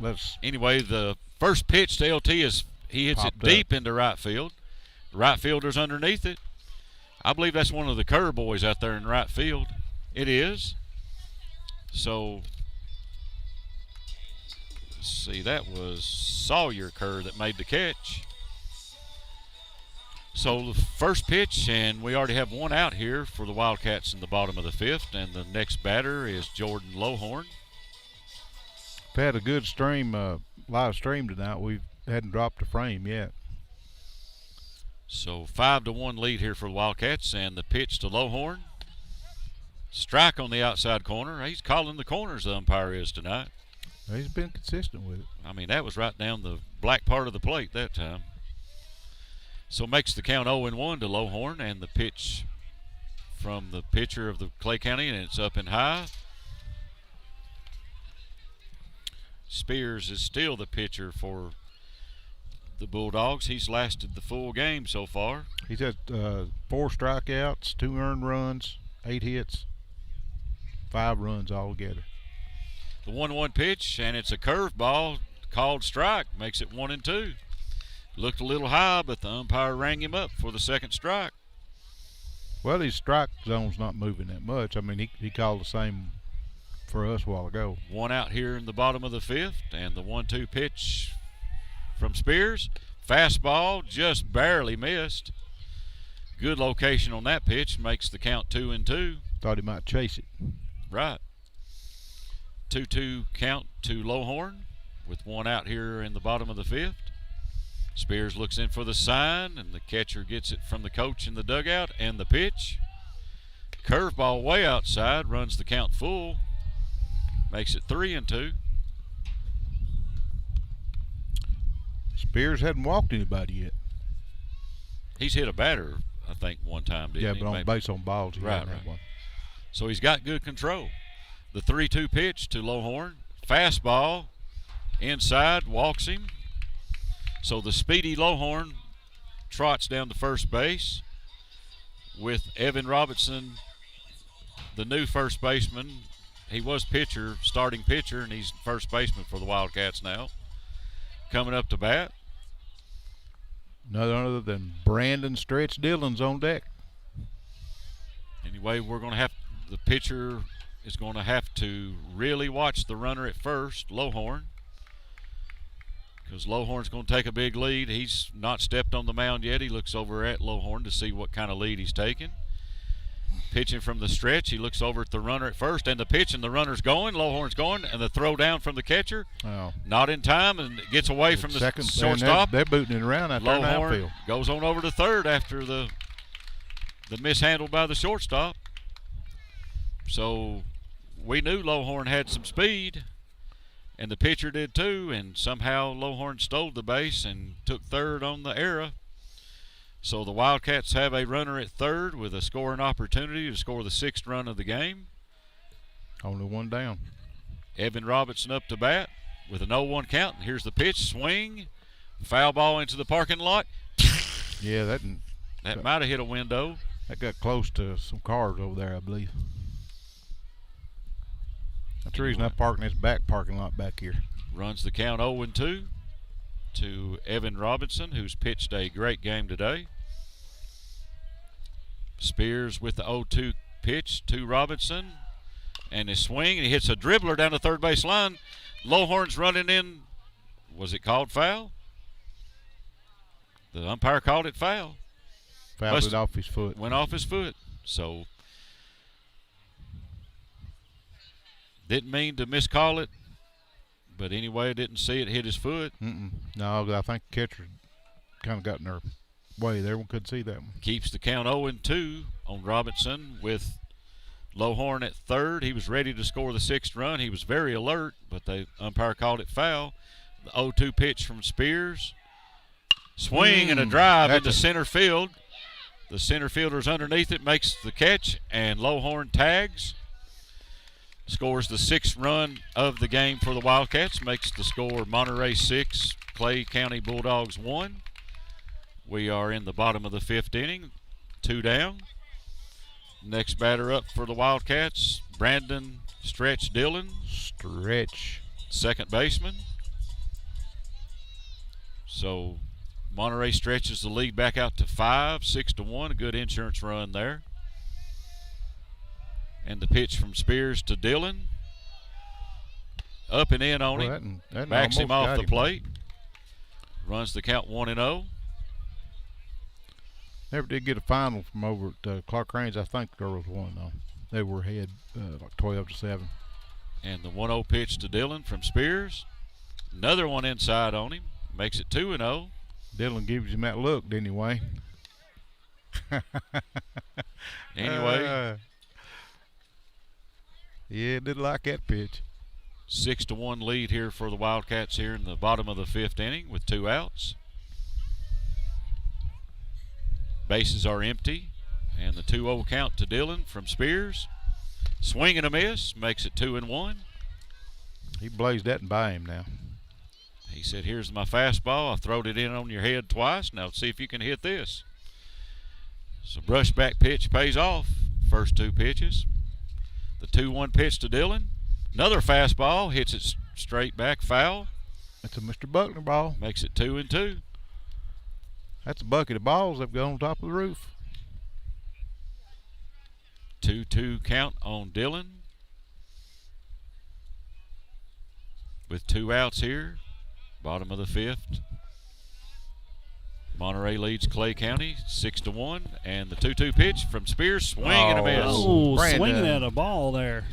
let's. Anyway, the first pitch to LT is he hits it deep into right field. The right fielder's underneath it. I believe that's one of the Kerr boys out there in right field. It is. So, let's see, that was Sawyer Kerr that made the catch. So the first pitch, and we already have one out here for the Wildcats in the bottom of the 5th, and the next batter is Jordan Lowhorn. We've had a good stream, live stream tonight. We hadn't dropped a frame yet. So 5-1 lead here for the Wildcats, and the pitch to Lowhorn. Strike on the outside corner. He's calling the corners, the umpire is tonight. He's been consistent with it. I mean, that was right down the black part of the plate that time. So makes the count 0-1 to Lowhorn, and the pitch from the pitcher of the Clay County, and it's up and high. Spears is still the pitcher for the Bulldogs. He's lasted the full game so far. He's had 4 strikeouts, 2 earned runs, 8 hits, 5 runs altogether. The 1-1 pitch, and it's a curveball called strike, makes it 1-2. Looked a little high, but the umpire rang him up for the second strike. Well, his strike zone's not moving that much. I mean, he called the same for us a while ago. 1 out here in the bottom of the 5th, and the 1-2 pitch from Spears. Fastball just barely missed. Good location on that pitch, makes the count 2-2. Thought he might chase it. Right. 2-2 count to Lowhorn with 1 out here in the bottom of the 5th. Spears looks in for the sign, and the catcher gets it from the coach in the dugout, and the pitch. Curveball way outside, runs the count full, makes it 3-2. Spears hadn't walked anybody yet. He's hit a batter, I think, one time, didn't he? Yeah, but on base on balls, he right, hadn't had one. So he's got good control. The 3-2 pitch to Lowhorn. Fastball, inside, walks him. So the speedy Lowhorn trots down to first base with Evan Robinson, the new first baseman. He was starting pitcher, and he's first baseman for the Wildcats now. Coming up to bat. None other than Brandon Stretch Dillon's on deck. Anyway, the pitcher is going to have to really watch the runner at first, Lowhorn, because Lowhorn's going to take a big lead. He's not stepped on the mound yet. He looks over at Lowhorn to see what kind of lead he's taking. Pitching from the stretch, he looks over at the runner at first, and the pitch, and the runner's going. Lowhorn's going, and the throw down from the catcher. Oh. Not in time, and it gets away from the shortstop. They're booting it around out there in the outfield. Goes on over to third after the mishandle by the shortstop. So we knew Lowhorn had some speed, and the pitcher did too, and somehow Lowhorn stole the base and took third on the error. So the Wildcats have a runner at third with a scoring opportunity to score the 6th run of the game. Only 1 down. Evan Robinson up to bat with an 0-1 count. And here's the pitch, swing, foul ball into the parking lot. Yeah, that might have hit a window. That got close to some cars over there, I believe. That's the reason I parked in this back parking lot back here. Runs the count 0-2 to Evan Robinson, who's pitched a great game today. Spears with the 0-2 pitch to Robinson, and his swing, and he hits a dribbler down the third base line. Lowhorn's running in. Was it called foul? The umpire called it foul. Fouled it off his foot. Went off his foot. So didn't mean to miscall it, but anyway, didn't see it hit his foot. No, I think the catcher kind of got in their way there. One couldn't see that one. Keeps the count 0-2 on Robinson with Lowhorn at third. He was ready to score the 6th run. He was very alert, but the umpire called it foul. The 0-2 pitch from Spears. Swing and a drive into center field. The center fielder's underneath it, makes the catch, and Lowhorn tags. Scores the 6th run of the game for the Wildcats. Makes the score Monterey 6, Clay County Bulldogs 1. We are in the bottom of the 5th inning. 2 down. Next batter up for the Wildcats, Brandon Stretch Dillon. Stretch. Second baseman. So Monterey stretches the lead back out to 5, 6-1. A good insurance run there. And the pitch from Spears to Dillon. Up and in on him. That backs him off the him. plate. Runs the count 1-0. Never did get a final from over at Clark Range. I think there was one, though. They were ahead like 12-7. And the 1-0 pitch to Dillon from Spears. Another one inside on him. Makes it 2-0. Dillon gives him that look, didn't he, Wayne? Anyway, yeah, didn't like that pitch. 6-1 lead here for the Wildcats here in the bottom of the 5th inning with 2 outs. Bases are empty, and the 2-0 count to Dillon from Spears. Swing and a miss, makes it 2-1. He blazed that and by him now. He said, here's my fastball. I throwed it in on your head twice. Now see if you can hit this. So brush back pitch pays off. First 2 pitches. The 2-1 pitch to Dillon. Another fastball, hits it straight back, foul. That's a Mr. Buckner ball. Makes it 2-2. That's a bucket of balls that go on top of the roof. 2-2 count on Dillon. With 2 outs here, bottom of the 5th. Monterey leads Clay County 6-1, and the 2-2 pitch from Spears, swing and a miss. Oh, swinging at a ball there.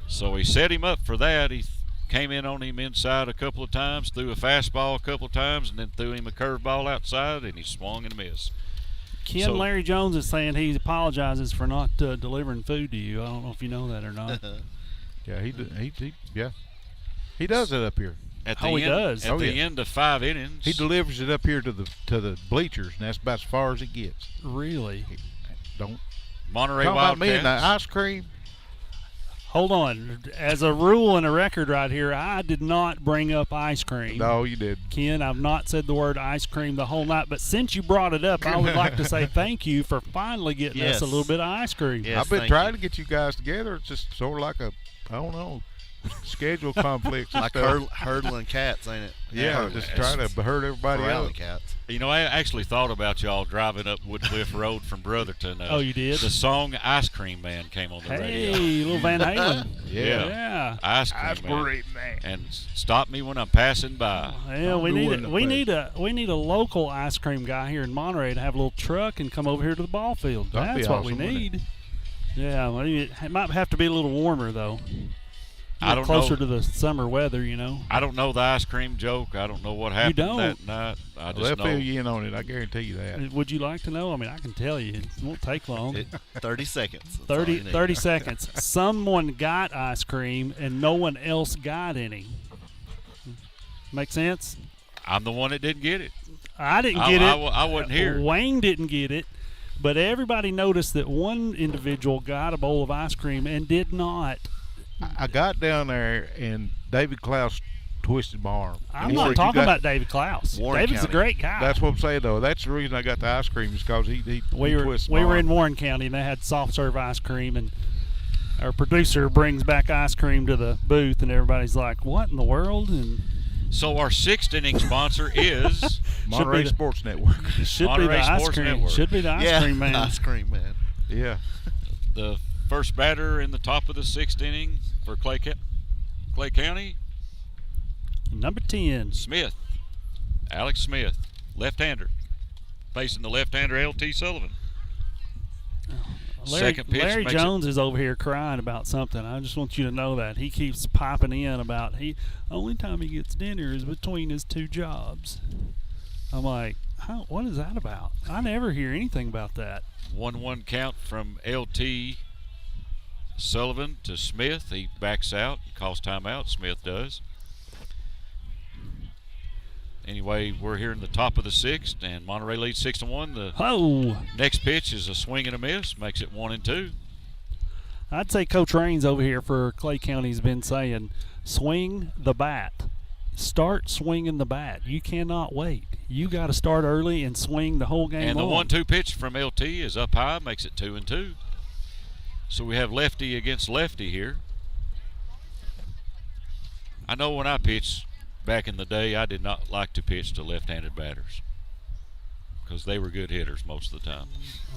So he set him up for that. He came in on him inside a couple of times, threw a fastball a couple of times, and then threw him a curveball outside, and he swung and a miss. Ken, Larry Jones is saying he apologizes for not delivering food to you. I don't know if you know that or not. Yeah, he does it up here. He does. At the end of 5 innings, He delivers it up here to the bleachers, and that's about as far as it gets. Really? Don't Monterey talk about me Wildcats. and the ice cream. Hold on. As a rule and a record right here, I did not bring up ice cream. No, you did. Ken, I've not said the word ice cream the whole night, but since you brought it up, I would like to say thank you for finally getting us a little bit of ice cream. Yes, I've been thank trying you. to get you guys together. It's just sort of like I don't know, schedule conflicts. And Like stuff. hurdling cats, ain't it? Yeah, just trying to hurt everybody Corralling else. cats. You know, I actually thought about y'all driving up Woodcliff Road from Brotherton. Oh, you did? The song "Ice Cream Man" came on the radio. Hey, little Van Halen. Yeah. Ice Cream Man. And stop me when I'm passing by. Well, we need a local ice cream guy here in Monterey to have a little truck and come over here to the ball field. That'd be That's what awesome, we wouldn't need. Yeah, well, it might have to be a little warmer though. I don't closer know. to the summer weather, you know. I don't know the ice cream joke. I don't know what happened don't? that night. I They'll just know. fill you in on it. I guarantee you that. Would you like to know? I mean, I can tell you. It won't take long. 30 seconds. That's all you need. 30 seconds. Someone got ice cream and no one else got any. Make sense? I'm the one that didn't get it. I didn't get it. I wasn't here. Wayne didn't get it. But everybody noticed that one individual got a bowl of ice cream and did not. I got down there and David Klaus twisted my arm. I'm He not said, talking "You got-" about David Klaus. Warren David's County. a great guy. That's what I'm saying though. That's the reason I got the ice cream is because he twisted my we were arm. in Warren County and they had soft serve ice cream, and our producer brings back ice cream to the booth and everybody's like, "What in the world?" And So our 6th inning sponsor is Monterey the- Sports Network. should Monterey be the ice Sports cream. Network. Should be the ice Yeah, cream man. ice cream man. Yeah. the first batter in the top of the 6th inning for Clay County. Number 10. Smith, Alex Smith, left-hander, facing the left-hander L.T. Sullivan. Second pitch Larry makes it- Jones is over here crying about something. I just want you to know that. He keeps piping in about only time he gets dinner is between his 2 jobs. I'm like, what is that about? I never hear anything about that. 1-1 count from L.T. Sullivan to Smith. He backs out, calls timeout. Smith does. Anyway, we're here in the top of the 6th, and Monterey leads 6-1. The next pitch is a swing and a miss, makes it 1-2. I'd say Coach Raines over here for Clay County has been saying, swing the bat. Start swinging the bat. You cannot wait. You got to start early and swing the whole game And the long. 1-2 pitch from L.T. is up high, makes it 2-2. So we have lefty against lefty here. I know when I pitched back in the day, I did not like to pitch to left-handed batters because they were good hitters most of the time.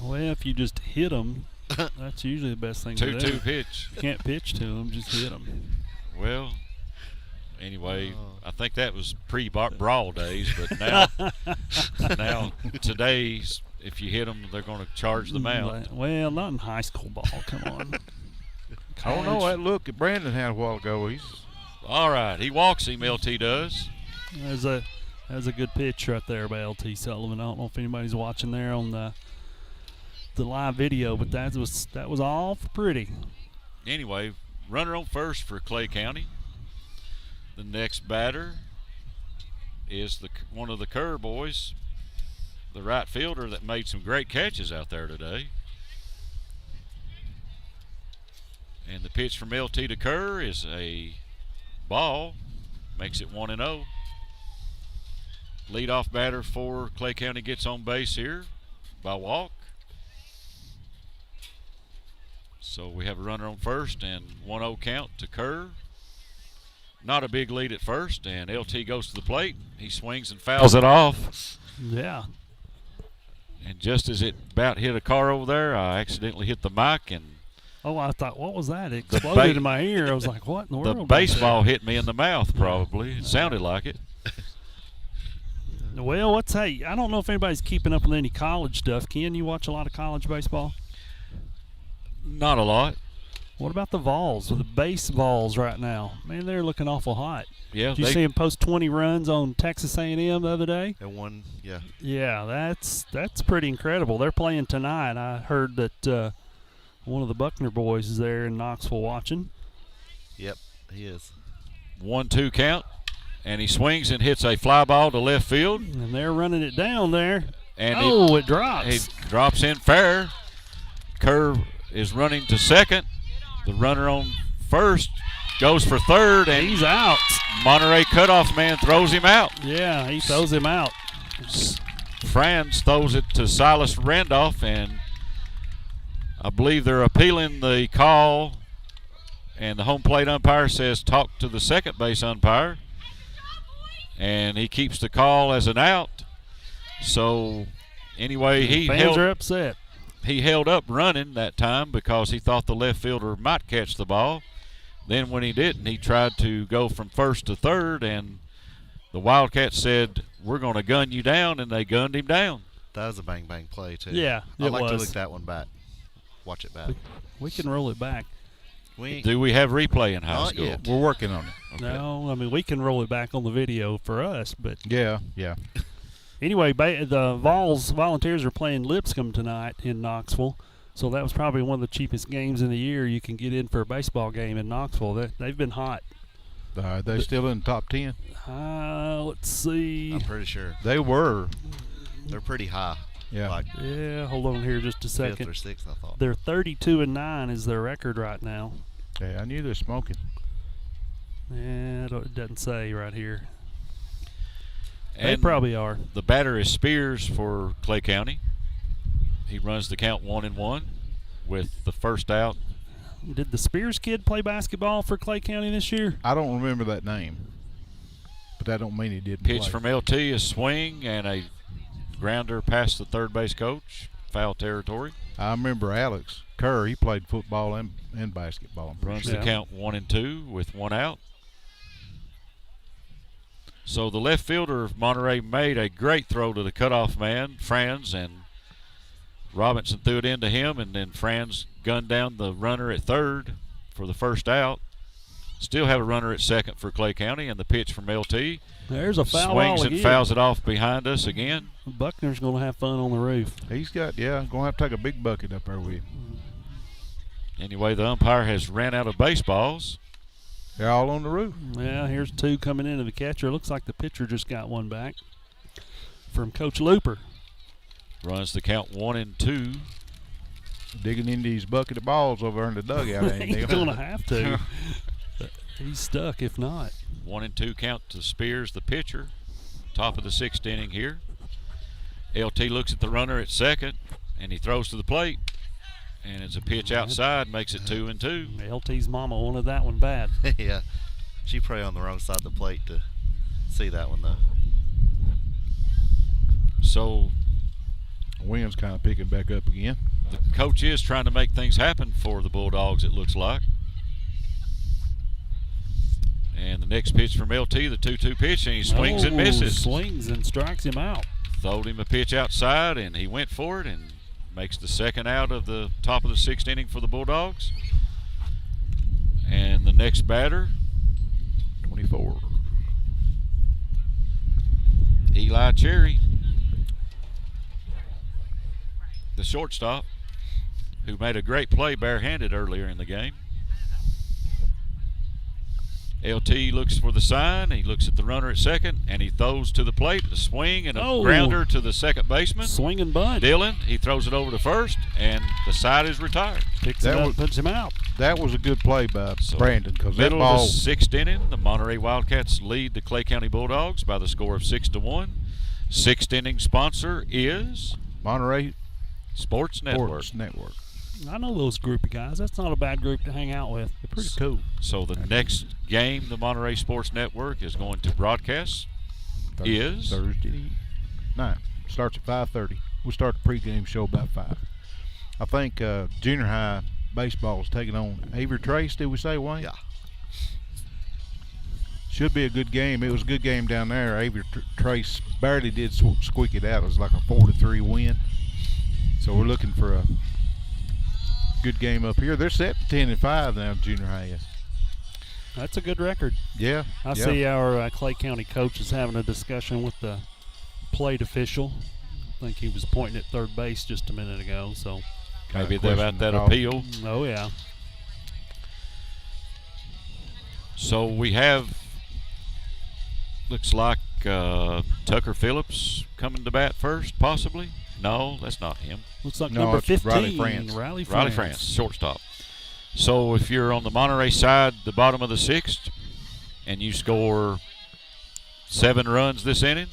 Well, if you just hit them, that's usually the best thing to do. 2-2 pitch. You can't pitch to them, just hit them. Well, anyway, I think that was pre-brawl days, but now today's, if you hit them, they're going to charge the mound. Well, not in high school ball. Come on. I don't know that look that Brandon had a while ago. He's All right, he walks him, LT does. There's a good pitch right there by L.T. Sullivan. I don't know if anybody's watching there on the the live video, but that was all for pretty. Anyway, runner on first for Clay County. The next batter is one of the Kerr boys, the right fielder that made some great catches out there today. And the pitch from LT to Kerr is a ball, makes it 1-0. Leadoff batter for Clay County gets on base here by walk. So we have a runner on first and 1-0 count to Kerr. Not a big lead at first, and LT goes to the plate. He swings and fouls it off. Yeah. And just as it about hit a car over there, I accidentally hit the mic, and I thought, what was that? It exploded in my ear. I was like, what in the world? The baseball hit me in the mouth, probably. It sounded like it. Well, I don't know if anybody's keeping up with any college stuff. Ken, you watch a lot of college baseball? Not a lot. What about the Vols, the base Vols right now? Man, they're looking awful hot. Yeah, Did you see them post 20 runs on Texas A&M the other day? And one, yeah. Yeah, that's pretty incredible. They're playing tonight. I heard that one of the Buckner boys is there in Knoxville watching. Yep, he is. 1-2 count, and he swings and hits a fly ball to left field. And they're running it down there. And it drops. It drops in fair. Kerr is running to second. The runner on first goes for third, and he's out. Monterey cutoff man throws him out. Yeah, he throws him out. Franz throws it to Silas Randolph, and I believe they're appealing the call, and the home plate umpire says talk to the second base umpire, and he keeps the call as an out. So anyway, fans are upset. He held up running that time because he thought the left fielder might catch the ball. Then when he didn't, he tried to go from first to third, and the Wildcats said, we're going to gun you down, and they gunned him down. That was a bang-bang play, too. Yeah, I'd like to look that one back. Watch it back. We can roll it back. Do we have replay in high school? Yet. We're working on it. Okay. No, I mean, we can roll it back on the video for us, but yeah. Anyway, the Volunteers are playing Lipscomb tonight in Knoxville, so that was probably one of the cheapest games in the year you can get in for a baseball game in Knoxville. They've been hot. Are they still in the top 10? Let's see. I'm pretty sure. They were. They're pretty high. Yeah. Hold on here just a second. 5th or 6th, I thought. They're 32-9 is their record right now. Yeah, I knew they're smoking. Yeah, it doesn't say right here. They probably are. The batter is Spears for Clay County. He runs the count 1-1 with the first out. Did the Spears kid play basketball for Clay County this year? I don't remember that name, but that don't mean he didn't play. Pitch from LT, a swing and a grounder past the third base coach. Foul territory. I remember Alex Kerr. He played football and basketball. Runs the count 1-2 with one out. So the left fielder of Monterey made a great throw to the cutoff man, Franz, and Robinson threw it into him, and then Franz gunned down the runner at third for the first out. Still have a runner at second for Clay County, and the pitch from LT. There's a foul swings ball and again. fouls it off behind us again. Buckner's going to have fun on the roof. He's got, going to have to take a big bucket up there with him. Anyway, the umpire has ran out of baseballs. They're all on the roof. Yeah, here's two coming into the catcher. Looks like the pitcher just got one back from Coach Looper. Runs the count 1-2. Digging into his bucket of balls over in the dugout. He's going to have to. He's stuck if not. 1-2 count to Spears, the pitcher. Top of the 6th inning here. LT looks at the runner at second, and he throws to the plate. And it's a pitch outside, makes it 2-2. LT's mama wanted that one bad. Yeah. She probably on the wrong side of the plate to see that one, though. So wind's kind of picking back up again. The coach is trying to make things happen for the Bulldogs, it looks like. And the next pitch from LT, the 2-2 pitch, and he swings and misses. Swings and strikes him out. Throwed him a pitch outside, and he went for it and makes the second out of the top of the 6th inning for the Bulldogs. And the next batter, 24. Eli Cherry, the shortstop. who made a great play barehanded earlier in the game. LT looks for the sign. He looks at the runner at second, and he throws to the plate, a swing and a grounder to the second baseman. Swing and bunt. Dillon, he throws it over to first, and the side is retired. Picks it up, puts him out. That was a good play by Brandon, because that Middle ball. of the sixth inning, the Monterey Wildcats lead the Clay County Bulldogs by the score of 6-1. Sixth inning sponsor is Monterey Sports Network. I know those group of guys. That's not a bad group to hang out with. They're pretty cool. So the next game the Monterey Sports Network is going to broadcast is Thursday night. Starts at 5:30. We'll start the pregame show about 5. I think junior high baseball is taking on Avery Trace. Did we say, Wayne? Yeah. Should be a good game. It was a good game down there. Avery Trace barely did squeak it out. It was like a 4-3 win. So we're looking for a good game up here. They're set 10-5 now, junior high is. That's a good record. Yeah. I see our Clay County coach is having a discussion with the plate official. I think he was pointing at third base just a minute ago. So maybe about that appeal. Oh, yeah. So we have, looks like Tucker Phillips coming to bat first, possibly. No, that's not him. Looks like number 15, Riley France, shortstop. So if you're on the Monterey side, the bottom of the sixth, and you score 7 runs this inning,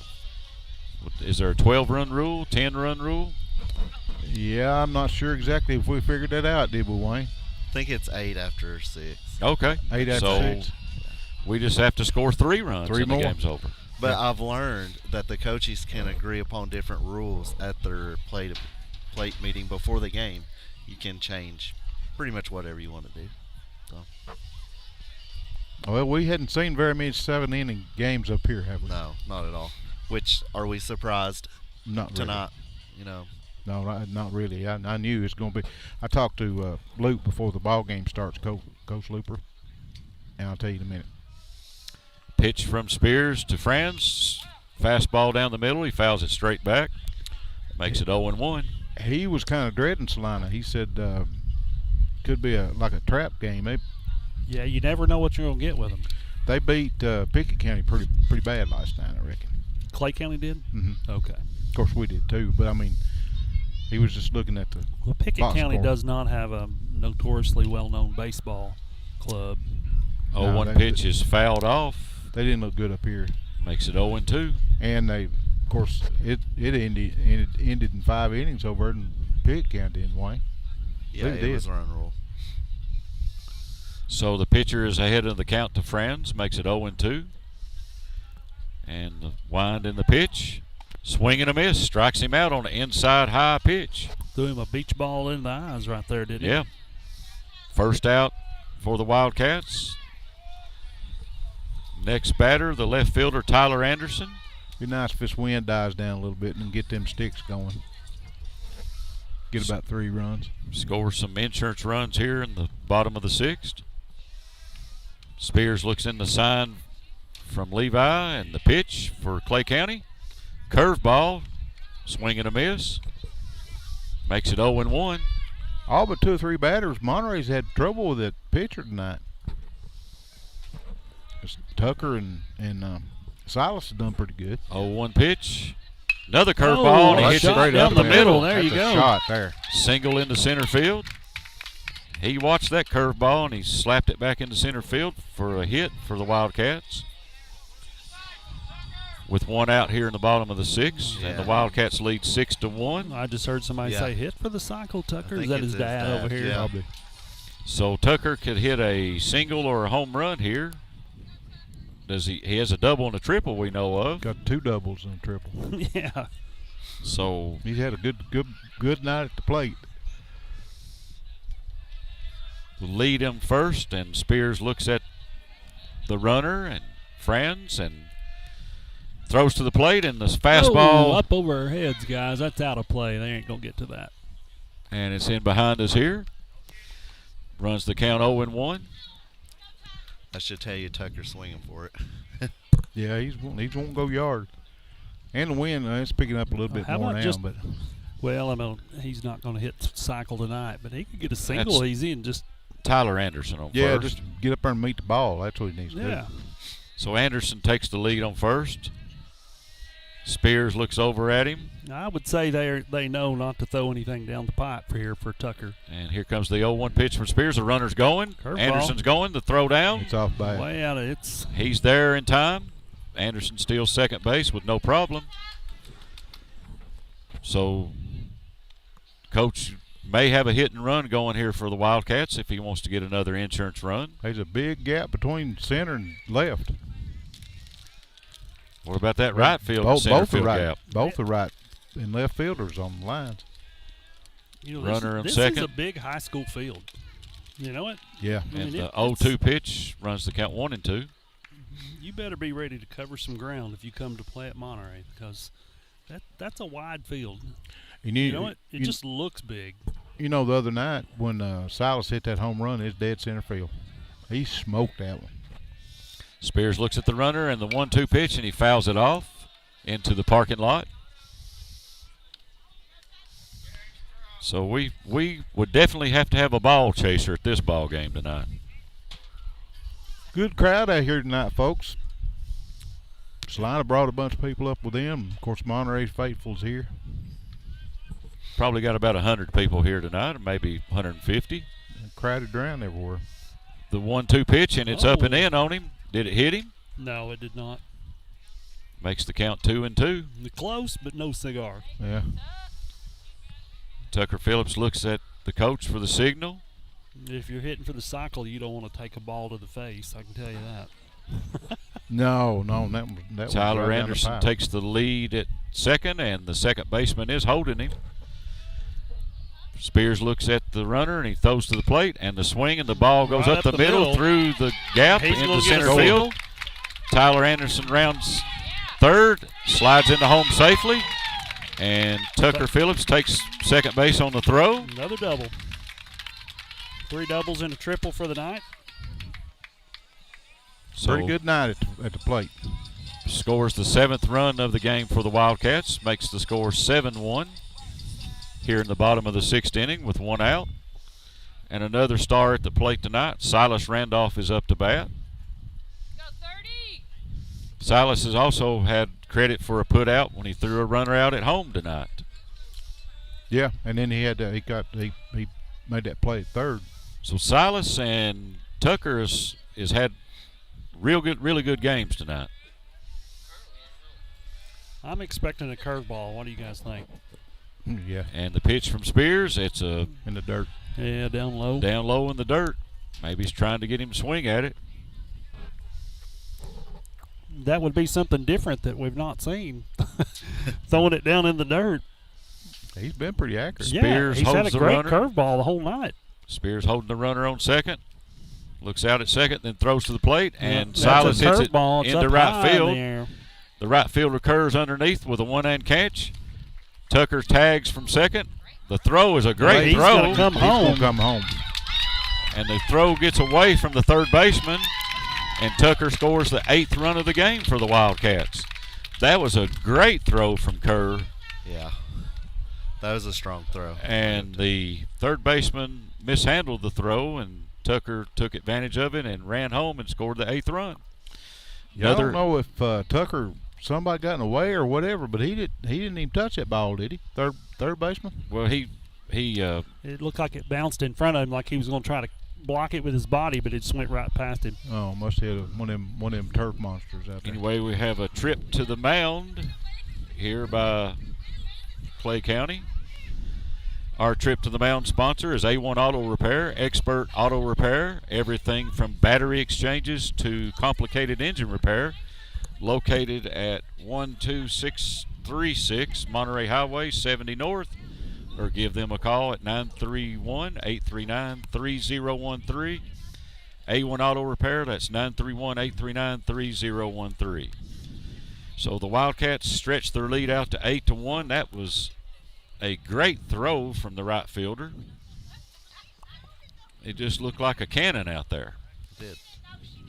is there a 12-run rule, 10-run rule? Yeah, I'm not sure exactly if we figured that out, did we, Wayne? I think it's 8 after 6. Okay. 8 after 6. We just have to score 3 runs and the game's over. But I've learned that the coaches can agree upon different rules at their plate meeting before the game. You can change pretty much whatever you want to do. So. Well, we hadn't seen very many 7-inning games up here, have we? No, not at all. Which, are we surprised tonight? Really. You know. No, not really. I knew it was going to be. I talked to Luke before the ball game starts, Coach Looper, and I'll tell you in a minute. Pitch from Spears to Franz. Fastball down the middle. He fouls it straight back. Makes it 0-1. He was kind of dreading Salina. He said could be like a trap game. Yeah, you never know what you're going to get with them. They beat Pickett County pretty bad last night, I reckon. Clay County did? Mm-hmm. Okay. Of course, we did too, but I mean, he was just looking at the Pickett County does not have a notoriously well-known baseball club. 0-1 pitch is fouled off. They didn't look good up here. Makes it 0-2. And they, of course, it ended in 5 innings over in Pickett County, didn't Wayne? Yeah, it was run rule. So the pitcher is ahead of the count to Franz, makes it 0-2. And the wind in the pitch. Swing and a miss. Strikes him out on the inside high pitch. Threw him a beach ball in the eyes right there, didn't he? Yeah. First out for the Wildcats. Next batter, the left fielder, Tyler Anderson. Be nice if this wind dies down a little bit and get them sticks going. Get about 3 runs. Score some insurance runs here in the bottom of the sixth. Spears looks in the sign from Levi, and the pitch for Clay County. Curveball, swing and a miss. Makes it 0-1. All but 2 or 3 batters. Monterey's had trouble with that pitcher tonight. Tucker and Silas have done pretty good. 0-1 pitch. Another curveball, and he hits it right down the middle. There you go. Shot there. Single into center field. He watched that curveball, and he slapped it back into center field for a hit for the Wildcats. With 1 out here in the bottom of the sixth, and the Wildcats lead 6-1. I just heard somebody say hit for the cycle, Tucker. Is that his dad over here? Yeah. Probably. So Tucker could hit a single or a home run here. Does he has a double and a triple we know of. Got 2 doubles and a triple. Yeah. So he's had a good night at the plate. Lead him first, and Spears looks at the runner and Franz and throws to the plate, and this fastball up over our heads, guys. That's out of play. They ain't gonna get to that. And it's in behind us here. Runs the count 0-1. I should tell you, Tucker's swinging for it. Yeah, he's won't go yard. And the wind, it's picking up a little bit more now. But Well, I know he's not going to hit cycle tonight, but he could get a single easy and just. Tyler Anderson on Yeah, first. just get up there and meet the ball. That's what he needs to do. So Anderson takes the lead on first. Spears looks over at him. I would say they know not to throw anything down the pipe for Tucker. And here comes the 0-1 pitch from Spears. The runner's going. Curveball. Anderson's going. The throw down. It's off bad. Way out of He's there in time. Anderson steals second base with no problem. So Coach may have a hit and run going here for the Wildcats if he wants to get another insurance run. There's a big gap between center and left. What about that right field Both field right. gap? Both are right and left fielders on the lines. Runner on this second. This is a big high school field. You know it? Yeah. And the 0-2 pitch runs the count 1-2. You better be ready to cover some ground if you come to play at Monterey, because that's a wide field. You know what? It just looks big. You know, the other night when Silas hit that home run, it's dead center field. He smoked that one. Spears looks at the runner and the 1-2 pitch, and he fouls it off into the parking lot. So we would definitely have to have a ball chaser at this ball game tonight. Good crowd out here tonight, folks. Salina brought a bunch of people up with them. Of course, Monterey's faithful's here. Probably got about 100 people here tonight, or maybe 150. Crowded around everywhere. The 1-2 pitch, and it's up and in on him. Did it hit him? No, it did not. Makes the count 2-2. Close, but no cigar. Yeah. Tucker Phillips looks at the coach for the signal. If you're hitting for the cycle, you don't want to take a ball to the face. I can tell you that. No, that Tyler was right Anderson takes the lead at second, and the second baseman is holding him. Spears looks at the runner, and he throws to the plate, and the swing, and the ball goes Right up the middle through the gap into center field. Tyler Anderson rounds third, slides into home safely, and Tucker Phillips takes second base on the throw. Another double. 3 doubles and a triple for the night. So pretty good night at the plate. Scores the 7th run of the game for the Wildcats, makes the score 7-1 here in the bottom of the 6th inning with 1 out. And another star at the plate tonight. Silas Randolph is up to bat. Silas has also had credit for a put out when he threw a runner out at home tonight. Yeah, and then he made that play at third. So Silas and Tucker has had really good games tonight. I'm expecting a curveball. What do you guys think? Yeah. And the pitch from Spears, it's in the dirt. Yeah, down low. Down low in the dirt. Maybe he's trying to get him to swing at it. That would be something different that we've not seen. Throwing it down in the dirt. He's been pretty accurate. Spears he's holds had a the great runner. curveball the whole night. Spears holding the runner on second. Looks out at second, then throws to the plate, and That's Silas a hits it curveball. It's into up right high field. there. The right fielder curves underneath with a one-hand catch. Tucker tags from second. The throw is a great He's throw. gonna come He's home. going to come home. And the throw gets away from the third baseman, and Tucker scores the 8th run of the game for the Wildcats. That was a great throw from Kerr. Yeah. That was a strong throw. And the third baseman mishandled the throw, and Tucker took advantage of it and ran home and scored the 8th run. Yeah, I don't know if Tucker, somebody got in the way or whatever, but he didn't even touch that ball, did he? Third baseman? Well, he it looked like it bounced in front of him, like he was going to try to block it with his body, but it just went right past him. Oh, must have hit one of them turf monsters out there. Anyway, we have a trip to the mound here by Clay County. Our trip to the mound sponsor is A1 Auto Repair, expert auto repair, everything from battery exchanges to complicated engine repair. Located at 12636 Monterey Highway 70 North, or give them a call at 931-839-3013. A1 Auto Repair, that's 931-839-3013. So the Wildcats stretched their lead out to 8-1. That was a great throw from the right fielder. It just looked like a cannon out there. It did.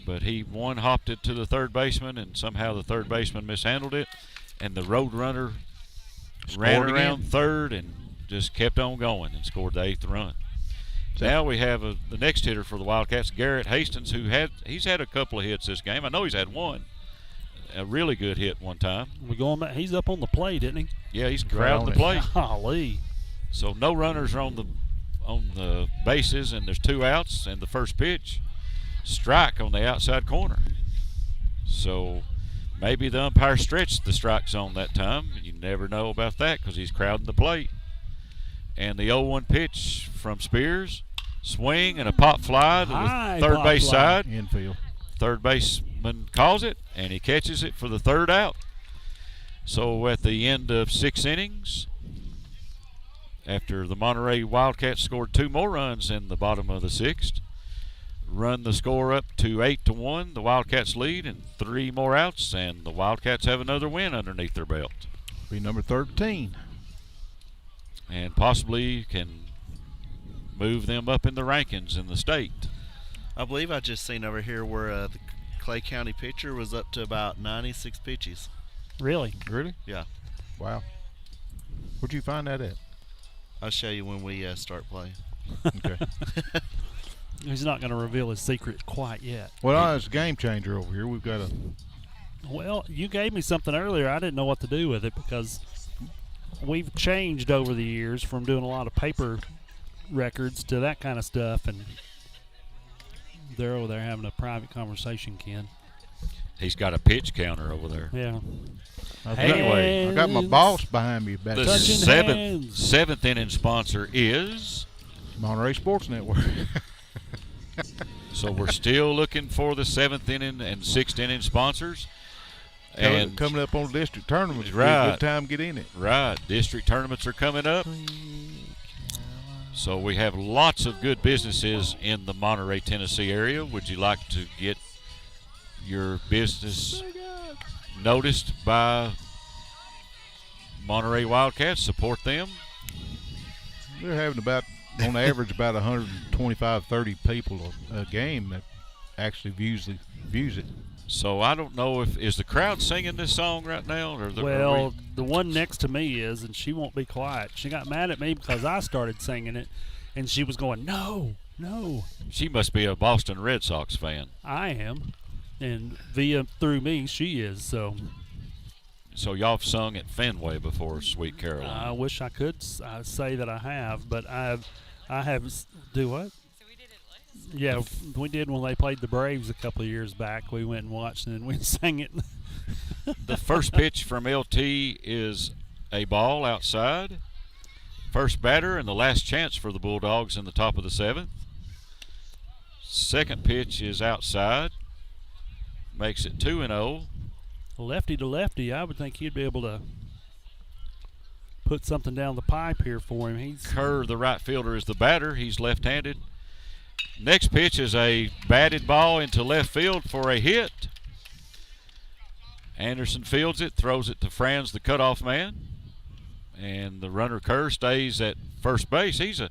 But he hopped it to the third baseman, and somehow the third baseman mishandled it, and the road runner ran Scored around again. third and just kept on going and scored the 8th run. Now we have the next hitter for the Wildcats, Garrett Hastings, he's had a couple of hits this game. I know he's had one, a really good hit one time. We're going back. He's up on the plate, isn't he? Yeah, he's Right crowding on the it. plate. Golly. So no runners are on the bases, and there's 2 outs, and the first pitch, strike on the outside corner. So maybe the umpire stretched the strike zone that time. You never know about that because he's crowding the plate. And the 0-1 pitch from Spears, swing and a pop fly to High the third pop base fly. side. Infield. Third baseman calls it, and he catches it for the 3rd out. So at the end of 6 innings, after the Monterey Wildcats scored 2 more runs in the bottom of the 6th, run the score up to 8-1. The Wildcats lead, and 3 more outs, and the Wildcats have another win underneath their belt, Be number 13. and possibly can move them up in the rankings in the state. I believe I just seen over here where the Clay County pitcher was up to about 96 pitches. Really? Really? Yeah. Wow. Where'd you find that at? I'll show you when we start playing. Okay. He's not going to reveal his secret quite yet. Well, it's a game changer over here. We've got a. Well, you gave me something earlier. I didn't know what to do with it because we've changed over the years from doing a lot of paper records to that kind of stuff, and they're over there having a private conversation, Ken. He's got a pitch counter over there. Yeah. Anyway, I got my boss behind me back The there. Touching seventh inning sponsor is. Monterey Sports Network. So we're still looking for the 7th inning and 6th inning sponsors. And coming up on the district tournament, Right. good time to get in it. right, district tournaments are coming up. So we have lots of good businesses in the Monterey, Tennessee area. Would you like to get your business noticed by Monterey Wildcats? Support them. We're having about, on average, about 125, 30 people a game that actually views it. So I don't know is the crowd singing this song right now, or Well, the one next to me is, and she won't be quiet. She got mad at me because I started singing it, and she was going, no. she must be a Boston Red Sox fan. I am. And through me, she is. So So y'all have sung at Fenway before, Sweet Caroline. I wish I could say that I have, but I have. Do what? Yeah, we did when they played the Braves a couple of years back. We went and watched and then we sang it. The first pitch from LT is a ball outside. First batter and the last chance for the Bulldogs in the top of the 7th. Second pitch is outside. Makes it 2-0. Lefty to lefty, I would think he'd be able to put something down the pipe here for him. He's Kerr, the right fielder, is the batter. He's left-handed. Next pitch is a batted ball into left field for a hit. Anderson fields it, throws it to Franz, the cutoff man. And the runner Kerr stays at first base. He's a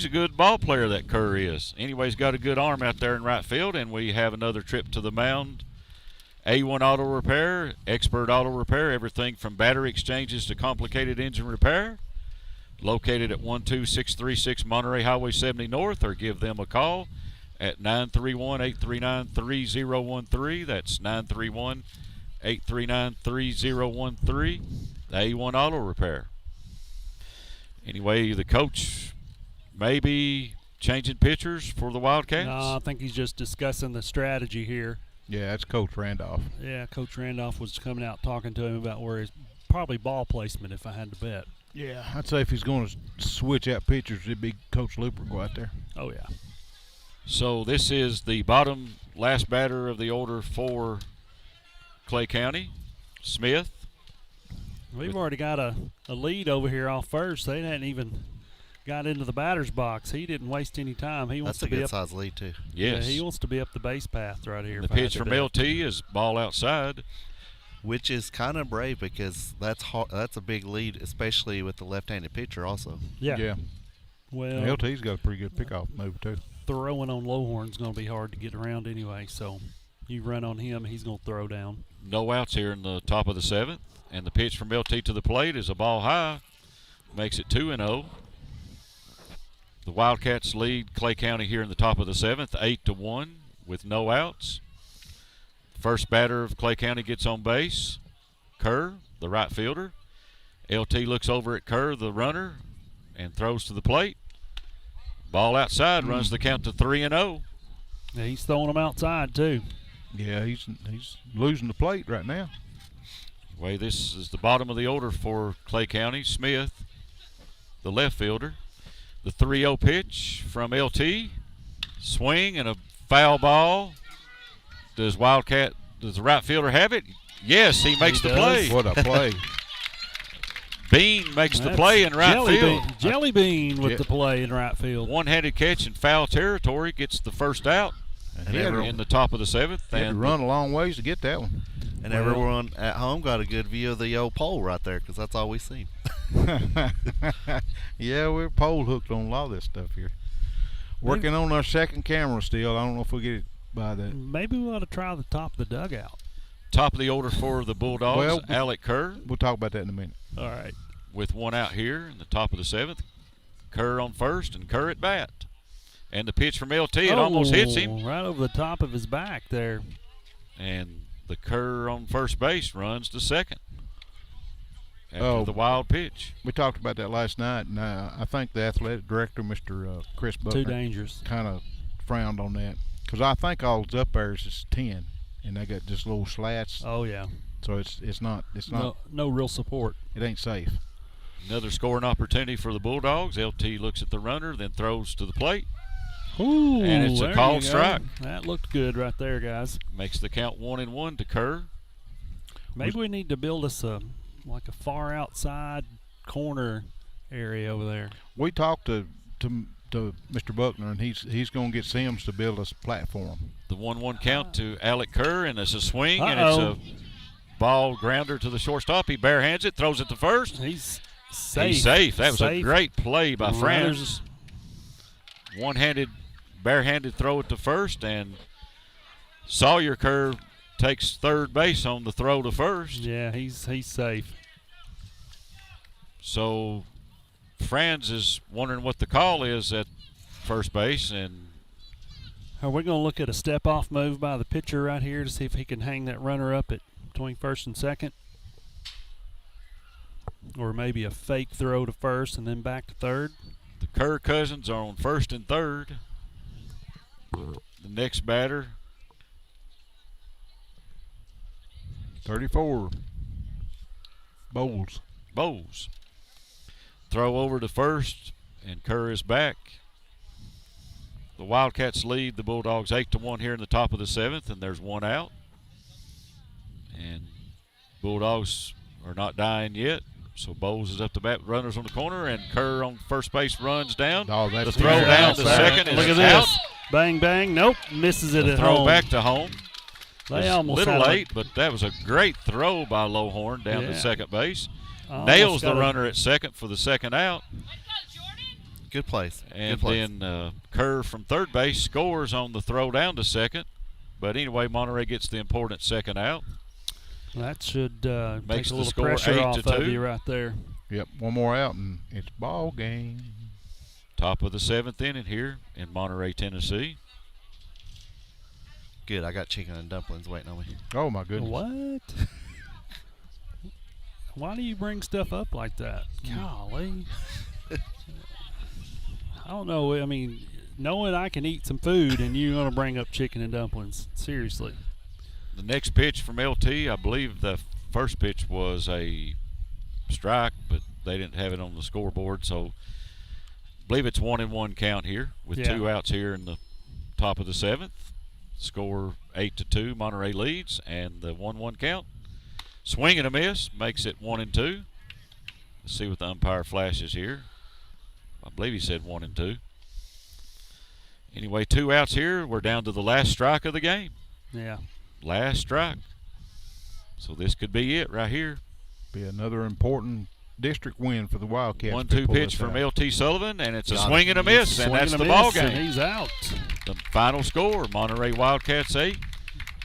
good ball player, that Kerr is. Anyway, he's got a good arm out there in right field, and we have another trip to the mound. A1 Auto Repair, expert auto repair, everything from battery exchanges to complicated engine repair. Located at 12636 Monterey Highway 70 North, or give them a call at 931-839-3013. That's 931-839-3013. The A1 Auto Repair. Anyway, the coach may be changing pitchers for the Wildcats. no, I think he's just discussing the strategy here. Yeah, that's Coach Randolph. Yeah, Coach Randolph was coming out talking to him about where his probably ball placement, if I had to bet. Yeah, I'd say if he's going to switch out pitchers, it'd be Coach Looper go out there. Oh yeah. So this is the bottom last batter of the order for Clay County, Smith. We've already got a lead over here off first. They hadn't even got into the batter's box. He didn't waste any time. He wants That's a to be good up. size lead, too. Yes. Yeah, he wants to be up the base path right here. The if I had pitch to from bet. LT is ball outside. Which is kind of brave because that's a big lead, especially with the left-handed pitcher also. Yeah. Well, LT's got a pretty good pickoff move, too. throwing on Lowhorn's going to be hard to get around anyway. So you run on him, he's going to throw down. No outs here in the top of the 7th. And the pitch from LT to the plate is a ball high. Makes it 2-0. The Wildcats lead Clay County here in the top of the 7th, 8-1 with no outs. First batter of Clay County gets on base. Kerr, the right fielder. LT looks over at Kerr, the runner, and throws to the plate. Ball outside, runs the count to 3-0. Yeah, he's throwing them outside too. Yeah, he's losing the plate right now. Anyway, this is the bottom of the order for Clay County. Smith, the left fielder. The 3-0 pitch from LT. Swing and a foul ball. Does the right fielder have it? Yes, he makes the play. What a play. Bean makes the play in right field. Jelly Bean with the play in right field. One-handed catch in foul territory, gets the first out in the top of the 7th. He had to run a long ways to get that one. And everyone at home got a good view of the old pole right there because that's all we seen. Yeah, we're pole hooked on a lot of this stuff here. Working on our second camera still. I don't know if we'll get it by that. Maybe we ought to try the top of the dugout. Top of the order for the Bulldogs, Alec Kerr. We'll talk about that in a minute. All right. With one out here in the top of the 7th. Kerr on first and Kerr at bat. And the pitch from LT, it almost hits him. Right over the top of his back there. And the Kerr on first base runs to second after the wild pitch. We talked about that last night, and I think the athletic director, Mr. Chris Buckner, too dangerous, kind of frowned on that because I think all it's up there is 10, and they got just little slats. Oh yeah. So it's not no real support. It ain't safe. Another scoring opportunity for the Bulldogs. LT looks at the runner, then throws to the plate. Ooh, and it's a called strike. That looked good right there, guys. Makes the count 1-1 to Kerr. Maybe we need to build us a far outside corner area over there. We talked to Mr. Buckner, and he's going to get Sims to build us a platform. The 1-1 count to Alec Kerr, and it's a swing, and it's a ball grounder to the shortstop. He barehands it, throws it to first. He's safe. He's safe. That was a great play by Franz. Barehanded throw it to first, and Sawyer Kerr takes third base on the throw to first. Yeah, he's safe. So Franz is wondering what the call is at first base, and are we going to look at a step-off move by the pitcher right here to see if he can hang that runner up at between first and second? Or maybe a fake throw to first and then back to third? The Kerr cousins are on first and third. The next batter, 34, Bowles. Throw over to first, and Kerr is back. The Wildcats lead the Bulldogs 8-1 here in the top of the 7th, and there's one out. And Bulldogs are not dying yet. So Bowles is up to bat, runners on the corner, and Kerr on first base runs down. The throw down to second is out. Bang, bang. Nope, misses it at home. Throw back to home. They almost a little late, but that was a great throw by Lowhorn down to second base. Almost nails the runner at second for the second out. Good place. And then Kerr from third base scores on the throw down to second. But anyway, Monterey gets the important second out. That should makes take a the little score pressure 8-2 off of you right there. Yep, one more out, and it's ball game. Top of the 7th inning here in Monterey, Tennessee. Good, I got chicken and dumplings waiting on me. Oh, my goodness. What? Why do you bring stuff up like that? Golly. I don't know. I mean, knowing I can eat some food and you're going to bring up chicken and dumplings. Seriously. The next pitch from LT, I believe the first pitch was a strike, but they didn't have it on the scoreboard. So I believe it's 1-1 count here with two outs here in the top of the 7th. Score 8-2, Monterey leads, and the 1-1 count. Swing and a miss makes it 1-2. Let's see what the umpire flashes here. I believe he said 1-2. Anyway, two outs here. We're down to the last strike of the game. Yeah. Last strike. So this could be it right here. Be another important district win for the Wildcats. 1-2 pitch from LT Sullivan, and it's a swing and a miss, and that's the ball game. He's out. The final score, Monterey Wildcats 8,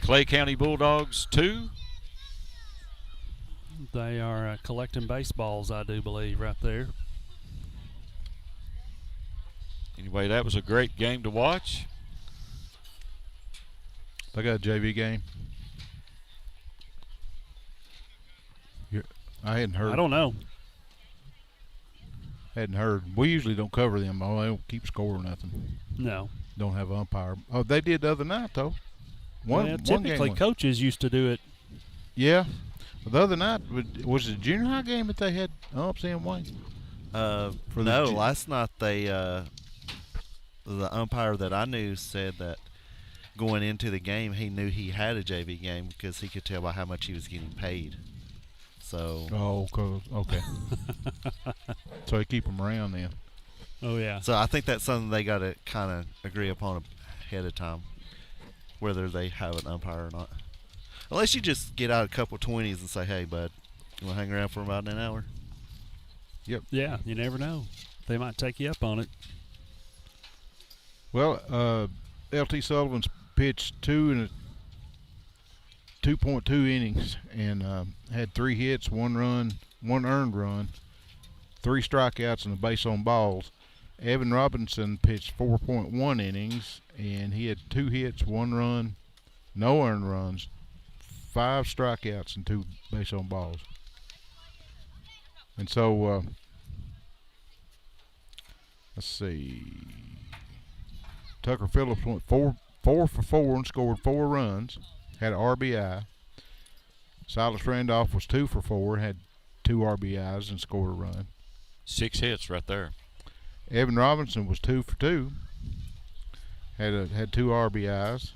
Clay County Bulldogs 2. They are collecting baseballs, I do believe, right there. Anyway, that was a great game to watch. They got a JV game. I hadn't heard. I don't know. Hadn't heard. We usually don't cover them. Oh, they don't keep score or nothing. No. Don't have an umpire. Oh, they did the other night though. Typically coaches used to do it. Yeah. The other night was it a junior high game that they had umps in, Wayne? Last night they the umpire that I knew said that going into the game he knew he had a JV game because he could tell by how much he was getting paid. So. Oh, okay. So they keep them around then. Oh yeah. So I think that's something they got to kind of agree upon ahead of time, whether they have an umpire or not. Unless you just get out a couple 20s and say, "Hey, bud, you want to hang around for about an hour?" Yep. Yeah, you never know. They might take you up on it. Well, LT Sullivan's pitched 2.2 innings and had 3 hits, 1 run, 1 earned run, 3 strikeouts, and a base on balls. Evan Robinson pitched 4.1 innings and he had 2 hits, 1 run, no earned runs, 5 strikeouts, and 2 base on balls. And so, let's see. Tucker Phillips went 4 for 4 and scored 4 runs, had an RBI. Silas Randolph was 2 for 4, had 2 RBIs and scored a run. 6 hits right there. Evan Robinson was 2 for 2, had 2 RBIs.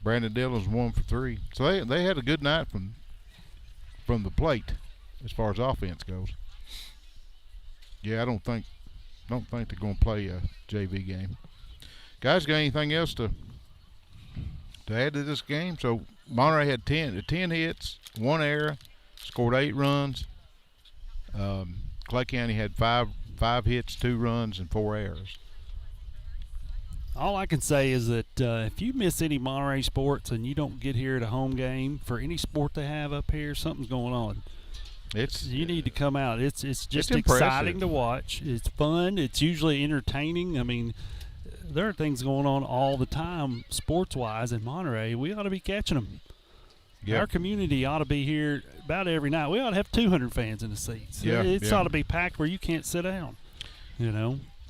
Brandon Dillon was 1 for 3. So they had a good night from the plate as far as offense goes. Yeah, I don't think they're going to play a JV game. Guys, got anything else to add to this game? So Monterey had 10 hits, 1 error, scored 8 runs. Clay County had 5 hits, 2 runs, and 4 errors. All I can say is that if you miss any Monterey sports and you don't get here at a home game for any sport they have up here, something's going on. You need to come out. It's just exciting to watch. It's fun. It's usually entertaining. I mean, there are things going on all the time sports-wise in Monterey. We ought to be catching them. Yep. Our community ought to be here about every night. We ought to have 200 fans in the seats. Yeah, it ought to be packed where you can't sit down,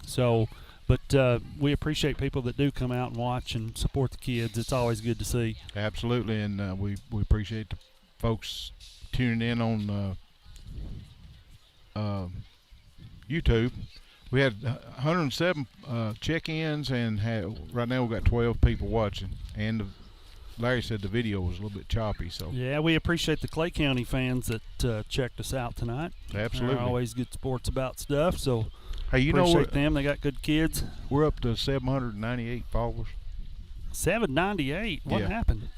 So, but we appreciate people that do come out and watch and support the kids. It's always good to see. Absolutely, and we appreciate the folks tuning in on YouTube. We had 107 check-ins, and right now we've got 12 people watching. And Larry said the video was a little bit choppy. So yeah, we appreciate the Clay County fans that checked us out tonight. Absolutely, they're always good sports about stuff. So hey, appreciate them. They got good kids. We're up to 798 followers. 798. What happened?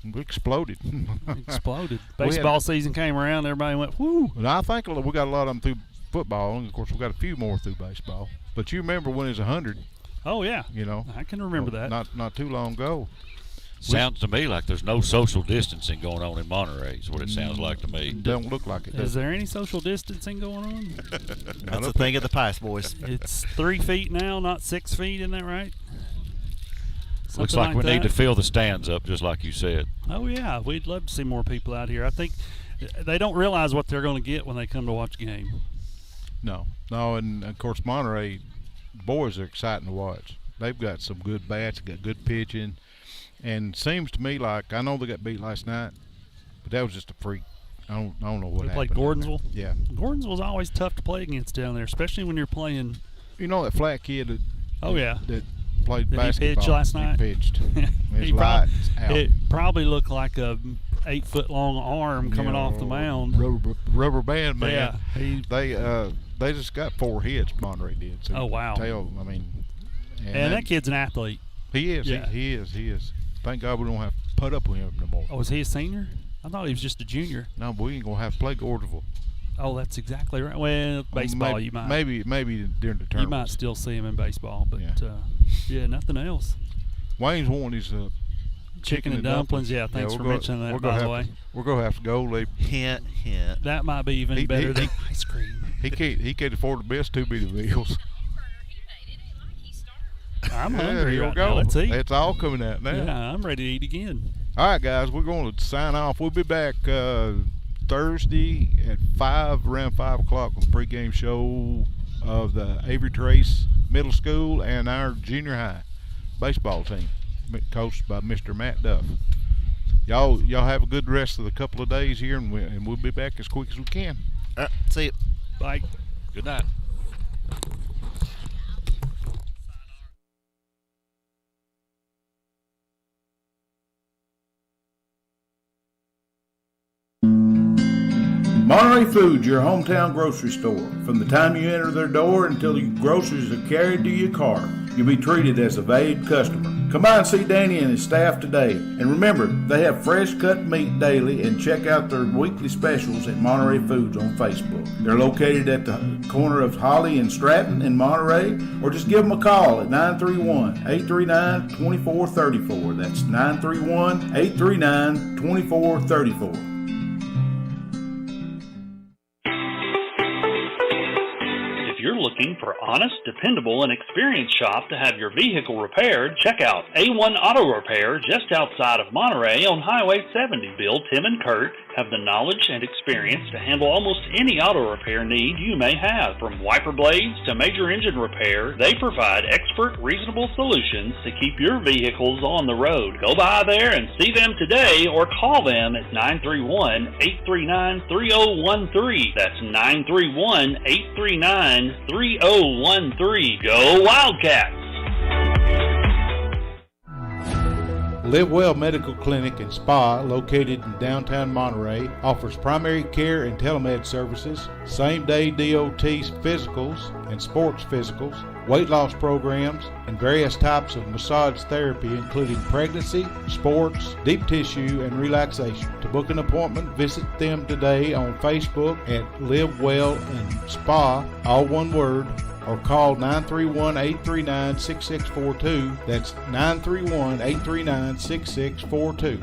We exploded. Exploded. Baseball season came around. Everybody went, whoo. And I think we got a lot of them through football, and of course we got a few more through baseball. But you remember when it was 100? Oh yeah. I can remember that. Not too long ago. Sounds to me like there's no social distancing going on in Monterey. Is what it sounds like to me. Don't look like it. Is there any social distancing going on? That's a thing of the past, boys. It's 3 feet now, not 6 feet. Isn't that right? Looks like we need to fill the stands up, just like you said. Oh yeah, we'd love to see more people out here. I think they don't realize what they're going to get when they come to watch a game. No, and of course Monterey boys are exciting to watch. They've got some good bats, got good pitching, and seems to me like I know they got beat last night, but that was just a freak. I don't know what happened. They played Gordonsville. Yeah, Gordonsville's always tough to play against down there, especially when you're playing. You know that flat kid that. Oh yeah. That played basketball. He pitched last night. He pitched. His lights out. It probably looked like a 8-foot-long arm coming off the mound. Rubber band man. Yeah. They just got 4 hits. Monterey did. So oh wow. I mean. And that kid's an athlete. He is. Yeah. He is. Thank God we don't have to put up with him no more. Oh, is he a senior? I thought he was just a junior. No, but we ain't gonna have to play Gordonsville. Oh, that's exactly right. Well, baseball you might. Maybe during the tournament. You might still see him in baseball, but yeah, nothing else. Wayne's won his Chicken and dumplings. Yeah, thanks for mentioning that, by the way. We're going to have to go. Hint. That might be even better than ice cream. He can't afford the best 2 bitty meals. I'm hungry here right we go. now. Let's eat. It's all coming out now. Yeah, I'm ready to eat again. All right, guys, we're going to sign off. We'll be back Thursday at around 5 o'clock with a pregame show of the Avery Trace Middle School and our junior high baseball team, coached by Mr. Matt Duff. Y'all have a good rest of the couple of days here, and we'll be back as quick as we can. See you. Bye. Good night. Monterey Foods, your hometown grocery store. From the time you enter their door until your groceries are carried to your car, you'll be treated as a valued customer. Come by and see Danny and his staff today. And remember, they have fresh cut meat daily, and check out their weekly specials at Monterey Foods on Facebook. They're located at the corner of Holly and Stratton in Monterey, or just give them a call at 931-839-2434. That's 931-839-2434. If you're looking for honest, dependable, and experienced shop to have your vehicle repaired, check out A1 Auto Repair just outside of Monterey on Highway 70. Bill, Tim, and Kurt have the knowledge and experience to handle almost any auto repair need you may have. From wiper blades to major engine repair, they provide expert, reasonable solutions to keep your vehicles on the road. Go by there and see them today or call them at 931-839-3013. That's 931-839-3013. Go Wildcats! Live Well Medical Clinic and Spa, located in downtown Monterey, offers primary care and telemed services, same-day DOT physicals and sports physicals, weight loss programs, and various types of massage therapy, including pregnancy, sports, deep tissue, and relaxation. To book an appointment, visit them today on Facebook at Live Well and Spa, all one word, or call 931-839-6642. That's 931-839-6642.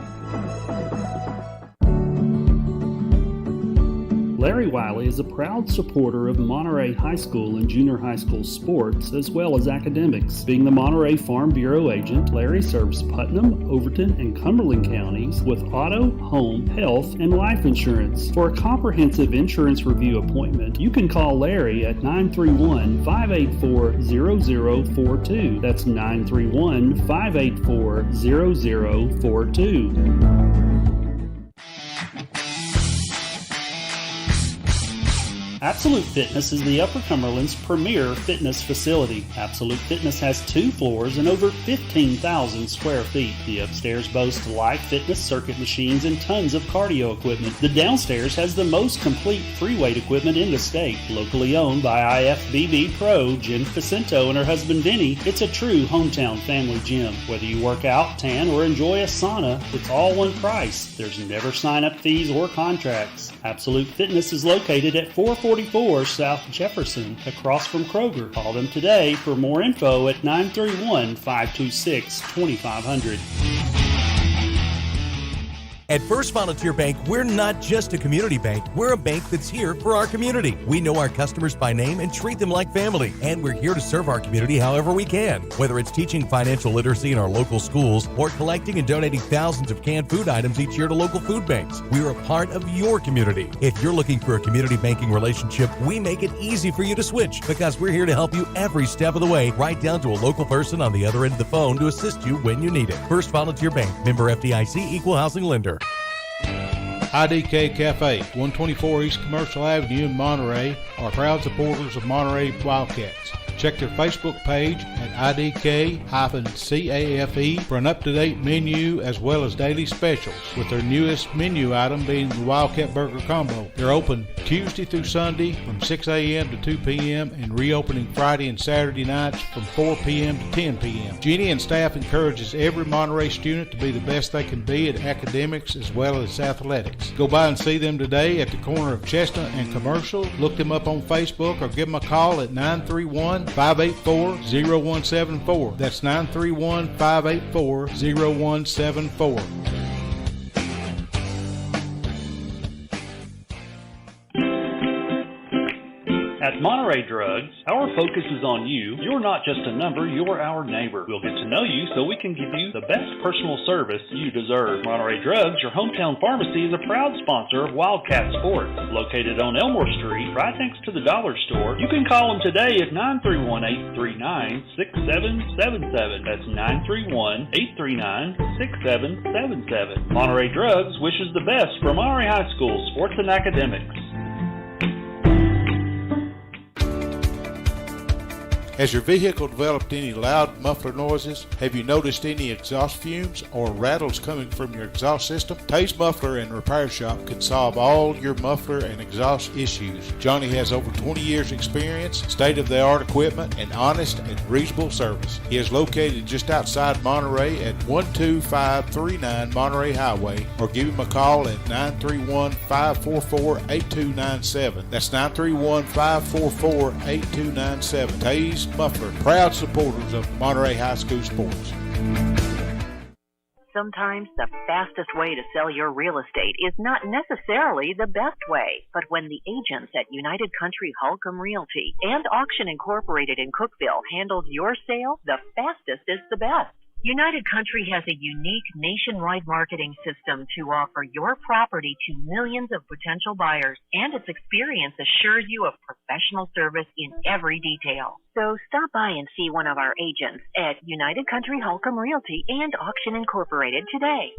Larry Wiley is a proud supporter of Monterey High School and junior high school sports, as well as academics. Being the Monterey Farm Bureau agent, Larry serves Putnam, Overton, and Cumberland counties with auto, home, health, and life insurance. For a comprehensive insurance review appointment, you can call Larry at 931-584-0042. That's 931-584-0042. Absolute Fitness is the Upper Cumberland's premier fitness facility. Absolute Fitness has 2 floors and over 15,000 square feet. The upstairs boasts live fitness circuit machines and tons of cardio equipment. The downstairs has the most complete free weight equipment in the state. Locally owned by IFBB Pro Jen Facento and her husband Vinny, it's a true hometown family gym. Whether you work out, tan, or enjoy a sauna, it's all one price. There's never sign-up fees or contracts. Absolute Fitness is located at 444 South Jefferson, across from Kroger. Call them today for more info at 931-526-2500. At First Volunteer Bank, we're not just a community bank. We're a bank that's here for our community. We know our customers by name and treat them like family. And we're here to serve our community however we can. Whether it's teaching financial literacy in our local schools or collecting and donating thousands of canned food items each year to local food banks, we're a part of your community. If you're looking for a community banking relationship, we make it easy for you to switch because we're here to help you every step of the way, right down to a local person on the other end of the phone to assist you when you need it. First Volunteer Bank, member FDIC, equal housing lender. IDK Cafe, 124 East Commercial Avenue in Monterey, are proud supporters of Monterey Wildcats. Check their Facebook page at IDK-CAFE for an up-to-date menu as well as daily specials, with their newest menu item being the Wildcat Burger Combo. They're open Tuesday through Sunday from 6 a.m. to 2 p.m. and reopening Friday and Saturday nights from 4 p.m. to 10 p.m. Jeannie and staff encourages every Monterey student to be the best they can be at academics as well as athletics. Go by and see them today at the corner of Chestnut and Commercial. Look them up on Facebook or give them a call at 931-584-0160. 0174. That's 931-584-0174. At Monterey Drugs, our focus is on you. You're not just a number, you're our neighbor. We'll get to know you so we can give you the best personal service you deserve. Monterey Drugs, your hometown pharmacy, is a proud sponsor of Wildcat Sports. Located on Elmore Street, right next to the dollar store. You can call them today at 931-839-6777. That's 931-839-6777. Monterey Drugs wishes the best for Monterey High School sports and academics. Has your vehicle developed any loud muffler noises? Have you noticed any exhaust fumes or rattles coming from your exhaust system? Tay's Muffler and Repair Shop can solve all your muffler and exhaust issues. Johnny has over 20 years experience, state-of-the-art equipment, and honest and reasonable service. He is located just outside Monterey at 12539 Monterey Highway, or give him a call at 931-544-8297. That's 931-544-8297. Tay's Muffler, proud supporters of Monterey High School sports. Sometimes the fastest way to sell your real estate is not necessarily the best way, but when the agents at United Country Holcomb Realty and Auction Incorporated in Cookeville handles your sale, the fastest is the best. United Country has a unique nationwide marketing system to offer your property to millions of potential buyers, and its experience assures you of professional service in every detail. So stop by and see one of our agents at United Country Holcomb Realty and Auction Incorporated today.